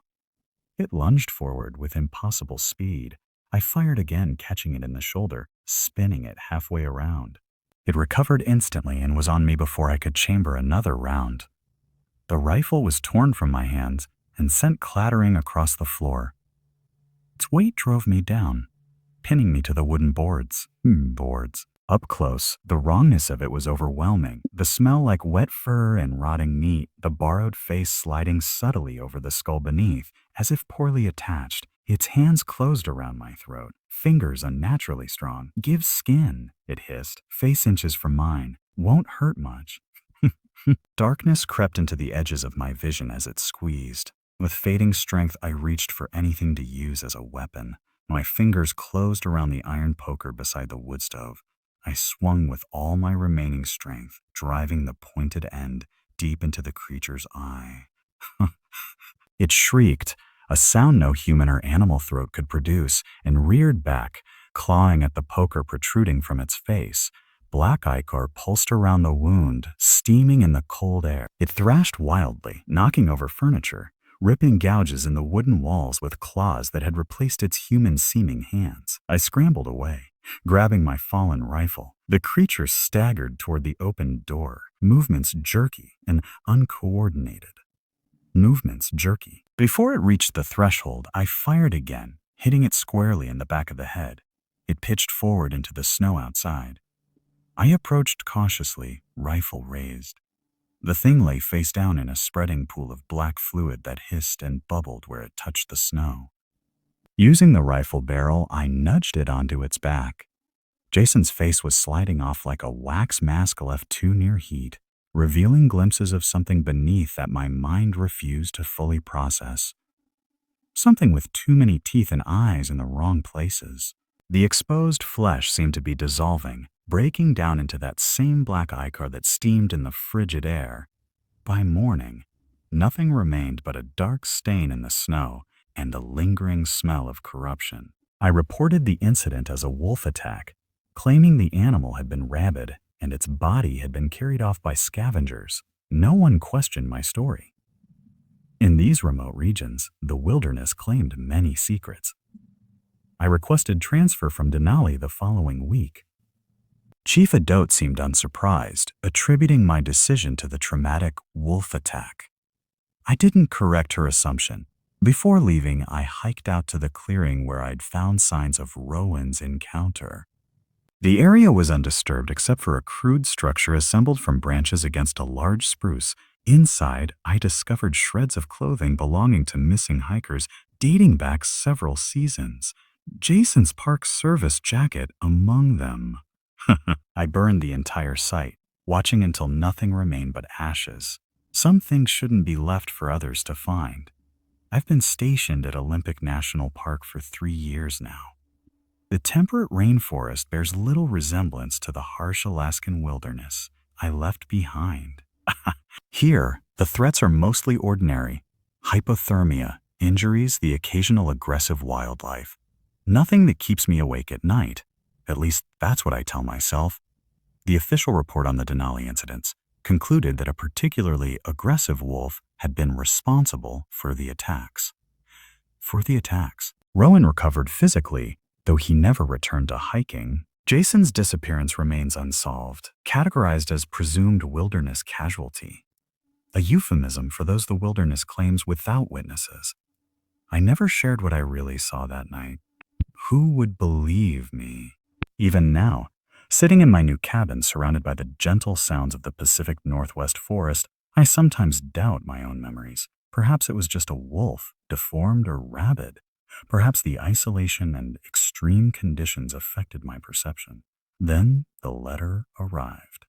It lunged forward with impossible speed. I fired again, catching it in the shoulder, spinning it halfway around. It recovered instantly and was on me before I could chamber another round. The rifle was torn from my hands and sent clattering across the floor. Its weight drove me down, pinning me to the wooden boards. Up close, the wrongness of it was overwhelming. The smell like wet fur and rotting meat, the borrowed face sliding subtly over the skull beneath, as if poorly attached. Its hands closed around my throat, fingers unnaturally strong. Give skin, it hissed, face inches from mine. Won't hurt much. Darkness crept into the edges of my vision as it squeezed. With fading strength, I reached for anything to use as a weapon. My fingers closed around the iron poker beside the wood stove. I swung with all my remaining strength, driving the pointed end deep into the creature's eye. It shrieked, a sound no human or animal throat could produce, and reared back, clawing at the poker protruding from its face. Black ichor pulsed around the wound, steaming in the cold air. It thrashed wildly, knocking over furniture, ripping gouges in the wooden walls with claws that had replaced its human-seeming hands. I scrambled away, grabbing my fallen rifle. The creature staggered toward the open door, movements jerky and uncoordinated. Before it reached the threshold, I fired again, hitting it squarely in the back of the head. It pitched forward into the snow outside. I approached cautiously, rifle raised. The thing lay face down in a spreading pool of black fluid that hissed and bubbled where it touched the snow. Using the rifle barrel, I nudged it onto its back. Jason's face was sliding off like a wax mask left too near heat, revealing glimpses of something beneath that my mind refused to fully process. Something with too many teeth and eyes in the wrong places. The exposed flesh seemed to be dissolving, breaking down into that same black ichor that steamed in the frigid air. By morning, nothing remained but a dark stain in the snow and a lingering smell of corruption. I reported the incident as a wolf attack, claiming the animal had been rabid and its body had been carried off by scavengers. No one questioned my story. In these remote regions, the wilderness claimed many secrets. I requested transfer from Denali the following week. Chief Adot seemed unsurprised, attributing my decision to the traumatic wolf attack. I didn't correct her assumption. Before leaving, I hiked out to the clearing where I'd found signs of Rowan's encounter. The area was undisturbed except for a crude structure assembled from branches against a large spruce. Inside, I discovered shreds of clothing belonging to missing hikers dating back several seasons. Jason's Park Service jacket among them. I burned the entire site, watching until nothing remained but ashes. Some things shouldn't be left for others to find. I've been stationed at Olympic National Park for 3 years now. The temperate rainforest bears little resemblance to the harsh Alaskan wilderness I left behind. Here, the threats are mostly ordinary. Hypothermia, injuries, the occasional aggressive wildlife. Nothing that keeps me awake at night. At least that's what I tell myself. The official report on the Denali incidents concluded that a particularly aggressive wolf had been responsible for the attacks. Rowan recovered physically, though he never returned to hiking. Jason's disappearance remains unsolved, categorized as presumed wilderness casualty, a euphemism for those the wilderness claims without witnesses. I never shared what I really saw that night. Who would believe me? Even now, sitting in my new cabin surrounded by the gentle sounds of the Pacific Northwest forest, I sometimes doubt my own memories. Perhaps it was just a wolf, deformed or rabid. Perhaps the isolation and extreme conditions affected my perception. Then the letter arrived.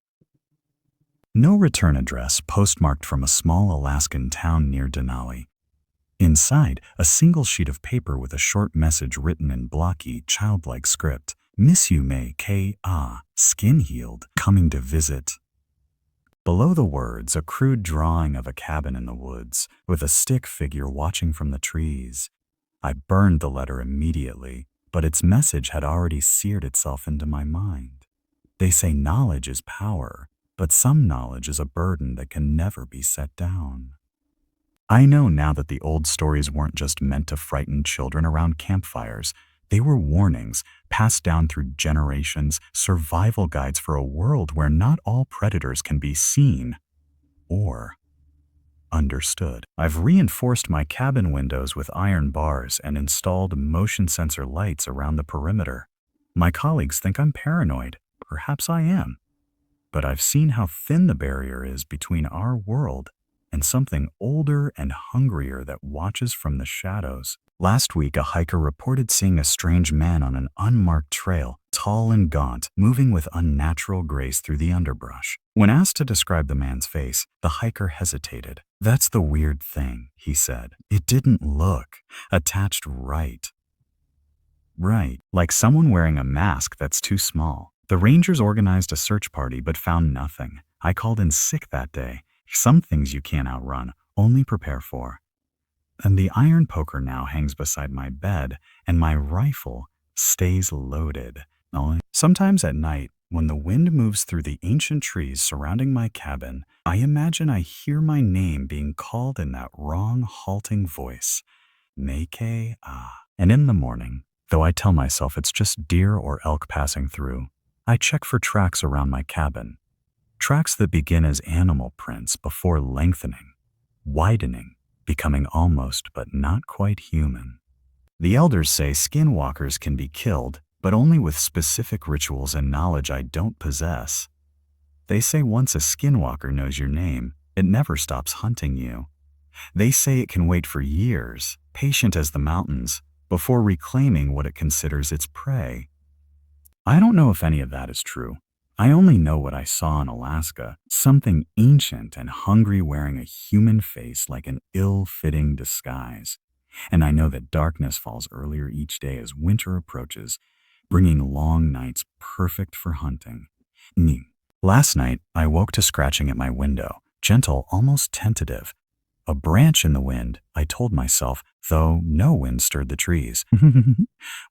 No return address, postmarked from a small Alaskan town near Denali. Inside, a single sheet of paper with a short message written in blocky, childlike script. Miss you May K.A. Skin healed, coming to visit. Below the words, a crude drawing of a cabin in the woods, with a stick figure watching from the trees. I burned the letter immediately, but its message had already seared itself into my mind. They say knowledge is power, but some knowledge is a burden that can never be set down. I know now that the old stories weren't just meant to frighten children around campfires. They were warnings, passed down through generations, survival guides for a world where not all predators can be seen or understood. I've reinforced my cabin windows with iron bars and installed motion sensor lights around the perimeter. My colleagues think I'm paranoid. Perhaps I am. But I've seen how thin the barrier is between our world and something older and hungrier that watches from the shadows. Last week, a hiker reported seeing a strange man on an unmarked trail, tall and gaunt, moving with unnatural grace through the underbrush. When asked to describe the man's face, the hiker hesitated. "That's the weird thing," he said. "It didn't look attached right. Like someone wearing a mask that's too small." The rangers organized a search party but found nothing. I called in sick that day. Some things you can't outrun, only prepare for. And the iron poker now hangs beside my bed, and my rifle stays loaded. Sometimes at night, when the wind moves through the ancient trees surrounding my cabin, I imagine I hear my name being called in that wrong, halting voice. Meike ah. And in the morning, though I tell myself it's just deer or elk passing through, I check for tracks around my cabin. Tracks that begin as animal prints before lengthening, widening, becoming almost but not quite human. The elders say skinwalkers can be killed, but only with specific rituals and knowledge I don't possess. They say once a skinwalker knows your name, it never stops hunting you. They say it can wait for years, patient as the mountains, before reclaiming what it considers its prey. I don't know if any of that is true. I only know what I saw in Alaska, something ancient and hungry wearing a human face like an ill-fitting disguise. And I know that darkness falls earlier each day as winter approaches, bringing long nights perfect for hunting. Last night, I woke to scratching at my window, gentle, almost tentative. A branch in the wind, I told myself, though no wind stirred the trees.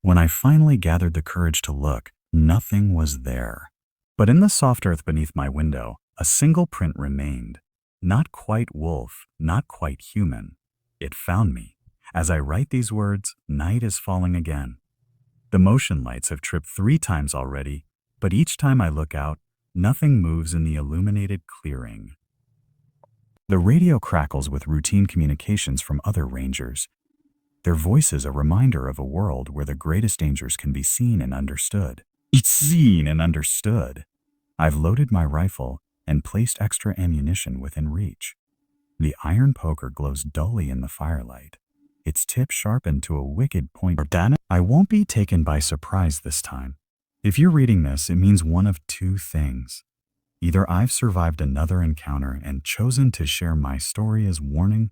When I finally gathered the courage to look, nothing was there. But in the soft earth beneath my window, a single print remained. Not quite wolf, not quite human. It found me. As I write these words, night is falling again. The motion lights have tripped 3 times already, but each time I look out, nothing moves in the illuminated clearing. The radio crackles with routine communications from other rangers. Their voices a reminder of a world where the greatest dangers can be seen and understood. It's seen and understood. I've loaded my rifle and placed extra ammunition within reach. The iron poker glows dully in the firelight, its tip sharpened to a wicked point. I won't be taken by surprise this time. If you're reading this, it means one of 2 things. Either I've survived another encounter and chosen to share my story as warning,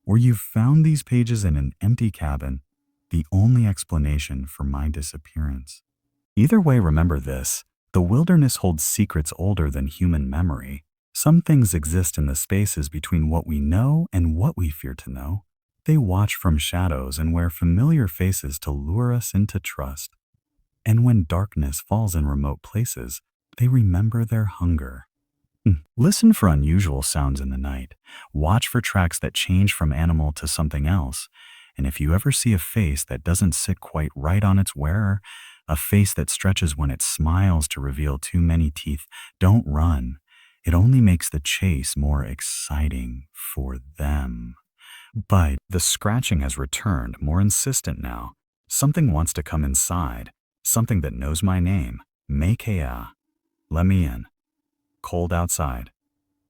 or you've found these pages in an empty cabin, the only explanation for my disappearance. Either way, remember this: the wilderness holds secrets older than human memory. Some things exist in the spaces between what we know and what we fear to know. They watch from shadows and wear familiar faces to lure us into trust. And when darkness falls in remote places, they remember their hunger. Listen for unusual sounds in the night. Watch for tracks that change from animal to something else. And if you ever see a face that doesn't sit quite right on its wearer, a face that stretches when it smiles to reveal too many teeth, don't run. It only makes the chase more exciting for them. But the scratching has returned, more insistent now. Something wants to come inside, something that knows my name. Mekea. Let me in. Cold outside.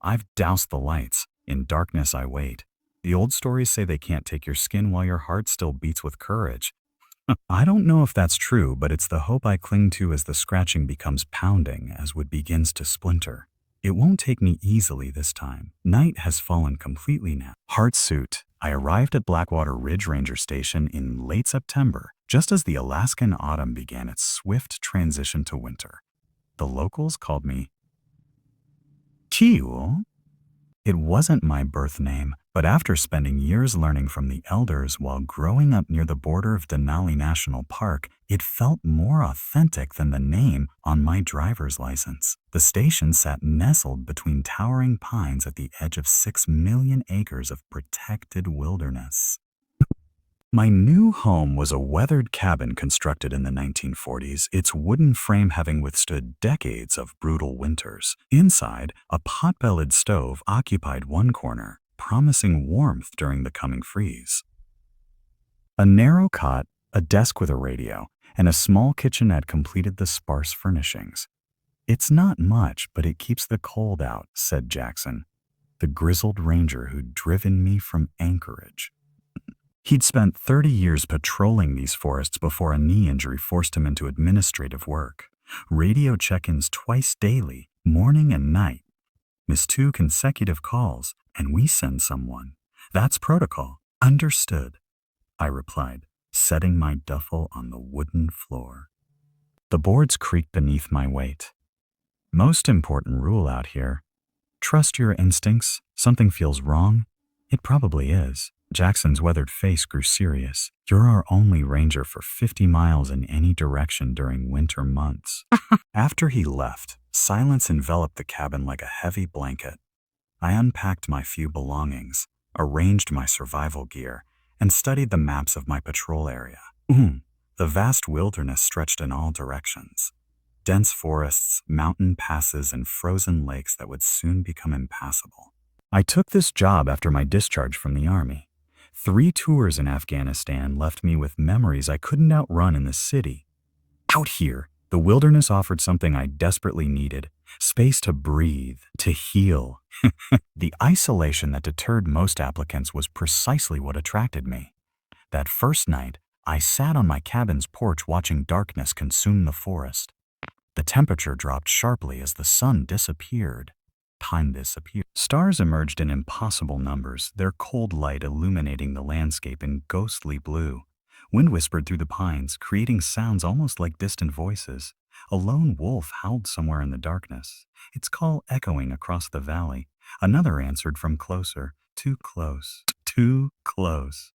I've doused the lights. In darkness I wait. The old stories say they can't take your skin while your heart still beats with courage. I don't know if that's true, but it's the hope I cling to as the scratching becomes pounding, as wood begins to splinter. It won't take me easily this time. Night has fallen completely now. Heartsuit. I arrived at Blackwater Ridge Ranger Station in late September, just as the Alaskan autumn began its swift transition to winter. The locals called me Kiu. It wasn't my birth name, but after spending years learning from the elders while growing up near the border of Denali National Park, it felt more authentic than the name on my driver's license. The station sat nestled between towering pines at the edge of 6 million acres of protected wilderness. My new home was a weathered cabin constructed in the 1940s, its wooden frame having withstood decades of brutal winters. Inside, a pot-bellied stove occupied one corner, promising warmth during the coming freeze. A narrow cot, a desk with a radio, and a small kitchenette completed the sparse furnishings. "It's not much, but it keeps the cold out," said Jackson, the grizzled ranger who'd driven me from Anchorage. He'd spent 30 years patrolling these forests before a knee injury forced him into administrative work. Radio check-ins twice daily, morning and night. Miss 2 consecutive calls, and we send someone. That's protocol. Understood, I replied, setting my duffel on the wooden floor. The boards creaked beneath my weight. Most important rule out here. Trust your instincts. Something feels wrong. It probably is. Jackson's weathered face grew serious. You're our only ranger for 50 miles in any direction during winter months. After he left, silence enveloped the cabin like a heavy blanket. I unpacked my few belongings, arranged my survival gear, and studied the maps of my patrol area. The vast wilderness stretched in all directions. Dense forests, mountain passes, and frozen lakes that would soon become impassable. I took this job after my discharge from the Army. 3 tours in Afghanistan left me with memories I couldn't outrun in the city. Out here, the wilderness offered something I desperately needed: space to breathe, to heal. The isolation that deterred most applicants was precisely what attracted me. That first night, I sat on my cabin's porch watching darkness consume the forest. The temperature dropped sharply as the sun disappeared. Time disappeared. Stars emerged in impossible numbers, their cold light illuminating the landscape in ghostly blue. Wind whispered through the pines, creating sounds almost like distant voices. A lone wolf howled somewhere in the darkness, its call echoing across the valley. Another answered from closer. Too close. Too close.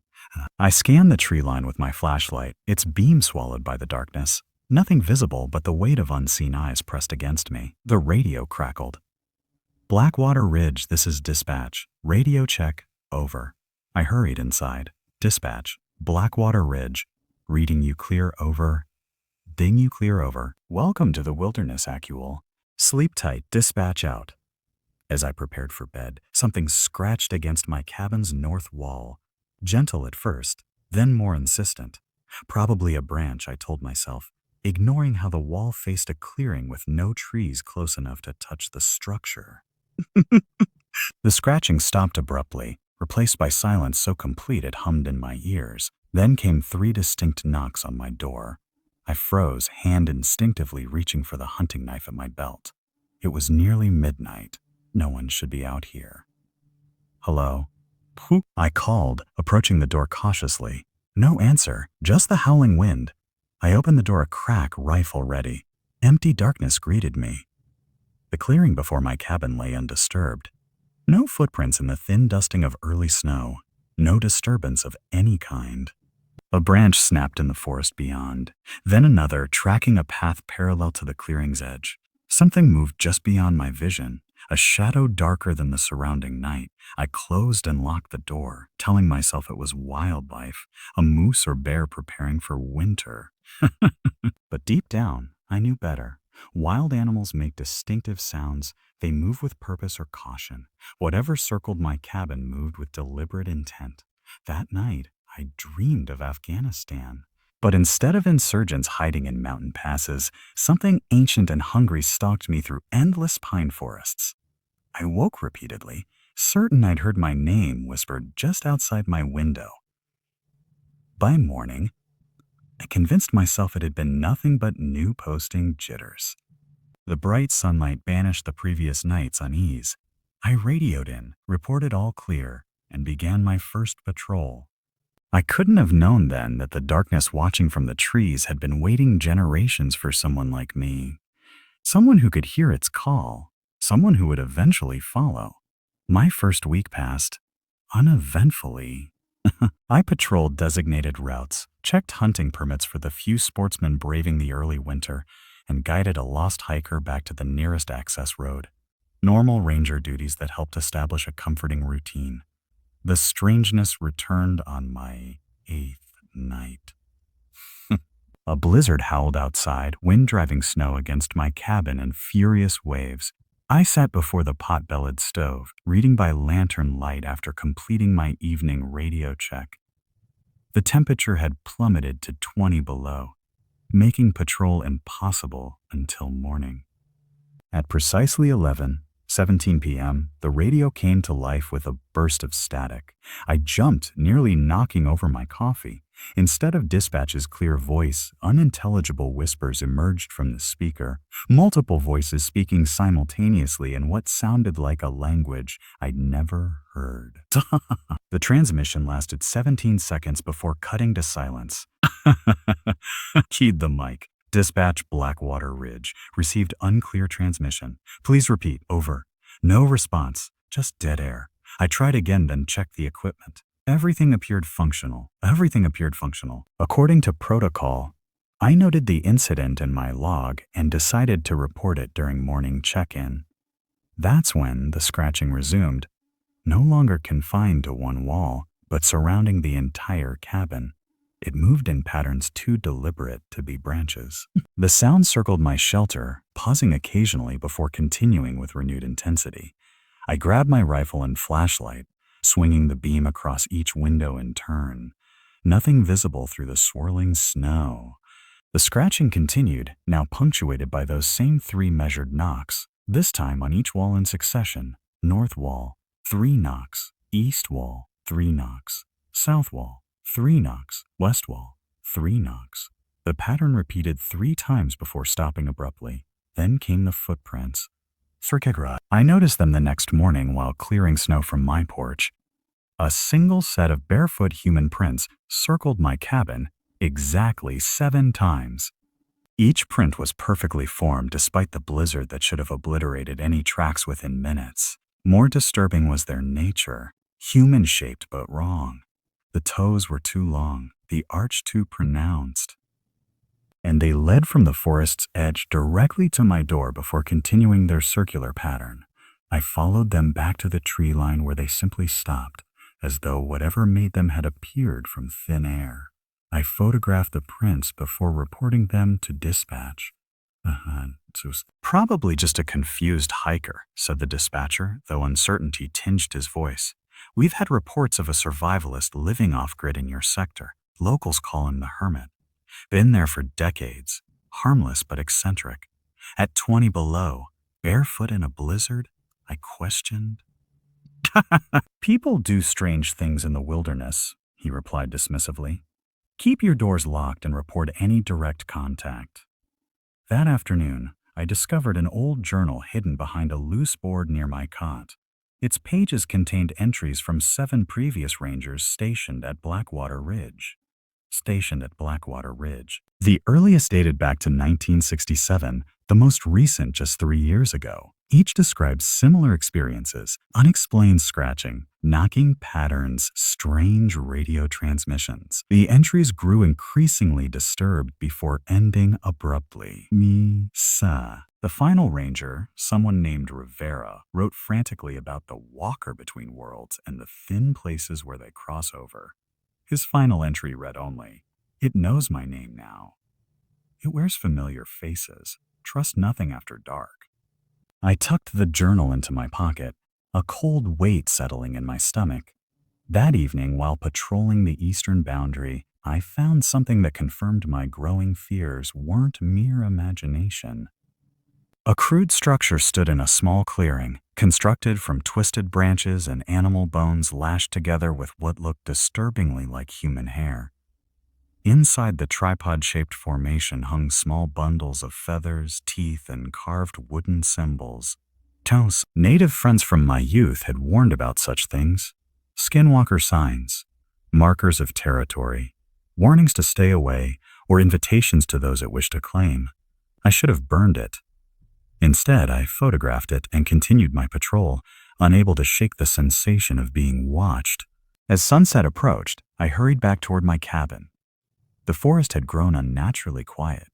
I scanned the tree line with my flashlight, its beam swallowed by the darkness. Nothing visible but the weight of unseen eyes pressed against me. The radio crackled. Blackwater Ridge, this is dispatch. Radio check, over. I hurried inside. Dispatch, Blackwater Ridge. Reading you clear, over. Ding you clear, over. Welcome to the wilderness, Acul. Sleep tight, dispatch out. As I prepared for bed, something scratched against my cabin's north wall. Gentle at first, then more insistent. Probably a branch, I told myself, ignoring how the wall faced a clearing with no trees close enough to touch the structure. The scratching stopped abruptly, replaced by silence so complete it hummed in my ears. Then came 3 distinct knocks on my door. I froze, hand instinctively reaching for the hunting knife at my belt. It was nearly midnight. No one should be out here. Hello? I called, approaching the door cautiously. No answer, just the howling wind. I opened the door a crack, rifle ready. Empty darkness greeted me. The clearing before my cabin lay undisturbed. No footprints in the thin dusting of early snow. No disturbance of any kind. A branch snapped in the forest beyond, then another, tracking a path parallel to the clearing's edge. Something moved just beyond my vision, a shadow darker than the surrounding night. I closed and locked the door, telling myself it was wildlife, a moose or bear preparing for winter. But deep down, I knew better. Wild animals make distinctive sounds. They move with purpose or caution. Whatever circled my cabin moved with deliberate intent. That night, I dreamed of Afghanistan. But instead of insurgents hiding in mountain passes, something ancient and hungry stalked me through endless pine forests. I woke repeatedly, certain I'd heard my name whispered just outside my window. By morning, I convinced myself it had been nothing but new posting jitters. The bright sunlight banished the previous night's unease. I radioed in, reported all clear, and began my first patrol. I couldn't have known then that the darkness watching from the trees had been waiting generations for someone like me. Someone who could hear its call. Someone who would eventually follow. My first week passed uneventfully. I patrolled designated routes, checked hunting permits for the few sportsmen braving the early winter, and guided a lost hiker back to the nearest access road. Normal ranger duties that helped establish a comforting routine. The strangeness returned on my 8th night. A blizzard howled outside, wind driving snow against my cabin in furious waves. I sat before the pot-bellied stove, reading by lantern light after completing my evening radio check. The temperature had plummeted to 20 below, making patrol impossible until morning. At precisely 11:17 p.m., the radio came to life with a burst of static. I jumped, nearly knocking over my coffee. Instead of dispatch's clear voice, unintelligible whispers emerged from the speaker, multiple voices speaking simultaneously in what sounded like a language I'd never heard. The transmission lasted 17 seconds before cutting to silence. Keyed the mic. Dispatch Blackwater Ridge. Received unclear transmission. Please repeat. Over. No response. Just dead air. I tried again, then checked the equipment. Everything appeared functional. According to protocol, I noted the incident in my log and decided to report it during morning check-in. That's when the scratching resumed, no longer confined to one wall, but surrounding the entire cabin. It moved in patterns too deliberate to be branches. The sound circled my shelter, pausing occasionally before continuing with renewed intensity. I grabbed my rifle and flashlight, swinging the beam across each window in turn. Nothing visible through the swirling snow. The scratching continued, now punctuated by those same 3 measured knocks, this time on each wall in succession. North wall, 3 knocks. East wall, 3 knocks. South wall, 3 knocks. West wall, 3 knocks. The pattern repeated 3 times before stopping abruptly. Then came the footprints. I noticed them the next morning while clearing snow from my porch. A single set of barefoot human prints circled my cabin exactly 7 times. Each print was perfectly formed despite the blizzard that should have obliterated any tracks within minutes. More disturbing was their nature, human-shaped but wrong. The toes were too long, the arch too pronounced. And they led from the forest's edge directly to my door before continuing their circular pattern. I followed them back to the tree line where they simply stopped, as though whatever made them had appeared from thin air. I photographed the prints before reporting them to dispatch. It was probably just a confused hiker, said the dispatcher, though uncertainty tinged his voice. We've had reports of a survivalist living off-grid in your sector. Locals call him the Hermit. Been there for decades. Harmless but eccentric. At 20 below, barefoot in a blizzard, I questioned. People do strange things in the wilderness, he replied dismissively. Keep your doors locked and report any direct contact. That afternoon, I discovered an old journal hidden behind a loose board near my cot. Its pages contained entries from 7 previous rangers stationed at Blackwater Ridge. The earliest dated back to 1967, the most recent just 3 years ago. Each describes similar experiences: unexplained scratching, knocking patterns, strange radio transmissions. The entries grew increasingly disturbed before ending abruptly. Misa. The final ranger, someone named Rivera, wrote frantically about the walker between worlds and the thin places where they cross over. His final entry read only, "It knows my name now. It wears familiar faces. Trust nothing after dark." I tucked the journal into my pocket, a cold weight settling in my stomach. That evening, while patrolling the eastern boundary, I found something that confirmed my growing fears weren't mere imagination. A crude structure stood in a small clearing, constructed from twisted branches and animal bones lashed together with what looked disturbingly like human hair. Inside the tripod-shaped formation hung small bundles of feathers, teeth, and carved wooden symbols. Native friends from my youth had warned about such things. Skinwalker signs, markers of territory, warnings to stay away, or invitations to those it wished to claim. I should have burned it. Instead, I photographed it and continued my patrol, unable to shake the sensation of being watched. As sunset approached, I hurried back toward my cabin. The forest had grown unnaturally quiet.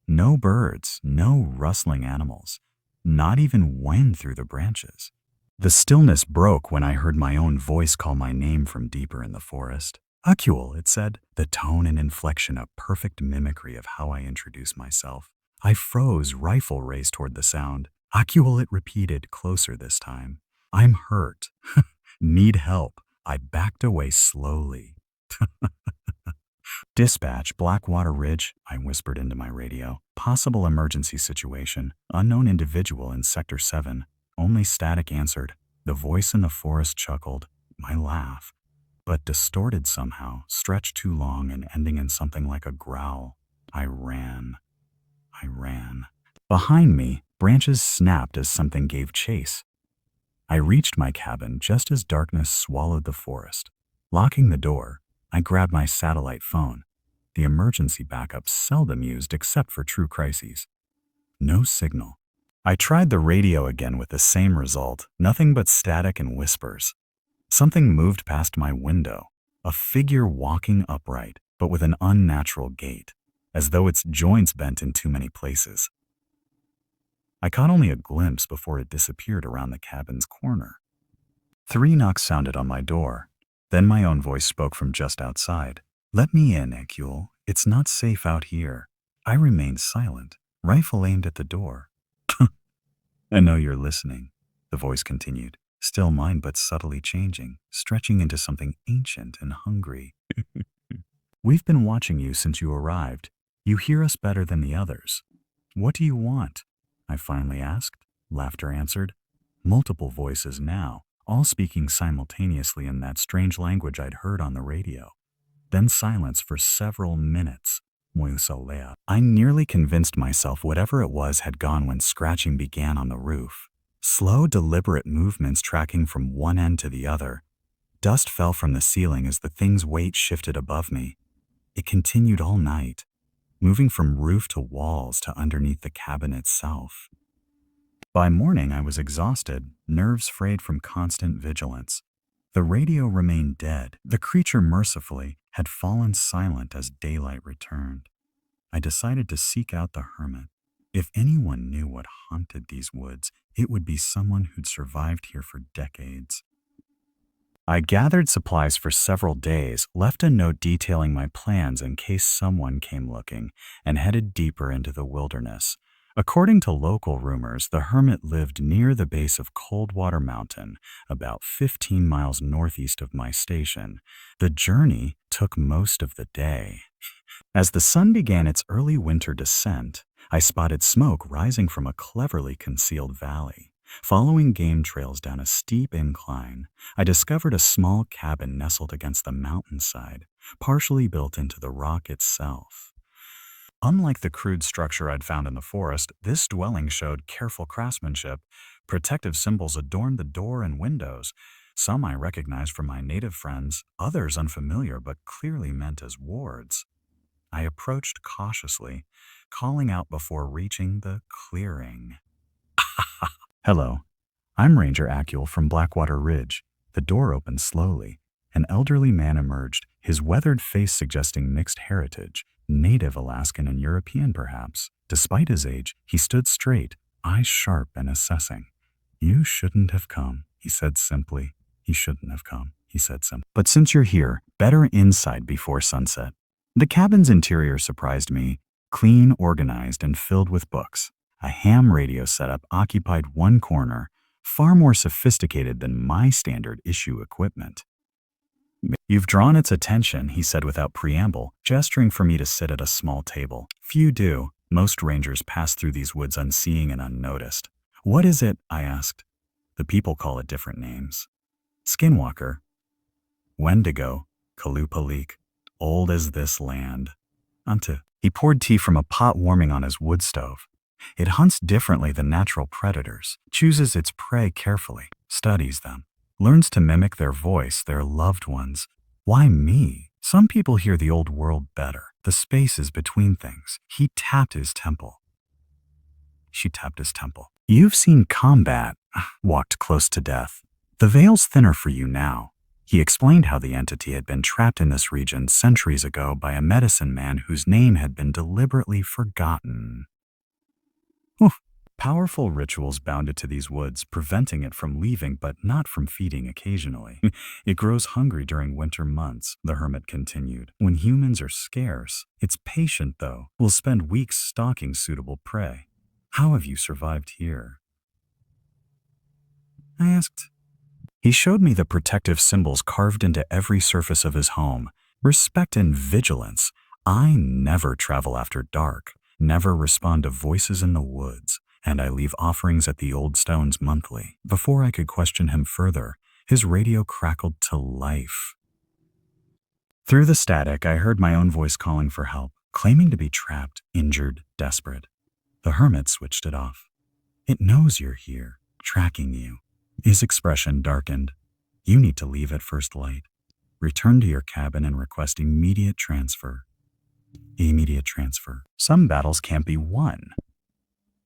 No birds, no rustling animals, not even wind through the branches. The stillness broke when I heard my own voice call my name from deeper in the forest. Akul, it said, the tone and inflection a perfect mimicry of how I introduce myself. I froze, rifle raised toward the sound. Akul, it repeated, closer this time. I'm hurt. Need help. I backed away slowly. Dispatch, Blackwater Ridge, I whispered into my radio. Possible emergency situation. Unknown individual in Sector 7. Only static answered. The voice in the forest chuckled. My laugh. But distorted somehow, stretched too long and ending in something like a growl. I ran. Behind me, branches snapped as something gave chase. I reached my cabin just as darkness swallowed the forest. Locking the door, I grabbed my satellite phone, the emergency backup seldom used except for true crises. No signal. I tried the radio again with the same result, nothing but static and whispers. Something moved past my window, a figure walking upright, but with an unnatural gait, as though its joints bent in too many places. I caught only a glimpse before it disappeared around the cabin's corner. 3 knocks sounded on my door. Then my own voice spoke from just outside. Let me in, Akul. It's not safe out here. I remained silent, rifle aimed at the door. I know you're listening, the voice continued, still mine but subtly changing, stretching into something ancient and hungry. We've been watching you since you arrived. You hear us better than the others. What do you want? I finally asked. Laughter answered. Multiple voices now, all speaking simultaneously in that strange language I'd heard on the radio. Then silence for several minutes. I nearly convinced myself whatever it was had gone when scratching began on the roof. Slow, deliberate movements tracking from one end to the other. Dust fell from the ceiling as the thing's weight shifted above me. It continued all night, moving from roof to walls to underneath the cabin itself. By morning, I was exhausted, nerves frayed from constant vigilance. The radio remained dead. The creature mercifully had fallen silent as daylight returned. I decided to seek out the hermit. If anyone knew what haunted these woods, it would be someone who'd survived here for decades. I gathered supplies for several days, left a note detailing my plans in case someone came looking, and headed deeper into the wilderness. According to local rumors, the hermit lived near the base of Coldwater Mountain, about 15 miles northeast of my station. The journey took most of the day. As the sun began its early winter descent, I spotted smoke rising from a cleverly concealed valley. Following game trails down a steep incline, I discovered a small cabin nestled against the mountainside, partially built into the rock itself. Unlike the crude structure I'd found in the forest, this dwelling showed careful craftsmanship. Protective symbols adorned the door and windows. Some I recognized from my native friends, others unfamiliar but clearly meant as wards. I approached cautiously, calling out before reaching the clearing. Hello, I'm Ranger Akul from Blackwater Ridge. The door opened slowly. An elderly man emerged, his weathered face suggesting mixed heritage. Native Alaskan and European, perhaps. Despite his age, he stood straight, eyes sharp and assessing. You shouldn't have come, he said simply. He shouldn't have come, he said simply. But since you're here, better inside before sunset. The cabin's interior surprised me, clean, organized, and filled with books. A ham radio setup occupied one corner, far more sophisticated than my standard issue equipment. You've drawn its attention, he said without preamble, gesturing for me to sit at a small table. Few do. Most rangers pass through these woods unseeing and unnoticed. What is it? I asked. The people call it different names. Skinwalker, Wendigo, Kalupalik, old as this land. Unto. He poured tea from a pot warming on his wood stove. It hunts differently than natural predators, chooses its prey carefully, studies them, learns to mimic their voice, their loved ones. Why me? Some people hear the old world better, the spaces between things. He tapped his temple. She tapped his temple. You've seen combat, walked close to death. The veil's thinner for you now. He explained how the entity had been trapped in this region centuries ago by a medicine man whose name had been deliberately forgotten. Oof. Powerful rituals bound it to these woods, preventing it from leaving but not from feeding occasionally. It grows hungry during winter months, the hermit continued. When humans are scarce, it's patient though, will spend weeks stalking suitable prey. How have you survived here? I asked. He showed me the protective symbols carved into every surface of his home. Respect and vigilance. I never travel after dark, never respond to voices in the woods, and I leave offerings at the old stones monthly. Before I could question him further, his radio crackled to life. Through the static, I heard my own voice calling for help, claiming to be trapped, injured, desperate. The hermit switched it off. It knows you're here, tracking you. His expression darkened. You need to leave at first light. Return to your cabin and request immediate transfer. Immediate transfer. Some battles can't be won.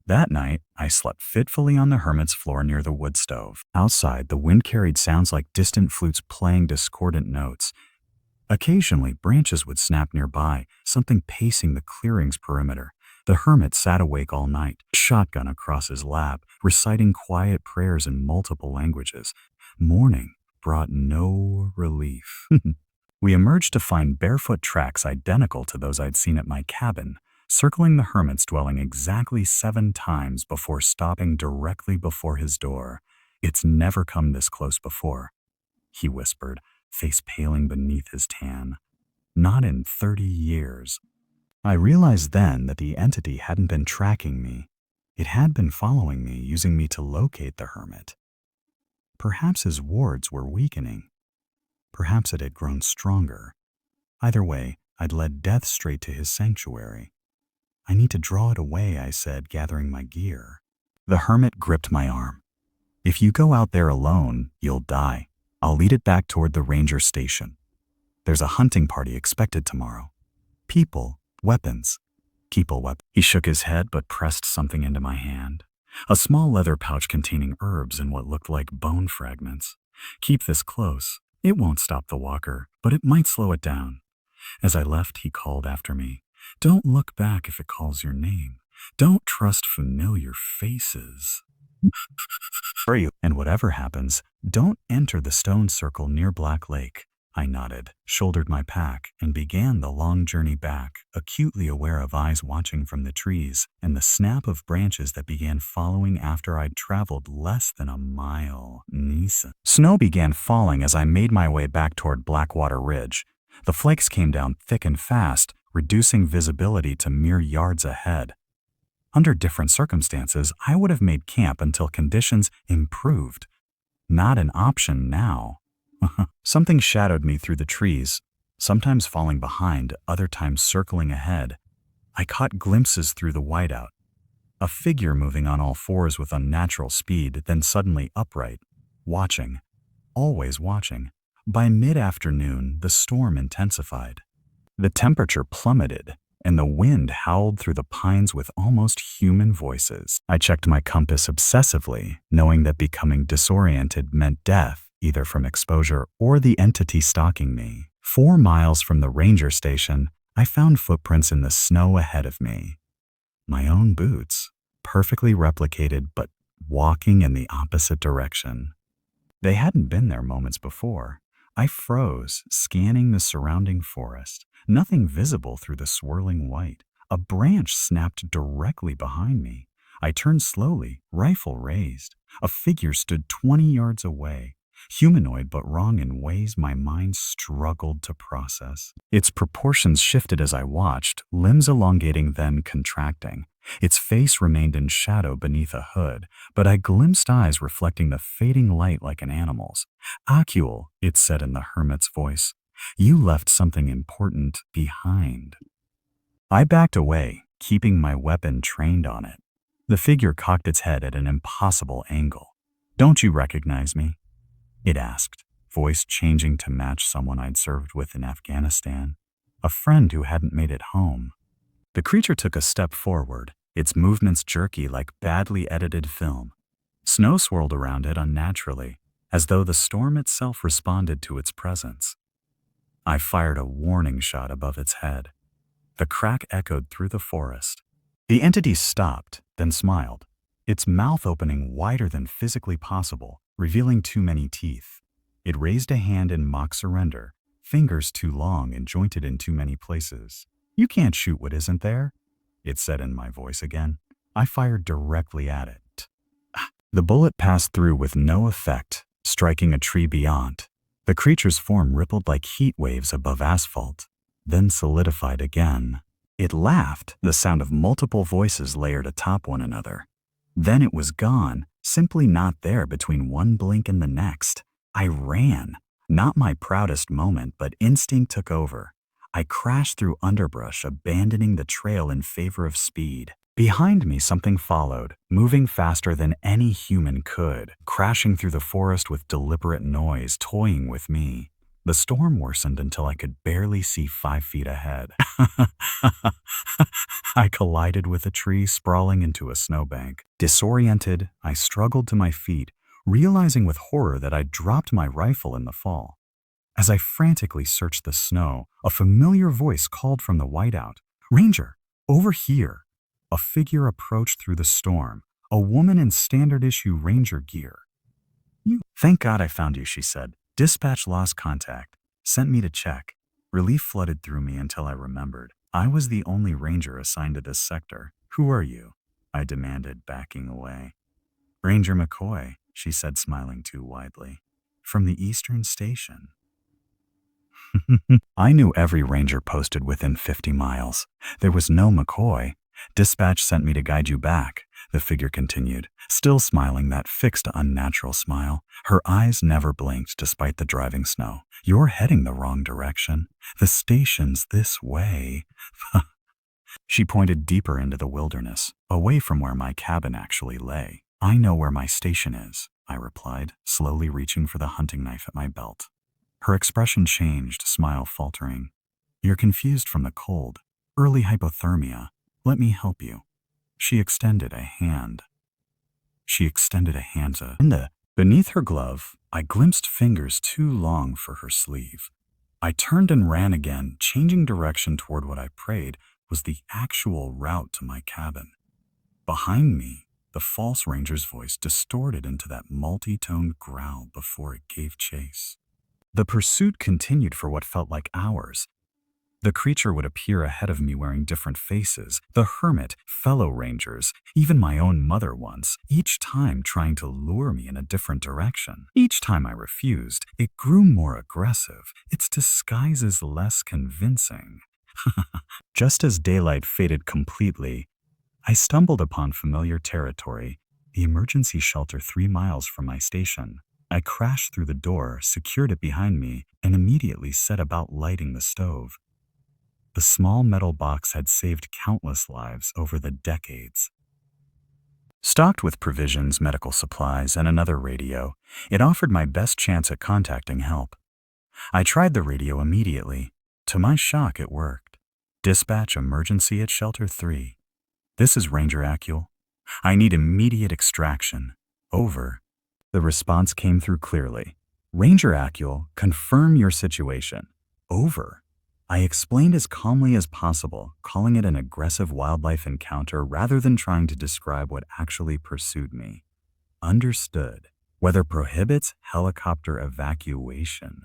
That night, I slept fitfully on the hermit's floor near the wood stove. Outside, the wind carried sounds like distant flutes playing discordant notes. Occasionally, branches would snap nearby, something pacing the clearing's perimeter. The hermit sat awake all night, shotgun across his lap, reciting quiet prayers in multiple languages. Morning brought no relief. We emerged to find barefoot tracks identical to those I'd seen at my cabin, circling the hermit's dwelling exactly 7 times before stopping directly before his door. It's never come this close before, he whispered, face paling beneath his tan. Not in 30 years. I realized then that the entity hadn't been tracking me. It had been following me, using me to locate the hermit. Perhaps his wards were weakening. Perhaps it had grown stronger. Either way, I'd led death straight to his sanctuary. I need to draw it away, I said, gathering my gear. The hermit gripped my arm. If you go out there alone, you'll die. I'll lead it back toward the ranger station. There's a hunting party expected tomorrow. People, weapons. Keep a weapon. He shook his head but pressed something into my hand. A small leather pouch containing herbs and what looked like bone fragments. Keep this close. It won't stop the walker, but it might slow it down. As I left, he called after me. Don't look back if it calls your name. Don't trust familiar faces. And whatever happens, don't enter the stone circle near Black Lake. I nodded, shouldered my pack, and began the long journey back, acutely aware of eyes watching from the trees and the snap of branches that began following after I'd traveled less than a mile. Snow began falling as I made my way back toward Blackwater Ridge. The flakes came down thick and fast, reducing visibility to mere yards ahead. Under different circumstances, I would have made camp until conditions improved. Not an option now. Something shadowed me through the trees, sometimes falling behind, other times circling ahead. I caught glimpses through the whiteout. A figure moving on all fours with unnatural speed, then suddenly upright, watching, always watching. By mid-afternoon, the storm intensified. The temperature plummeted, and the wind howled through the pines with almost human voices. I checked my compass obsessively, knowing that becoming disoriented meant death, either from exposure or the entity stalking me. 4 miles from the ranger station, I found footprints in the snow ahead of me. My own boots, perfectly replicated but walking in the opposite direction. They hadn't been there moments before. I froze, scanning the surrounding forest. Nothing visible through the swirling white. A branch snapped directly behind me. I turned slowly, rifle raised. A figure stood 20 yards away. humanoid but wrong in ways my mind struggled to process. Its proportions shifted as I watched, limbs elongating then contracting. Its face remained in shadow beneath a hood, but I glimpsed eyes reflecting the fading light like an animal's. "Akul," it said in the hermit's voice, "you left something important behind." I backed away, keeping my weapon trained on it. The figure cocked its head at an impossible angle. "Don't you recognize me?" it asked, voice changing to match someone I'd served with in Afghanistan, a friend who hadn't made it home. The creature took a step forward, its movements jerky like badly edited film. Snow swirled around it unnaturally, as though the storm itself responded to its presence. I fired a warning shot above its head. The crack echoed through the forest. The entity stopped, then smiled, its mouth opening wider than physically possible, revealing too many teeth. It raised a hand in mock surrender, fingers too long and jointed in too many places. "You can't shoot what isn't there," it said in my voice again. I fired directly at it. The bullet passed through with no effect, striking a tree beyond. The creature's form rippled like heat waves above asphalt, then solidified again. It laughed, the sound of multiple voices layered atop one another. Then it was gone, simply not there between one blink and the next. I ran. Not my proudest moment, but instinct took over. I crashed through underbrush, abandoning the trail in favor of speed. Behind me, something followed, moving faster than any human could, crashing through the forest with deliberate noise, toying with me. The storm worsened until I could barely see 5 feet ahead. I collided with a tree, sprawling into a snowbank. Disoriented, I struggled to my feet, realizing with horror that I'd dropped my rifle in the fall. As I frantically searched the snow, a familiar voice called from the whiteout, "Ranger, over here." A figure approached through the storm, a woman in standard issue ranger gear. "Thank God I found you," she said. "Dispatch lost contact. Sent me to check." Relief flooded through me until I remembered. I was the only ranger assigned to this sector. "Who are you?" I demanded, backing away. "Ranger McCoy," she said, smiling too widely. "From the Eastern Station." I knew every ranger posted within 50 miles. There was no McCoy. "Dispatch sent me to guide you back," the figure continued, still smiling that fixed, unnatural smile. Her eyes never blinked despite the driving snow. "You're heading the wrong direction. The station's this way." She pointed deeper into the wilderness, away from where my cabin actually lay. "I know where my station is," I replied, slowly reaching for the hunting knife at my belt. Her expression changed, smile faltering. "You're confused from the cold. Early hypothermia. Let me help you." She extended a hand. Beneath her glove, I glimpsed fingers too long for her sleeve. I turned and ran again, changing direction toward what I prayed was the actual route to my cabin. Behind me, the false ranger's voice distorted into that multi-toned growl before it gave chase. The pursuit continued for what felt like hours. The creature would appear ahead of me wearing different faces, the hermit, fellow rangers, even my own mother once, each time trying to lure me in a different direction. Each time I refused, it grew more aggressive, its disguises less convincing. Just as daylight faded completely, I stumbled upon familiar territory, the emergency shelter 3 miles from my station. I crashed through the door, secured it behind me, and immediately set about lighting the stove. The small metal box had saved countless lives over the decades. Stocked with provisions, medical supplies, and another radio, it offered my best chance at contacting help. I tried the radio immediately. To my shock, it worked. "Dispatch emergency at Shelter 3. This is Ranger Akul. I need immediate extraction. Over." The response came through clearly. "Ranger Akul, confirm your situation. Over." I explained as calmly as possible, calling it an aggressive wildlife encounter rather than trying to describe what actually pursued me. "Understood. Weather prohibits helicopter evacuation.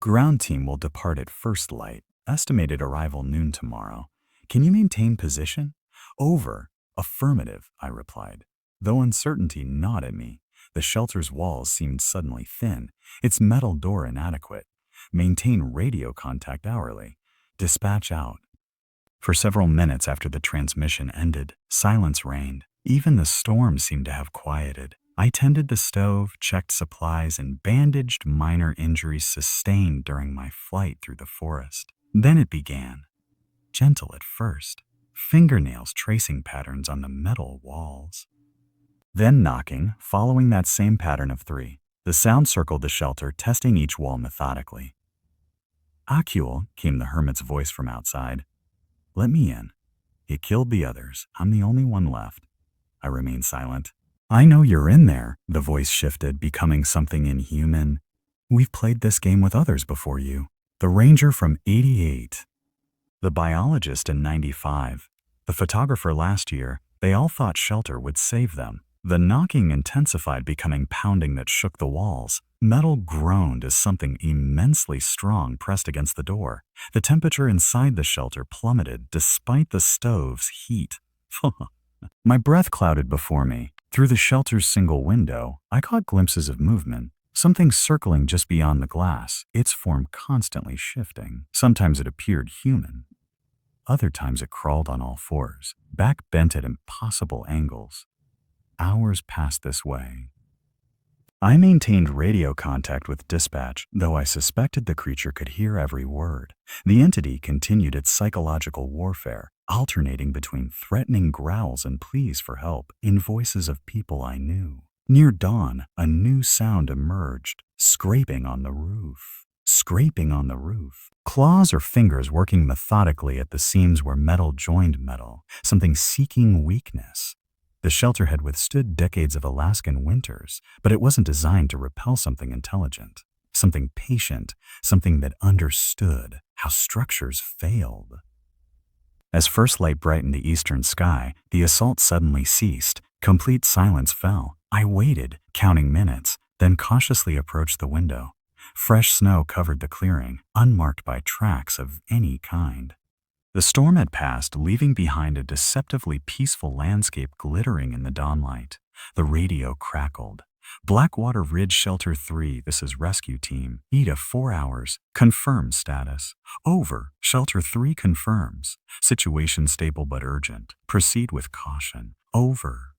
Ground team will depart at first light. Estimated arrival noon tomorrow. Can you maintain position?" "Over." "Affirmative," I replied, though uncertainty gnawed at me. The shelter's walls seemed suddenly thin, its metal door inadequate. Maintain radio contact hourly. Dispatch out. For several minutes after the transmission ended, silence reigned. Even the storm seemed to have quieted. I tended the stove, checked supplies, and bandaged minor injuries sustained during my flight through the forest. Then it began. Gentle at first, fingernails tracing patterns on the metal walls. Then knocking, following that same pattern of 3. The sound circled the shelter, testing each wall methodically. "Akul," came the hermit's voice from outside. "Let me in. It killed the others. I'm the only one left." I remained silent. "I know you're in there," the voice shifted, becoming something inhuman. "We've played this game with others before you. The ranger from 88. The biologist in 95. The photographer last year. They all thought shelter would save them." The knocking intensified, becoming pounding that shook the walls. Metal groaned as something immensely strong pressed against the door. The temperature inside the shelter plummeted despite the stove's heat. My breath clouded before me. Through the shelter's single window, I caught glimpses of movement. Something circling just beyond the glass, its form constantly shifting. Sometimes it appeared human. Other times it crawled on all fours, back bent at impossible angles. Hours passed this way. I maintained radio contact with dispatch, though I suspected the creature could hear every word. The entity continued its psychological warfare, alternating between threatening growls and pleas for help in voices of people I knew. Near dawn, a new sound emerged, scraping on the roof. Scraping on the roof. Claws or fingers working methodically at the seams where metal joined metal, something seeking weakness. The shelter had withstood decades of Alaskan winters, but it wasn't designed to repel something intelligent, something patient, something that understood how structures failed. As first light brightened the eastern sky, the assault suddenly ceased. Complete silence fell. I waited, counting minutes, then cautiously approached the window. Fresh snow covered the clearing, unmarked by tracks of any kind. The storm had passed, leaving behind a deceptively peaceful landscape glittering in the dawnlight. The radio crackled. "Blackwater Ridge Shelter 3, this is rescue team. ETA 4 hours. Confirm status. Over. Shelter 3 confirms. Situation stable but urgent. Proceed with caution. Over."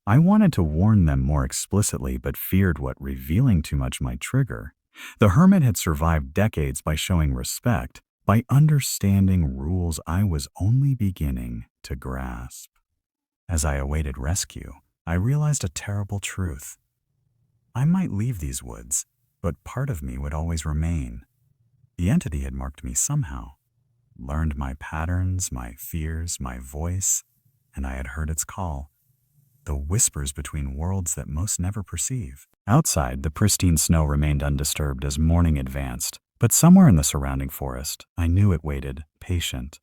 I wanted to warn them more explicitly, but feared what revealing too much might trigger. The hermit had survived decades by showing respect, by understanding rules I was only beginning to grasp. As I awaited rescue, I realized a terrible truth. I might leave these woods, but part of me would always remain. The entity had marked me somehow, learned my patterns, my fears, my voice, and I had heard its call. The whispers between worlds that most never perceive. Outside, the pristine snow remained undisturbed as morning advanced. But somewhere in the surrounding forest, I knew it waited, patient.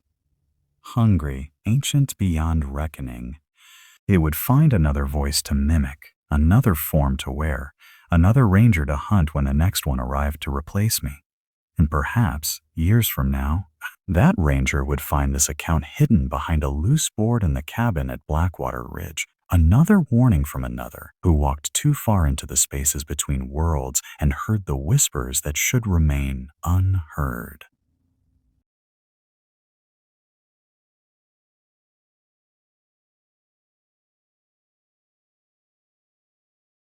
Hungry, ancient beyond reckoning. It would find another voice to mimic, another form to wear, another ranger to hunt when the next one arrived to replace me. And perhaps, years from now, that ranger would find this account hidden behind a loose board in the cabin at Blackwater Ridge. Another warning from another who walked too far into the spaces between worlds and heard the whispers that should remain unheard.